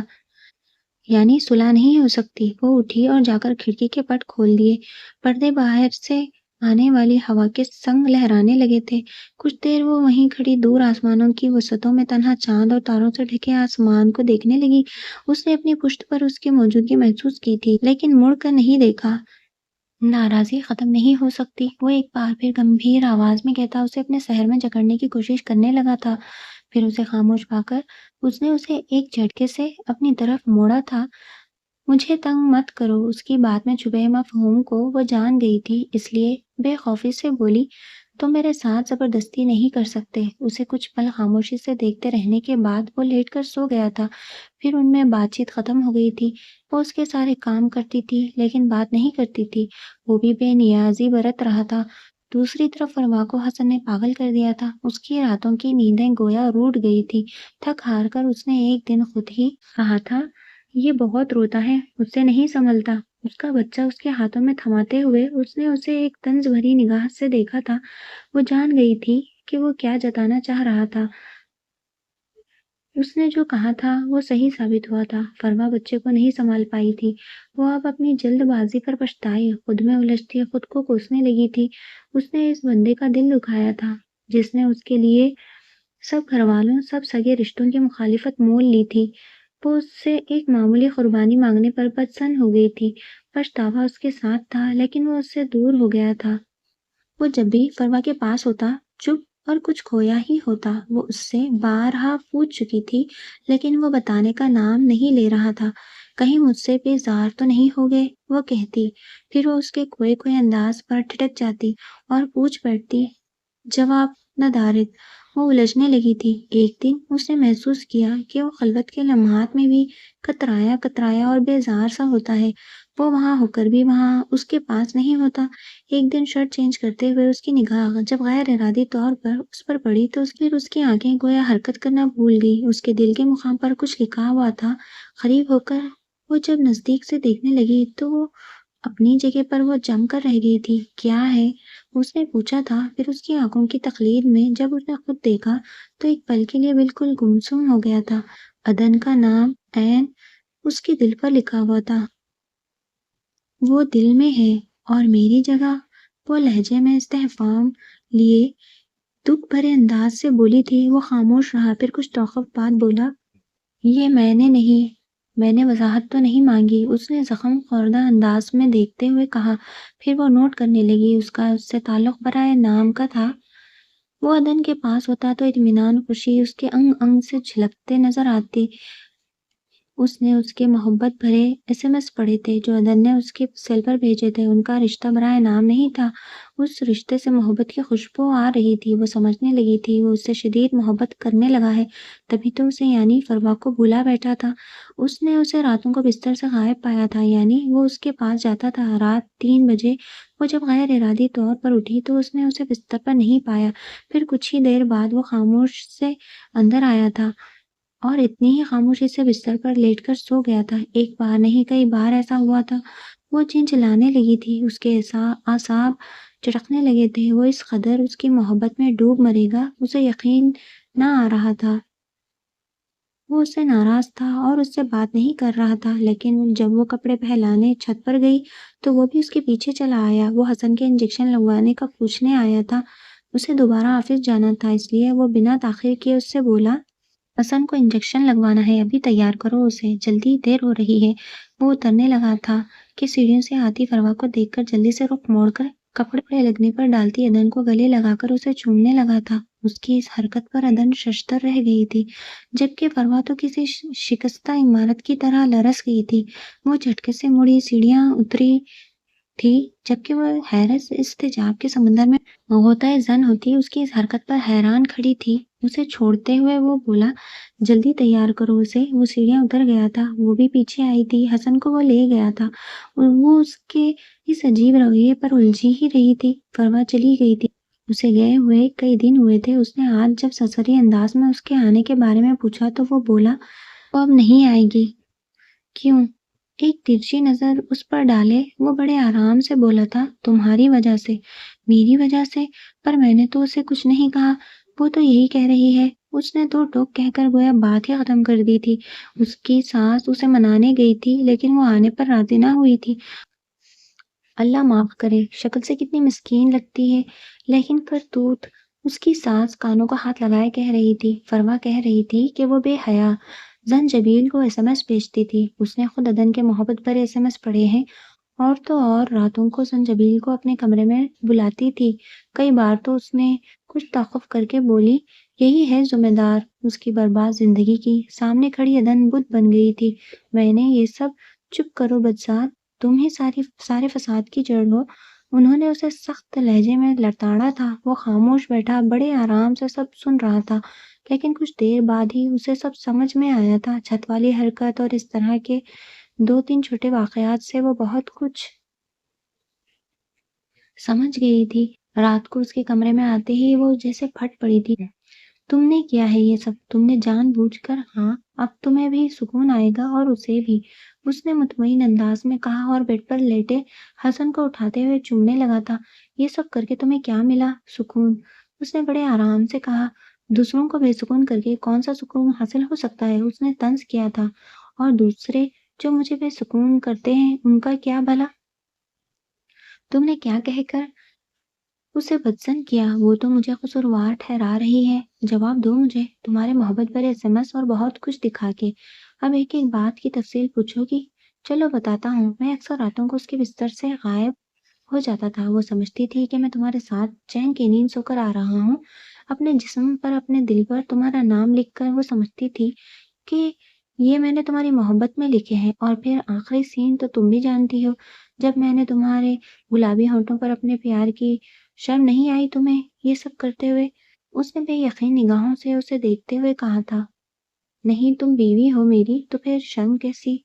یعنی صلح نہیں ہو سکتی؟ وہ اٹھی اور جا کر کھڑکی کے پٹ کھول دیے۔ پردے باہر سے آنے والی ہوا کے سنگ لہرانے لگے تھے۔ کچھ دیر وہ وہیں کھڑی دور آسمانوں کی وسعتوں میں تنہا چاند اور تاروں سے ڈھکے آسمان کو دیکھنے لگی۔ اس نے اپنی پشت پر اس کی موجودگی محسوس کی تھی، لیکن مڑ کر نہیں دیکھا۔ ناراضی ختم نہیں ہو سکتی، وہ ایک بار پھر گمبھیر آواز میں کہتا اسے اپنے سحر میں جکڑنے کی کوشش کرنے لگا تھا۔ پھر اسے خاموش پا کر اس نے اسے ایک جھٹکے سے اپنی طرف موڑا تھا۔ مجھے تنگ مت کرو۔ اس کی بات میں چھپے مفہوم کو وہ جان گئی تھی، اس لیے بے خوفی سے بولی، تم میرے ساتھ زبردستی نہیں کر سکتے۔ اسے کچھ پل خاموشی سے دیکھتے رہنے کے بعد وہ لیٹ کر سو گیا تھا۔ پھر ان میں بات چیت ختم ہو گئی تھی۔ وہ اس کے سارے کام کرتی تھی لیکن بات نہیں کرتی تھی۔ وہ بھی بے نیازی برت رہا تھا۔ دوسری طرف فروا کو حسن نے پاگل کر دیا تھا۔ اس کی راتوں کی نیندیں گویا روٹھ گئی تھی۔ تھک ہار کر اس نے ایک دن خود ہی کہا تھا، یہ بہت روتا ہے، مجھ سے نہیں سنبھلتا۔ اس کا بچہ اس کے ہاتھوں میں تھماتے ہوئے اس نے اسے ایک طنز بھری نگاہ سے دیکھا تھا۔ وہ جان گئی تھی کہ وہ کیا جتانا چاہ رہا تھا۔ اس نے جو کہا تھا وہ صحیح ثابت ہوا تھا۔ فروا بچے کو نہیں سنبھال پائی تھی۔ وہ اب اپنی جلد بازی پر پچھتائی، خود میں الجھتی خود کو کوسنے لگی تھی۔ اس نے اس بندے کا دل دکھایا تھا جس نے اس کے لیے سب گھر والوں، سب سگے رشتوں کی مخالفت مول لی تھی۔ وہ اس سے ایک معمولی قربانی مانگنے پر بدسن ہو گئی تھی۔ پچھتاوا اس کے ساتھ تھا لیکن وہ اس سے دور ہو گیا تھا۔ وہ جب بھی فروا کے پاس ہوتا، چپ اور کچھ کھویا ہی ہوتا۔ وہ اس سے بارہا پوچھ چکی تھی لیکن وہ بتانے کا نام نہیں لے رہا تھا۔ کہیں مجھ سے بیزار تو نہیں ہو گئے، وہ کہتی۔ پھر وہ اس کے کھوئے کھوئے انداز پر ٹھٹک جاتی اور پوچھ بیٹھتی، جواب ندارد۔ وہ الجھنے لگی تھی۔ ایک دن اس نے محسوس کیا کہ وہ خلوت کے لمحات میں بھی کترایا کترایا اور بیزار سا ہوتا ہے۔ وہ وہاں ہو کر بھی وہاں اس کے پاس نہیں ہوتا۔ ایک دن شرٹ چینج کرتے ہوئے اس کی نگاہ جب غیر ارادی طور پر اس پر پڑی تو اس کی آنکھیں گویا حرکت کرنا بھول گئی۔ اس کے دل کے مقام پر کچھ لکھا ہوا تھا۔ قریب ہو کر وہ جب نزدیک سے دیکھنے لگی تو وہ اپنی جگہ پر وہ جم کر رہ گئی تھی۔ کیا ہے؟ اس نے پوچھا تھا۔ پھر اس کی آنکھوں کی تقلید میں جب اس نے خود دیکھا تو ایک پل کے لیے بالکل گمسم ہو گیا تھا۔ عدن کا نام عین اس کے دل پر لکھا ہوا تھا۔ وہ دل میں ہے اور میری جگہ، وہ لہجے میں استحفام لیے دکھ بھرے انداز سے بولی تھی۔ وہ خاموش رہا، پھر کچھ توقف بعد بولا، یہ میں نے وضاحت تو نہیں مانگی، اس نے زخم خوردہ انداز میں دیکھتے ہوئے کہا۔ پھر وہ نوٹ کرنے لگی، اس سے تعلق برائے نام کا تھا۔ وہ عدن کے پاس ہوتا تو اطمینان خوشی اس کے انگ انگ سے جھلکتے نظر آتی۔ اس نے اس کے محبت بھرے SMS پڑھے تھے جو عدن نے اس کے سیل پر بھیجے تھے۔ ان کا رشتہ برائے نام نہیں تھا، اس رشتے سے محبت کی خوشبو آ رہی تھی۔ وہ سمجھنے لگی تھی وہ اس سے شدید محبت کرنے لگا ہے، تبھی تو اسے یعنی فروا کو بھولا بیٹھا تھا۔ اس نے اسے راتوں کو بستر سے غائب پایا تھا، یعنی وہ اس کے پاس جاتا تھا۔ رات 3 بجے وہ جب غیر ارادی طور پر اٹھی تو اس نے اسے بستر پر نہیں پایا۔ پھر کچھ ہی دیر بعد وہ خاموش سے اندر آیا تھا اور اتنی ہی خاموشی سے بستر پر لیٹ کر سو گیا تھا۔ ایک بار نہیں کئی بار ایسا ہوا تھا۔ وہ چنچلانے لگی تھی، اس کے اعصاب چٹکنے لگے تھے۔ وہ اس قدر اس کی محبت میں ڈوب مرے گا، اسے یقین نہ آ رہا تھا۔ وہ اس سے ناراض تھا اور اس سے بات نہیں کر رہا تھا، لیکن جب وہ کپڑے پھیلانے چھت پر گئی تو وہ بھی اس کے پیچھے چلا آیا۔ وہ حسن کے انجیکشن لگوانے کا پوچھنے آیا تھا۔ اسے دوبارہ آفس جانا تھا، اس لیے وہ بنا تاخیر کیے اس سے بولا، حسن کو انجیکشن لگوانا ہے، ابھی تیار کرو اسے، جلدی دیر ہو رہی ہے۔ وہ اترنے لگا تھا کہ سیڑھیوں سے آتی فروا کو دیکھ کر جلدی سے رخ موڑ کر کپڑے لگنے پر ڈالتی عدن کو گلے لگا کر اسے چومنے لگا تھا۔ اس کی اس حرکت پر عدن ششدر رہ گئی تھی، جبکہ فروا تو کسی شکستہ عمارت کی طرح لرز گئی تھی۔ وہ جھٹکے سے مڑی سیڑھیاں اتری تھی، جبکہ وہ حیرت استعجاب کے سمندر میں غوطۂ زن ہوتی اس کی اس حرکت پر حیران کھڑی تھی۔ اسے چھوڑتے ہوئے وہ بولا، جلدی تیار کرو اسے۔ وہ سیڑھیاں اتر گیا تھا، وہ بھی پیچھے آئی تھی۔ حسن کو وہ لے گیا تھا، وہ اس کے اس عجیب رویے پر الجھی ہی رہی تھی۔ فروا چلی گئی تھی، اسے گئے ہوئے کئی دن ہوئے تھے۔ اس نے آج جب سرسری انداز میں اس کے آنے کے بارے میں پوچھا تو وہ بولا، وہ اب نہیں آئے گی۔ کیوں؟ ایک ترچھی نظر اس پر ڈالے وہ بڑے آرام سے بولا تھا، تمہاری وجہ سے۔ میری وجہ سے؟ پر میں نے تو اسے کچھ نہیں کہا، وہ تو یہی کہہ رہی ہے۔ اس نے 2 ٹوک کہہ کر گویا بات ہی ختم کر دی تھی۔ اس کی ساس اسے منانے گئی تھی لیکن وہ آنے پر راضی نہ ہوئی تھی۔ اللہ معاف کرے، شکل سے کتنی مسکین لگتی ہے، لیکن کرتوت۔ اس کی ساس کانوں کو ہاتھ لگائے کہہ رہی تھی، فروا کہہ رہی تھی کہ وہ بے حیا زنجبیل کو SMS بھیجتی تھی۔ اس نے خود عدن کے محبت بھرے SMS پڑھے ہیں، اور تو اور راتوں کو زنجبیل کو اپنے کمرے میں بلاتی تھی۔ کئی بار تو اس نے کچھ توقف کر کے بولی، یہی ہے ذمہ دار اس کی برباد زندگی کی۔ سامنے کھڑی عدن بت بن گئی تھی۔ میں نے یہ سب، چپ کرو بدذات، تم ہی سارے فساد کی جڑ ہو۔ انہوں نے اسے سخت لہجے میں لڑاڑا تھا۔ وہ خاموش بیٹھا بڑے آرام سے سب سن رہا تھا، لیکن کچھ دیر بعد ہی اسے سب سمجھ میں آیا تھا۔ چھت والی حرکت اور اس طرح کے 2-3 چھوٹے واقعات سے وہ بہت کچھ سمجھ گئی تھی۔ رات کو اس کے کمرے میں آتے ہی وہ جیسے پھٹ پڑی تھی۔ تم نے کیا ہے یہ سب؟ تم نے جان بوجھ کر؟ ہاں، اب تمہیں بھی سکون آئے گا اور اسے بھی، اس نے مطمئن انداز میں کہا اور بیڈ پر لیٹے حسن کو اٹھاتے ہوئے چومنے لگا تھا۔ یہ سب کر کے تمہیں کیا ملا؟ سکون، اس نے بڑے آرام سے کہا۔ دوسروں کو بے سکون کر کے کون سا سکون حاصل ہو سکتا ہے؟ اس نے طنز کیا تھا۔ اور دوسرے جو مجھے بے سکون کرتے ہیں ان کا کیا بھلا؟ تم نے کیا کہہ کر اسے بدظن کیا؟ وہ تو مجھے قصوروار ٹھہرا رہی ہے۔ جواب دو مجھے، تمہارے محبت بھرے SMS اور بہت کچھ دکھا کے۔ اب ایک ایک بات کی تفصیل پوچھو گی؟ چلو بتاتا ہوں۔ میں اکثر راتوں کو اس کے بستر سے غائب ہو جاتا تھا۔ وہ سمجھتی تھی کہ میں تمہارے ساتھ چین کی نیند سو کر آ رہا ہوں، اپنے جسم پر اپنے دل پر تمہارا نام لکھ کر۔ وہ سمجھتی تھی کہ یہ میں نے تمہاری محبت میں لکھے ہیں، اور پھر آخری سین تو تم بھی جانتی ہو، جب میں نے تمہارے گلابی ہونٹوں پر اپنے پیار کی شرم نہیں آئی تمہیں یہ سب کرتے ہوئے؟ اس نے بے یقین نگاہوں سے اسے دیکھتے ہوئے کہا تھا۔ نہیں، تم بیوی ہو میری، تو پھر شرم کیسی؟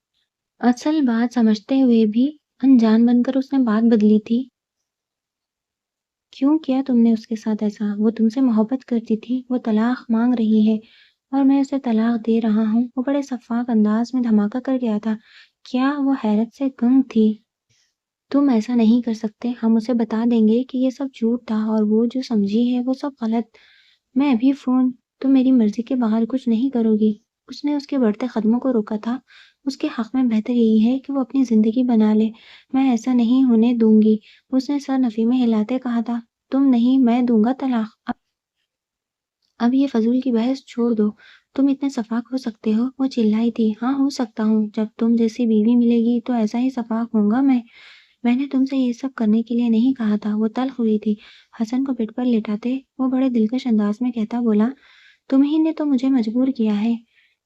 اصل بات سمجھتے ہوئے بھی انجان بن کر اس نے بات بدلی تھی۔ کیوں کیا تم نے اس کے ساتھ ایسا؟ وہ تم سے محبت کرتی تھی، وہ طلاق مانگ رہی ہے اور میں اسے طلاق دے رہا ہوں۔ وہ بڑے شفاف انداز میں دھماکہ کر گیا تھا۔ کیا وہ حیرت سے گنگ تھی۔ تم ایسا نہیں کر سکتے، ہم اسے بتا دیں گے کہ یہ سب جھوٹ تھا اور وہ جو سمجھی ہے وہ سب غلط۔ میں ابھی فون، تم میری مرضی کے باہر کچھ نہیں کرو گی۔ اس نے اس کے بڑھتے قدموں کو روکا تھا۔ اس کے حق میں بہتر یہی ہے کہ وہ اپنی زندگی بنا لے، میں ایسا نہیں ہونے دوں گی۔ اس نے سر نفی میں ہلاتے کہا تھا۔ تم نہیں، میں دوں گا طلاق۔ اب یہ فضول کی بحث چھوڑ دو، تم اتنے شفاق ہو سکتے ہو؟ وہ چلائی تھی۔ ہاں، ہو سکتا ہوں، جب تم جیسی بیوی ملے گی تو ایسا ہی شفاق ہوں گا میں نے تم سے یہ سب کرنے کے لیے نہیں کہا تھا۔ وہ تلخ ہوئی تھی۔ حسن کو پیٹ پر لٹاتے وہ بڑے دلکش انداز میں کہتا بولا، تمہیں نے تو مجھے مجبور کیا ہے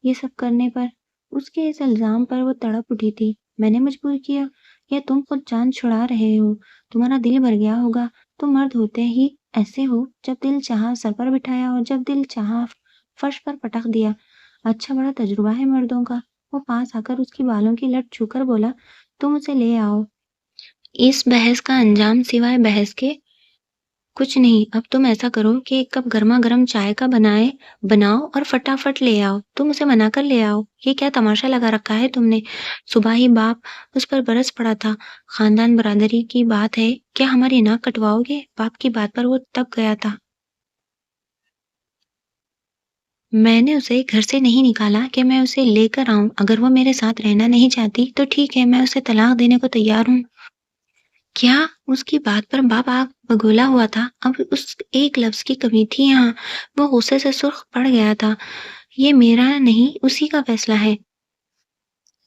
یہ سب کرنے پر۔ اس کے اس الزام پر وہ تڑپ اٹھی تھی۔ میں نے مجبور کیا؟ یا تم خود جان چھڑا رہے ہو؟ تمہارا دل بھر گیا ہوگا۔ تم مرد ہوتے ہی ایسے ہو، جب دل چاہا سر پر بٹھایا اور جب دل چاہا فرش پر پٹک دیا۔ اچھا بڑا تجربہ ہے مردوں کا۔ وہ پاس آ کر اس کی بالوں کی لٹ چھو کر بولا، تم اسے لے آؤ۔ اس بحث کا انجام سوائے بحث کے کچھ نہیں۔ اب تم ایسا کرو کہ ایک کپ گرما گرم چائے کا بناؤ اور فٹافٹ لے آؤ۔ تم اسے منا کر لے آؤ۔ یہ کیا تماشا لگا رکھا ہے تم نے؟ صبح ہی باپ اس پر برس پڑا تھا۔ خاندان برادری کی بات ہے، کیا ہماری ناک کٹواؤ گے؟ باپ کی بات پر وہ تب گیا تھا۔ میں نے اسے گھر سے نہیں نکالا کہ میں اسے لے کر آؤں۔ اگر وہ میرے ساتھ رہنا نہیں چاہتی تو ٹھیک ہے، میں اسے طلاق دینے کو تیار ہوں۔ کیا؟ اس کی بات پر باپ آگ بگولا ہوا تھا۔ اب اس ایک لفظ کی کمی تھی یہاں۔ وہ غصے سے سرخ پڑ گیا تھا۔ یہ میرا نہیں، اسی کا فیصلہ ہے۔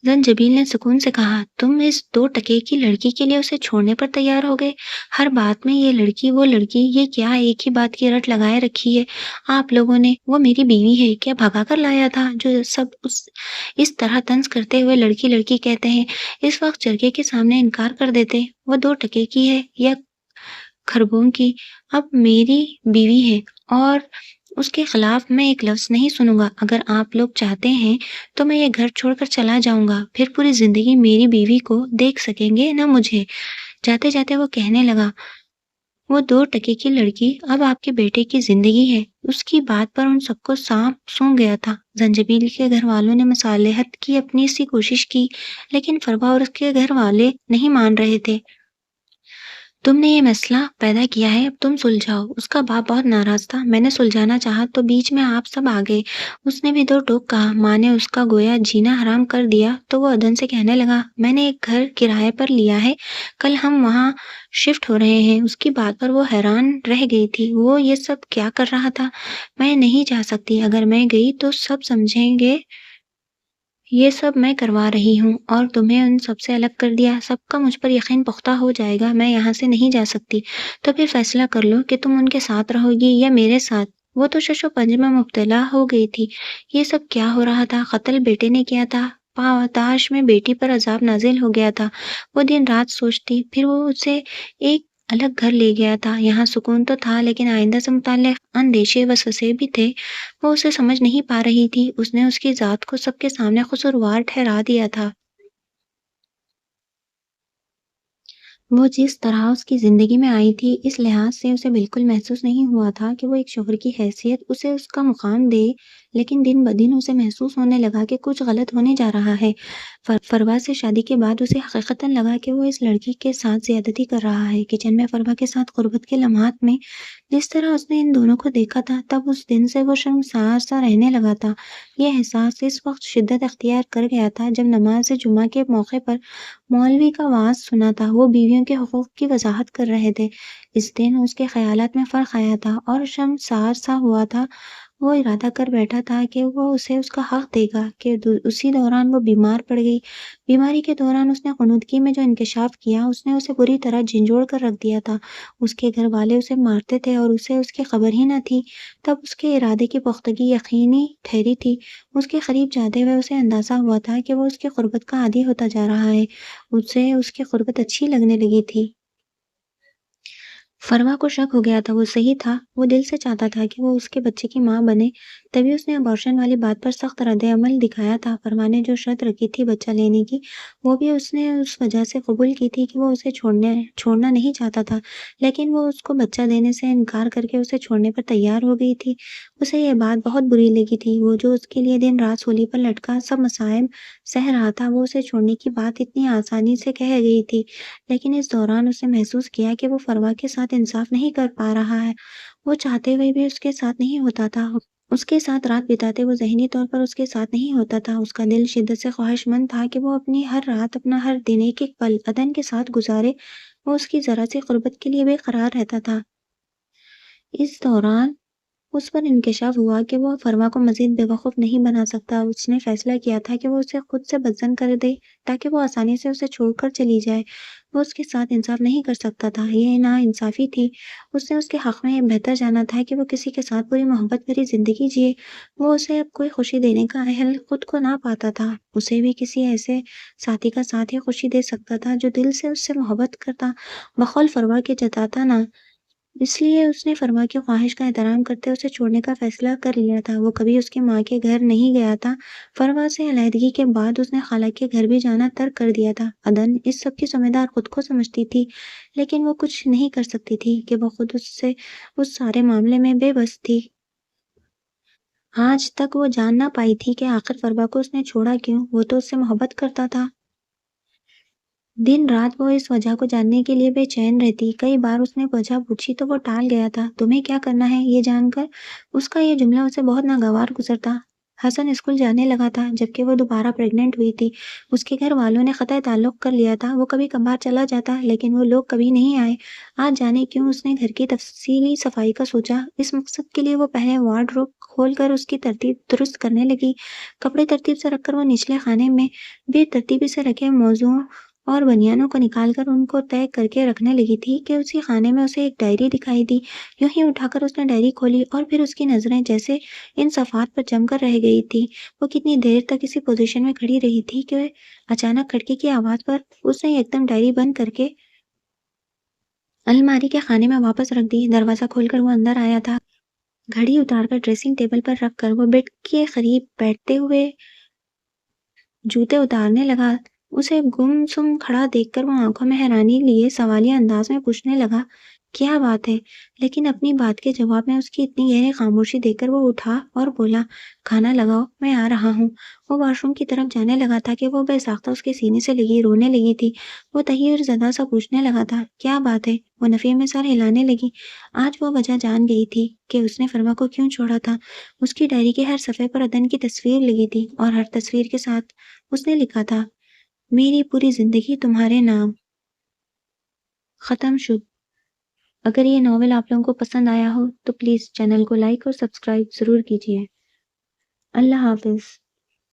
زنجبیل نے سکون سے کہا، تم اس 2 ٹکے کی لڑکی کے لیے اسے چھوڑنے پر تیار ہو گئے؟ ہر بات میں یہ لڑکی وہ لڑکی، یہ کیا ایک ہی بات کی رٹ لگائے رکھی ہے آپ لوگوں نے؟ وہ میری بیوی ہے، کیا بھگا کر لایا تھا جو سب اس طرح طنز کرتے ہوئے لڑکی لڑکی کہتے ہیں، اس وقت جرگے کے سامنے انکار کر دیتے؟ وہ 2 ٹکے کی ہے یا خربوں کی، اب میری بیوی ہے اور اس کے خلاف میں ایک لفظ نہیں سنوں گا۔ اگر آپ لوگ چاہتے ہیں تو میں یہ گھر چھوڑ کر چلا جاؤں گا، پھر پوری زندگی میری بیوی کو دیکھ سکیں گے نہ مجھے۔ جاتے جاتے وہ کہنے لگا، وہ 2 ٹکے کی لڑکی اب آپ کے بیٹے کی زندگی ہے۔ اس کی بات پر ان سب کو سانپ سونگھ گیا تھا۔ زنجبیل کے گھر والوں نے مصالحت کی اپنی سی کوشش کی، لیکن فروا اور اس کے گھر والے نہیں مان رہے تھے۔ تم نے یہ مسئلہ پیدا کیا ہے، اب تم سلجھاؤ۔ اس کا باپ بہت ناراض تھا۔ میں نے سلجھانا چاہا تو بیچ میں آپ سب آ گئے۔ اس نے بھی 2 ٹوک کہا۔ ماں نے اس کا گویا جینا حرام کر دیا تو وہ ادن سے کہنے لگا، میں نے ایک گھر کرائے پر لیا ہے، کل ہم وہاں شفٹ ہو رہے ہیں۔ اس کی بات پر وہ حیران رہ گئی تھی۔ وہ یہ سب کیا کر رہا تھا؟ میں نہیں جا سکتی، اگر میں گئی تو سب سمجھیں گے یہ سب میں کروا رہی ہوں اور تمہیں ان سب سے الگ کر دیا۔ سب کا مجھ پر یقین پختہ ہو جائے گا، میں یہاں سے نہیں جا سکتی۔ تو پھر فیصلہ کر لو کہ تم ان کے ساتھ رہو گی یا میرے ساتھ۔ وہ تو شش و پنج میں مبتلا ہو گئی تھی۔ یہ سب کیا ہو رہا تھا؟ قتل بیٹے نے کیا تھا، پاوتاش میں بیٹی پر عذاب نازل ہو گیا تھا۔ وہ دن رات سوچتی، پھر وہ اسے ایک الگ گھر لے گیا تھا۔ یہاں سکون تو تھا لیکن آئندہ سے متعلق اندیشے وسوسے بھی تھے۔ وہ اسے سمجھ نہیں پا رہی تھی۔ اس نے اس کی ذات کو سب کے سامنے قصوروار ٹھہرا دیا تھا۔ وہ جس طرح اس کی زندگی میں آئی تھی، اس لحاظ سے اسے بالکل محسوس نہیں ہوا تھا کہ وہ ایک شوہر کی حیثیت اسے اس کا مقام دے، لیکن دن بدن اسے محسوس ہونے لگا کہ کچھ غلط ہونے جا رہا ہے۔ فروا سے شادی کے بعد اسے حقیقتاً لگا کہ وہ اس لڑکی کے ساتھ زیادتی کر رہا ہے۔ کچن میں فروا کے ساتھ قربت کے لمحات میں جس طرح اس نے ان دونوں کو دیکھا تھا، تب اس دن سے وہ شرمسار سا رہنے لگا تھا۔ یہ احساس اس وقت شدت اختیار کر گیا تھا جب نماز جمعہ کے موقع پر مولوی کا وعظ سنا تھا۔ وہ بیویوں کے حقوق کی وضاحت کر رہے تھے۔ اس دن اس کے خیالات میں فرق آیا تھا اور شرمسار سا ہوا تھا۔ وہ ارادہ کر بیٹھا تھا کہ وہ اسے اس کا حق دے گا کہ اسی دوران وہ بیمار پڑ گئی۔ بیماری کے دوران اس نے خنودگی میں جو انکشاف کیا اس نے اسے بری طرح جھنجھوڑ کر رکھ دیا تھا۔ اس کے گھر والے اسے مارتے تھے اور اسے اس کی خبر ہی نہ تھی۔ تب اس کے ارادے کی پختگی یقینی ٹھہری تھی۔ اس کے قریب جاتے ہوئے اسے اندازہ ہوا تھا کہ وہ اس کی قربت کا عادی ہوتا جا رہا ہے۔ اسے اس کی قربت اچھی لگنے لگی تھی۔ فروا کو شک ہو گیا تھا، وہ صحیح تھا۔ وہ دل سے چاہتا تھا کہ وہ اس کے بچے کی ماں بنے، تبھی اس نے ابارشن والی بات پر سخت رد عمل دکھایا تھا۔ فروا نے جو شرط رکھی تھی بچہ لینے کی، وہ بھی اس نے اس وجہ سے قبول کی تھی کہ وہ اسے چھوڑنا نہیں چاہتا تھا، لیکن وہ اس کو بچہ دینے سے انکار کر کے اسے چھوڑنے پر تیار ہو گئی تھی۔ اسے یہ بات بہت بری لگی تھی۔ وہ جو اس کے لیے دن رات سولی پر لٹکا سب مصائب سہ رہا تھا، وہ اسے چھوڑنے کی بات اتنی آسانی سے کہہ گئی تھی، لیکن اس دوران اس نے محسوس کیا کہ وہ فروا کے ساتھ انصاف نہیں کر پا رہا ہے۔ وہ چاہتے ہوئے بھی اس کے ساتھ نہیں ہوتا تھا۔ اس کے ساتھ رات بتاتے وہ ذہنی طور پر اس کے ساتھ نہیں ہوتا تھا۔ اس کا دل شدت سے خواہش مند تھا کہ وہ اپنی ہر رات، اپنا ہر دن ایک ایک پل عدن کے ساتھ گزارے۔ وہ اس کی ذرا سی قربت کے لیے بے قرار رہتا تھا۔ اس دوران اس پر انکشاف ہوا کہ وہ فروا کو مزید بیوقوف نہیں بنا سکتا۔ اس نے فیصلہ کیا تھا کہ وہ اسے خود سے بدزن کر دے تاکہ وہ آسانی سے اسے چھوڑ کر چلی جائے۔ وہ اس کے ساتھ انصاف نہیں کر سکتا تھا، یہ نا انصافی تھی۔ اس نے اس کے حق میں یہ بہتر جانا تھا کہ وہ کسی کے ساتھ پوری محبت بھری زندگی جیے۔ وہ اسے اب کوئی خوشی دینے کا اہل خود کو نہ پاتا تھا۔ اسے بھی کسی ایسے ساتھی کا ساتھ ہی خوشی دے سکتا تھا جو دل سے اس سے محبت کرتا، بقول فروا کے جتاتا نہ۔ اس لیے اس نے فروا کی خواہش کا احترام کرتے اسے چھوڑنے کا فیصلہ کر لیا تھا۔ وہ کبھی اس کی ماں کے گھر نہیں گیا تھا۔ فروا سے علیحدگی کے بعد اس نے خالہ کے گھر بھی جانا ترک کر دیا تھا۔ عدن اس سب کی ذمہ دار خود کو سمجھتی تھی، لیکن وہ کچھ نہیں کر سکتی تھی کہ وہ خود اس سارے معاملے میں بے بس تھی۔ آج تک وہ جان نہ پائی تھی کہ آخر فروا کو اس نے چھوڑا کیوں۔ وہ تو اس سے محبت کرتا تھا۔ دن رات وہ اس وجہ کو جاننے کے لیے بے چین رہتی۔ کئی بار اس نے وجہ پوچھی تو وہ ٹال گیا تھا۔ تمہیں کیا کرنا ہے یہ جان کر اس کا یہ جملہ اسے بہت ناگوار گزرتا۔ حسن اسکول جانے لگا تھا جبکہ وہ دوبارہ پریگننٹ ہوئی تھی۔ اس کے گھر والوں نے قطع تعلق کر لیا تھا۔ وہ کبھی کبھار چلا جاتا لیکن وہ لوگ کبھی نہیں آئے۔ آج جانے کیوں اس نے گھر کی تفصیلی صفائی کا سوچا۔ اس مقصد کے لیے وہ پہلے وارڈروب کھول کر اس کی ترتیب درست کرنے لگی۔ کپڑے ترتیب سے رکھ کر وہ نچلے خانے میں بے ترتیبی سے رکھے موزوں اور بنیانوں کو نکال کر ان کو طے کر کے رکھنے لگی تھی کہ اسی خانے میں اسے ایک ڈائری دکھائی دی۔ یوں ہی اٹھا کر اس نے ڈائری کھولی اور پھر اس کی نظریں جیسے ان صفحات پر جم کر رہ گئی تھی۔ وہ کتنی دیر تک اسی پوزیشن میں کھڑی رہی تھی کہ اچانک کھڑکی کی آواز پر اس نے یکدم ڈائری بند کر کے الماری کے خانے میں واپس رکھ دی۔ دروازہ کھول کر وہ اندر آیا تھا۔ گھڑی اتار کر ڈریسنگ ٹیبل پر رکھ کر وہ بیڈ کے قریب بیٹھتے ہوئے جوتے اتارنے لگا۔ اسے گم سم کھڑا دیکھ کر وہ آنکھوں میں حیرانی لیے سوالیہ انداز میں پوچھنے لگا، کیا بات ہے؟ لیکن اپنی بات کے جواب میں اس کی اتنی گہری خاموشی دیکھ کر وہ اٹھا اور بولا، کھانا لگاؤ، میں آ رہا ہوں۔ وہ واش روم کی طرف جانے لگا تھا کہ وہ بے ساختہ اس کے سینے سے لگی رونے لگی تھی۔ وہ تحیر زدہ سا پوچھنے لگا تھا، کیا بات ہے؟ وہ نفی میں سر ہلانے لگی۔ آج وہ وجہ جان گئی تھی کہ اس نے فروا کو کیوں چھوڑا تھا۔ اس کی ڈائری کے ہر صفحے پر عدن کی تصویر لگی تھی اور ہر تصویر کے ساتھ اس نے لکھا تھا، میری پوری زندگی تمہارے نام۔ ختم شد۔ اگر یہ ناول آپ لوگوں کو پسند آیا ہو تو پلیز چینل کو لائک اور سبسکرائب ضرور کیجیے۔ اللہ حافظ۔